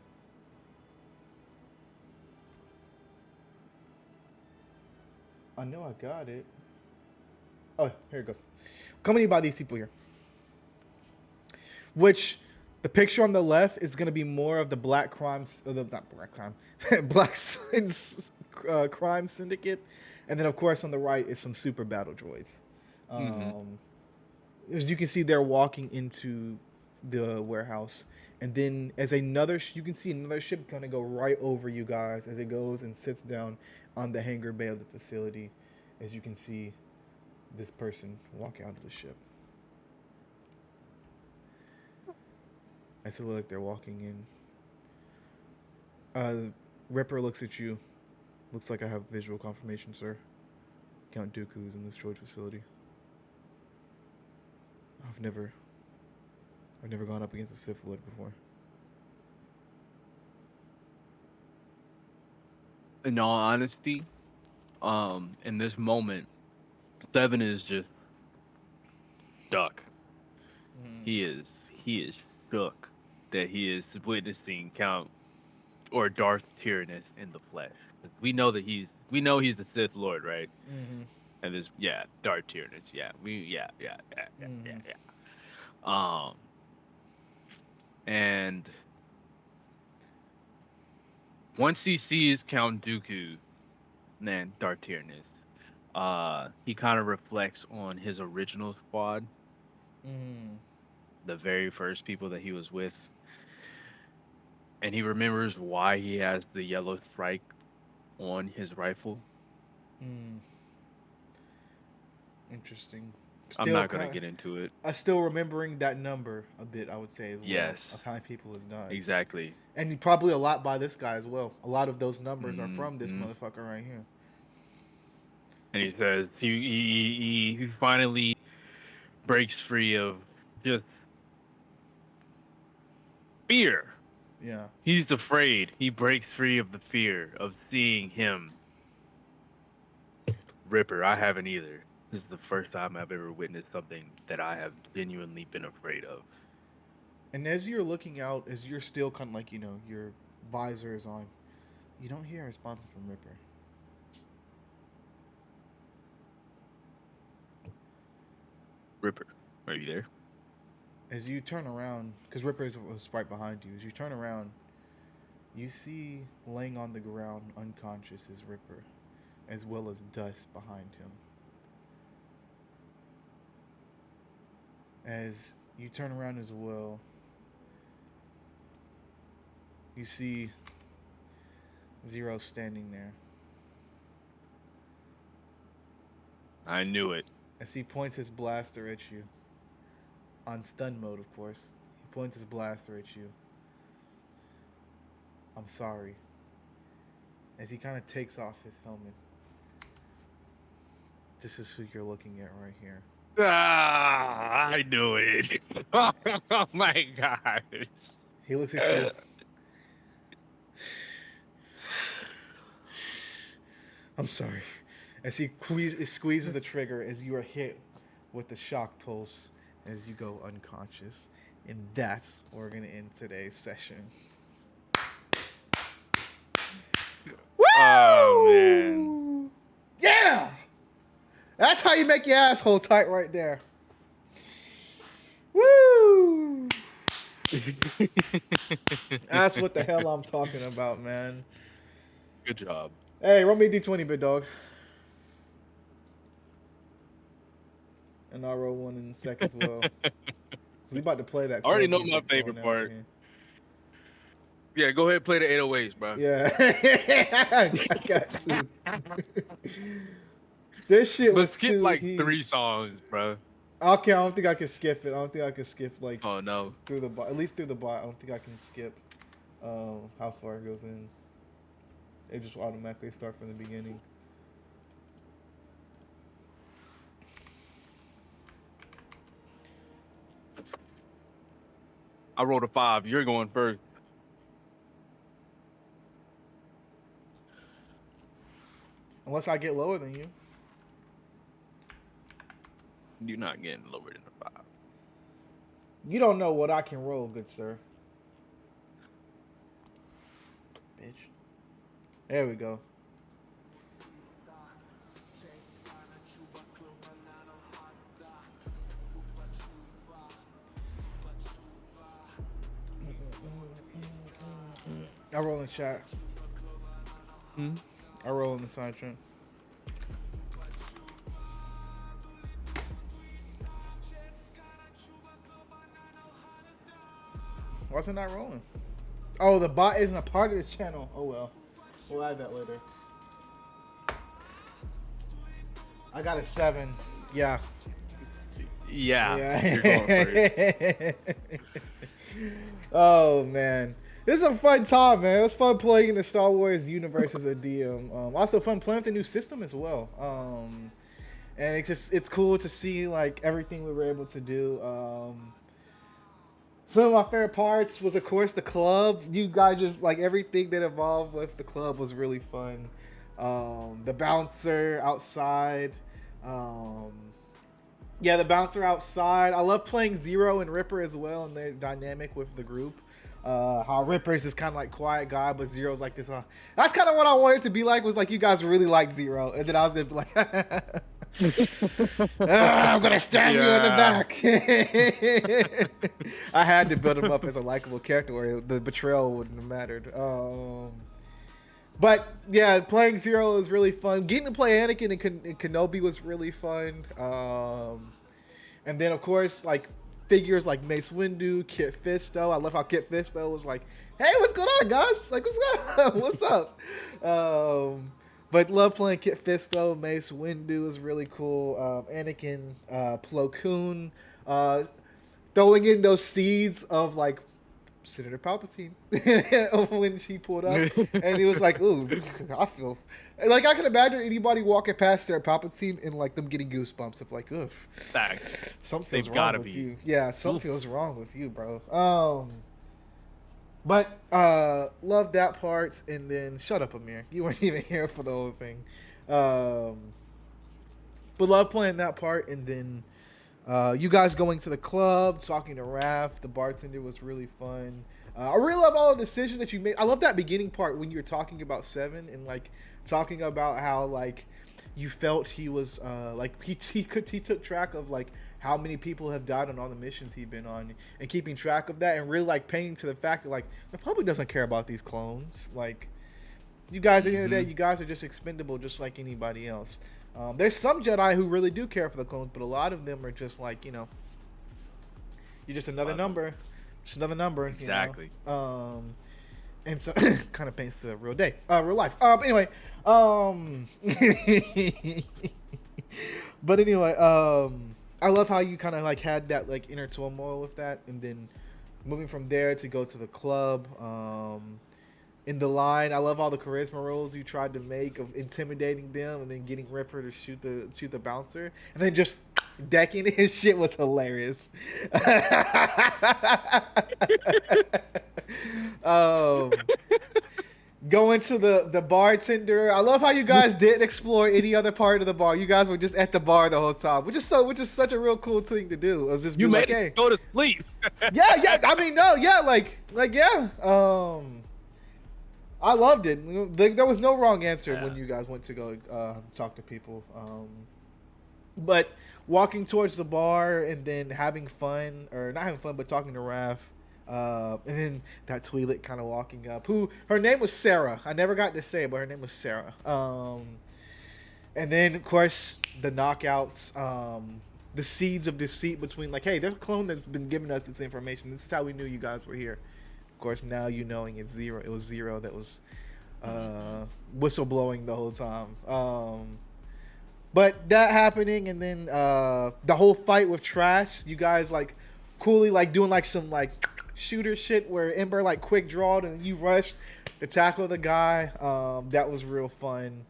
I know I got it. Oh, here it goes. Accompanied by these people here. Which the picture on the left is going to be more of the black crimes, not black crime, Black Sun's crime syndicate, and then of course on the right is some super battle droids. As you can see, they're walking into the warehouse, and then you can see another ship kind of go right over you guys as it goes and sits down on the hangar bay of the facility. As you can see, this person walk out of the ship. I still look like they're walking in. Ripper looks at you. Looks like I have visual confirmation, sir. Count Dooku's in this droid facility. I've never gone up against a Sith Lord before. In all honesty, in this moment, Seven is just stuck. He is shook that he is witnessing Count or Darth Tyrannus in the flesh. 'Cause we know he's the Sith Lord, right? Mm-hmm. And this, Darth Tyrannus, yeah. And once he sees Count Dooku, man, Darth Tyrannus, he kind of reflects on his original squad, Mm-hmm. the very first people that he was with, and he remembers why he has the yellow strike on his rifle. Mm. Interesting. I'm Still not gonna kind get into it. of, still remembering that number a bit, I would say as well, Yes, of how many people has died, exactly. and probably a lot by this guy as well. A lot of those numbers are from this Hmm. motherfucker right here. And he says he finally breaks free of just fear. Yeah. He's afraid. He breaks free of the fear of seeing him. Ripper, I haven't either. This is the first time I've ever witnessed something that I have genuinely been afraid of. And as you're looking out, as you're still kind of like, your visor is on, you don't hear a response from Ripper. Ripper, are you there? As you turn around, because Ripper was right behind you, as you turn around, you see laying on the ground unconscious is Ripper, as well as dust behind him. As you turn around as well, you see Zero standing there. I knew it. As he points his blaster at you, on stun mode, of course. He points his blaster at you. I'm sorry. As he kind of takes off his helmet. This is who you're looking at right here. Ah, I knew it. Oh my gosh. He looks at you. I'm sorry. As he squeezes the trigger as you are hit with the shock pulse as you go unconscious. And that's where we're going to end today's session. Woo! Oh man. Yeah! That's how you make your asshole tight right there. Woo! That's what the hell I'm talking about, man. Good job. Hey, roll me a D20, big dog. And I'll roll one in a sec as well. We about to play that. I already know club my music favorite going part. out here. Yeah, go ahead and play the 808s, bro. Yeah, I got to. This shit But was skip too like heat. 3 songs, bro. Okay, I don't think I can skip it. I don't think I can skip like Oh no. through the bot. At least through the bot. I don't think I can skip how far it goes in. It just automatically start from the beginning. I rolled a 5. You're going first. Unless I get lower than you. You're not getting lower than a 5. You don't know what I can roll, good sir. Bitch. There we go. I roll in chat. I roll in the side chat. Why is it not rolling? Oh, the bot isn't a part of this channel. Oh well. We'll add that later. I got a 7. Yeah. Yeah. You're going first. Oh man. This is a fun time, man. It was fun playing in the Star Wars universe as a DM. Also fun playing with the new system as well. And it's cool to see like everything we were able to do. Some of my favorite parts was, of course, the club. You guys just like everything that involved with the club was really fun. The bouncer outside. Yeah, the bouncer outside. I love playing Zero and Ripper as well, and their dynamic with the group. How Ripper is this kind of like quiet guy, but Zero's like this. That's kind of what I wanted to be like. Was like you guys really liked Zero, and then I was gonna be like, I'm gonna stab you in the back. I had to build him up as a likable character, or the betrayal wouldn't have mattered. But yeah, playing Zero is really fun. Getting to play Anakin and Kenobi was really fun. And then of course, like figures like Mace Windu, Kit Fisto. I love how Kit Fisto was like, "Hey, what's going on, guys? Like, what's up? What's up?" But love playing Kit Fisto. Mace Windu is really cool. Anakin, Plo Koon, throwing in those seeds of like Senator Palpatine when she pulled up, and he was like, "Ooh, I feel like I can imagine anybody walking past Senator Palpatine and like them getting goosebumps of like, ugh, something feels wrong with you. Yeah, something feels wrong with you, bro." But love that part, and then shut up, Amir. You weren't even here for the whole thing. But love playing that part, and then. You guys going to the club, talking to Raph, the bartender was really fun. I really love all the decisions that you made. I love that beginning part when you were talking about Seven and like talking about how like you felt he was like he took track of like how many people have died on all the missions he'd been on and keeping track of that and really like painting to the fact that like the public doesn't care about these clones. Like you guys at the end of the day, you guys are just expendable just like anybody else. There's some Jedi who really do care for the clones, but a lot of them are just like, you know, You're just another Love 'em. number. Just another number. Exactly. You know? And so kind of paints the real life. Anyway, but anyway, I love how you kind of like had that like inner turmoil with that, and then moving from there to go to the club. In the line, I love all the charisma rolls you tried to make of intimidating them, and then getting Ripper to shoot the bouncer, and then just decking his shit was hilarious. um, Going to the bartender. I love how you guys didn't explore any other part of the bar. You guys were just at the bar the whole time, which is such a real cool thing to do. It was just You be made like, it hey, go to sleep. yeah. I mean, no, yeah, like yeah. I loved it. There was no wrong answer when you guys went to go talk to people. But walking towards the bar and then having fun, or not having fun, but talking to Raph. And then that Twi'lek kind of walking up. Who her name was Sarah. I never got to say it, but her name was Sarah. And then of course the knockouts. The seeds of deceit between like, hey, there's a clone that's been giving us this information. This is how we knew you guys were here. Of course, now you knowing it's Zero. It was Zero that was whistleblowing the whole time. But that happening, and then the whole fight with Trash, you guys like coolly like doing like some like shooter shit where Ember like quick drawed and you rushed to tackle the guy. That was real fun.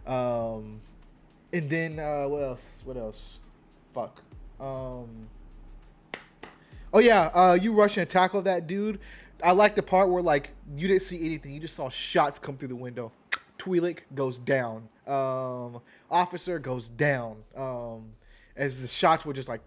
And then what else? What else? Fuck. Oh yeah, you rush and tackle that dude. I like the part where like you didn't see anything. You just saw shots come through the window. Twi'lek goes down. Officer goes down. As the shots were just like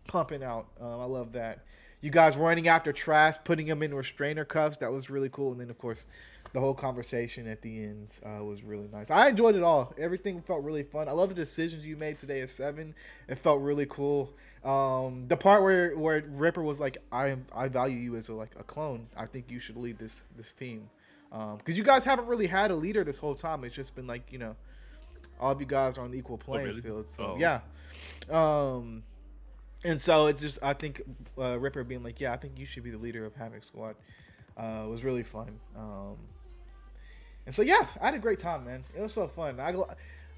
pumping out. I love that. You guys running after Trash, putting him in restrainer cuffs. That was really cool. And then of course, the whole conversation at the end was really nice. I enjoyed it all. Everything felt really fun. I love the decisions you made today at 7. It felt really cool. The part where Ripper was like, I value you as a clone. I think you should lead this team. Because you guys haven't really had a leader this whole time. It's just been like, you know, all of you guys are on the equal playing field. So yeah. And so it's just, I think Ripper being like, yeah, I think you should be the leader of Havoc Squad. Was really fun. And so yeah, I had a great time, man. It was so fun.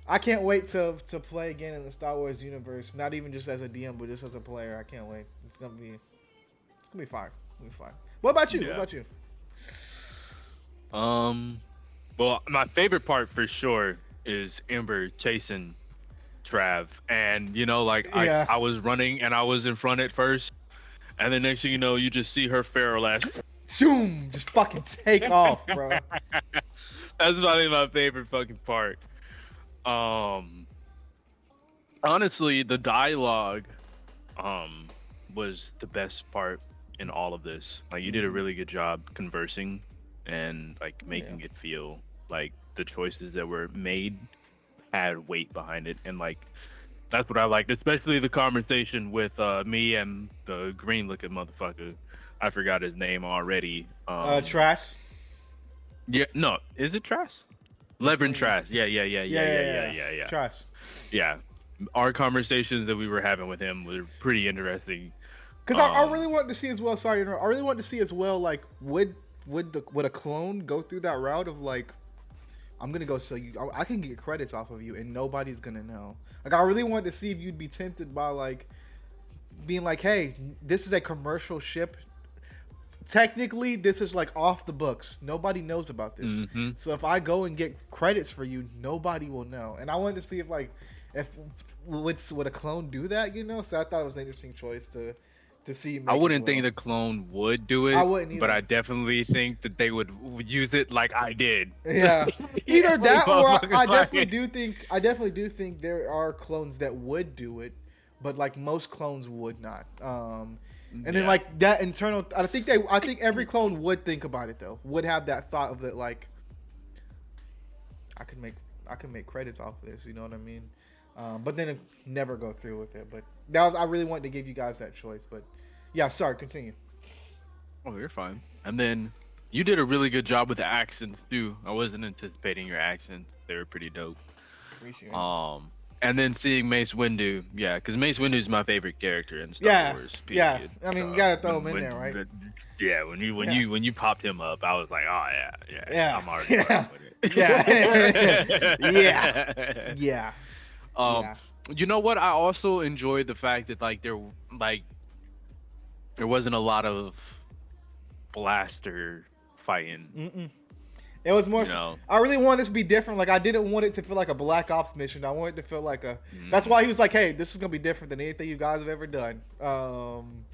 I can't wait to play again in the Star Wars universe. Not even just as a DM, but just as a player. I can't wait. It's gonna be fine. It'll be fine. What about you? Yeah. What about you? Well, my favorite part for sure is Ember chasing Trav, and you know, like Yeah. I was running and I was in front at first, and then next thing you know, you just see her feral ass. Zoom! Just fucking take off, bro. That's probably my favorite fucking part. Honestly, the dialogue, was the best part in all of this. Like, you did a really good job conversing and like making it feel like the choices that were made had weight behind it, and like that's what I liked, especially the conversation with me and the green looking motherfucker. I forgot his name already. Trash. Yeah, no, is it Trash? Levin Trash. Yeah. Trash. Yeah, our conversations that we were having with him were pretty interesting. Because I really wanted to see as well. Sorry, I really wanted to see as well. Like, would a clone go through that route of like, I'm gonna go sell you. I can get credits off of you, and nobody's gonna know. Like, I really wanted to see if you'd be tempted by like being like, hey, this is a commercial ship. Technically, this is like off the books. Nobody knows about this. Mm-hmm. So if I go and get credits for you, nobody will know. And I wanted to see if would a clone do that, you know? So I thought it was an interesting choice to see. I wouldn't think the clone would do it. I wouldn't either. But I definitely think that they would use it like I did. Yeah. Either that or I Like- definitely do think there are clones that would do it, but like most clones would not. And then like that internal, I think every clone would think about it though. Would have that thought of that like, I can make credits off of this. You know what I mean? But then never go through with it. But I really wanted to give you guys that choice. But yeah, sorry, continue. Oh, you're fine. And then you did a really good job with the accents too. I wasn't anticipating your accents. They were pretty dope. Appreciate it. And then seeing Mace Windu, yeah, because Mace Windu's my favorite character in Star Yeah, Wars. yeah. Period. I mean, you gotta throw him in When- there, right? Yeah, when Yeah. you popped him up, I was like, oh yeah, Yeah, I'm already yeah, fucking with it. yeah, yeah. Um, Yeah. you know what? I also enjoyed the fact that like there wasn't a lot of blaster fighting. Mm-mm. It was more. You know. I really wanted this to be different. Like I didn't want it to feel like a Black Ops mission. I wanted it to feel like a. That's why he was like, "Hey, this is gonna be different than anything you guys have ever done."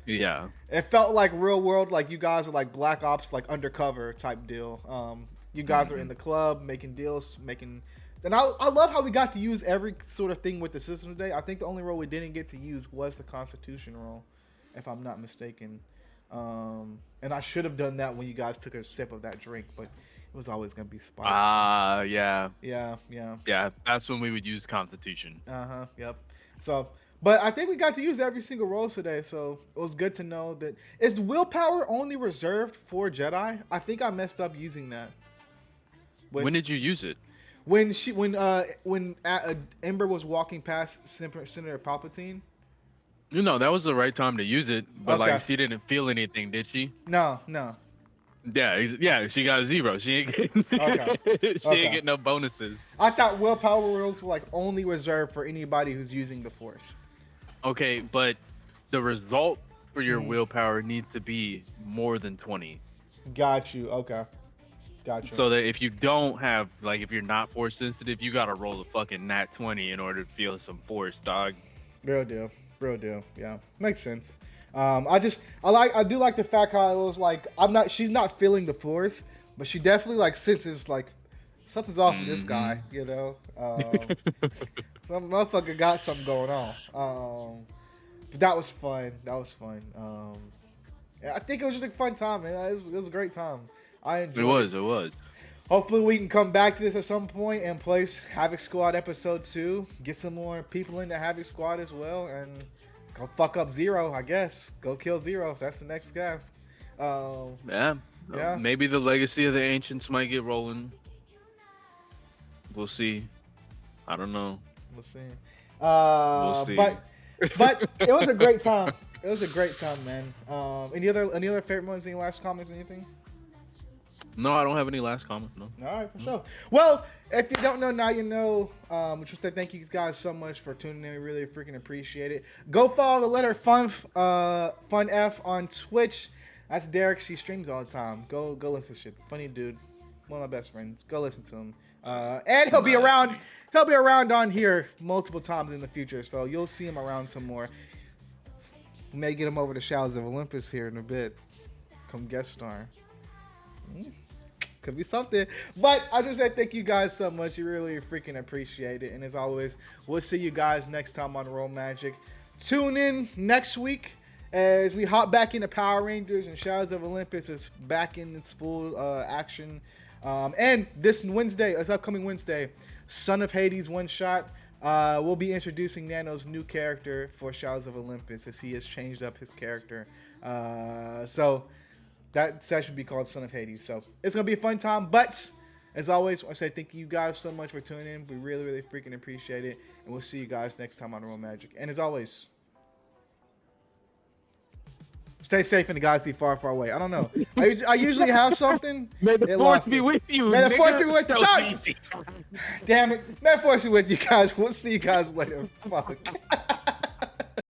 Yeah. It felt like real world, like you guys are like Black Ops, like undercover type deal. You guys are in the club making deals, making. And I love how we got to use every sort of thing with the system today. I think the only role we didn't get to use was the Constitution role, if I'm not mistaken. And I should have done that when you guys took a sip of that drink, but it was always gonna be spicy. Yeah. Yeah. Yeah. That's when we would use Constitution. Yep. So, but I think we got to use every single role today, so it was good to know that. Is willpower only reserved for Jedi? I think I messed up using that. When did you use it? When Ember was walking past Senator Palpatine. You know, that was the right time to use it, but Okay. like she didn't feel anything, did she? No. Yeah, she got a 0. She ain't getting, Okay. she Okay. ain't getting no bonuses. I thought willpower rules were like only reserved for anybody who's using the Force. Okay, but the result for your willpower needs to be more than 20. Got you. Okay. Got you. So that if you don't have, like, if you're not force sensitive, you gotta roll a fucking nat 20 in order to feel some force, dog. Real deal. Yeah, makes sense. I do like the fact how it was like she's not feeling the Force, but she definitely like senses like something's off with this guy, you know. Some motherfucker got something going on. But that was fun. Yeah, I think it was just a fun time, man. It was a great time. I enjoyed It was. Hopefully we can come back to this at some point and play Havoc Squad episode 2. Get some more people into Havoc Squad as well, and go fuck up Zero, I guess. Go kill Zero if that's the next guest. Yeah. Yeah. Maybe the legacy of the ancients might get rolling. We'll see. I don't know. We'll see. We'll see. But it was a great time. It was a great time, man. Any other favorite moments? Any last comments? Anything? No, I don't have any last comments. No. All right, for sure. Well, if you don't know, now you know. Which was to thank you guys so much for tuning in. We really freaking appreciate it. Go follow the letter Fun F on Twitch. That's Derek. She streams all the time. Go listen to shit. Funny dude. One of my best friends. Go listen to him. And he'll be around. He'll be around on here multiple times in the future. So you'll see him around some more. We may get him over to Shadows of Olympus here in a bit. Come guest star. Could be something. But I just said thank you guys so much. You really freaking appreciate it. And as always, we'll see you guys next time on Roll Magic. Tune in next week as we hop back into Power Rangers and Shadows of Olympus is back in its full action. And this upcoming Wednesday, Son of Hades one shot. We'll be introducing Nano's new character for Shadows of Olympus as he has changed up his character. So that session will be called Son of Hades. So it's going to be a fun time. But as always, I say thank you guys so much for tuning in. We really, really freaking appreciate it. And we'll see you guys next time on Roll Magic. And as always, stay safe in the galaxy far, far away. I don't know. I usually have something. May the force be with you. May the nigga. force be with you. So Sorry. easy. Damn it. May the force be with you guys. We'll see you guys later. Fuck.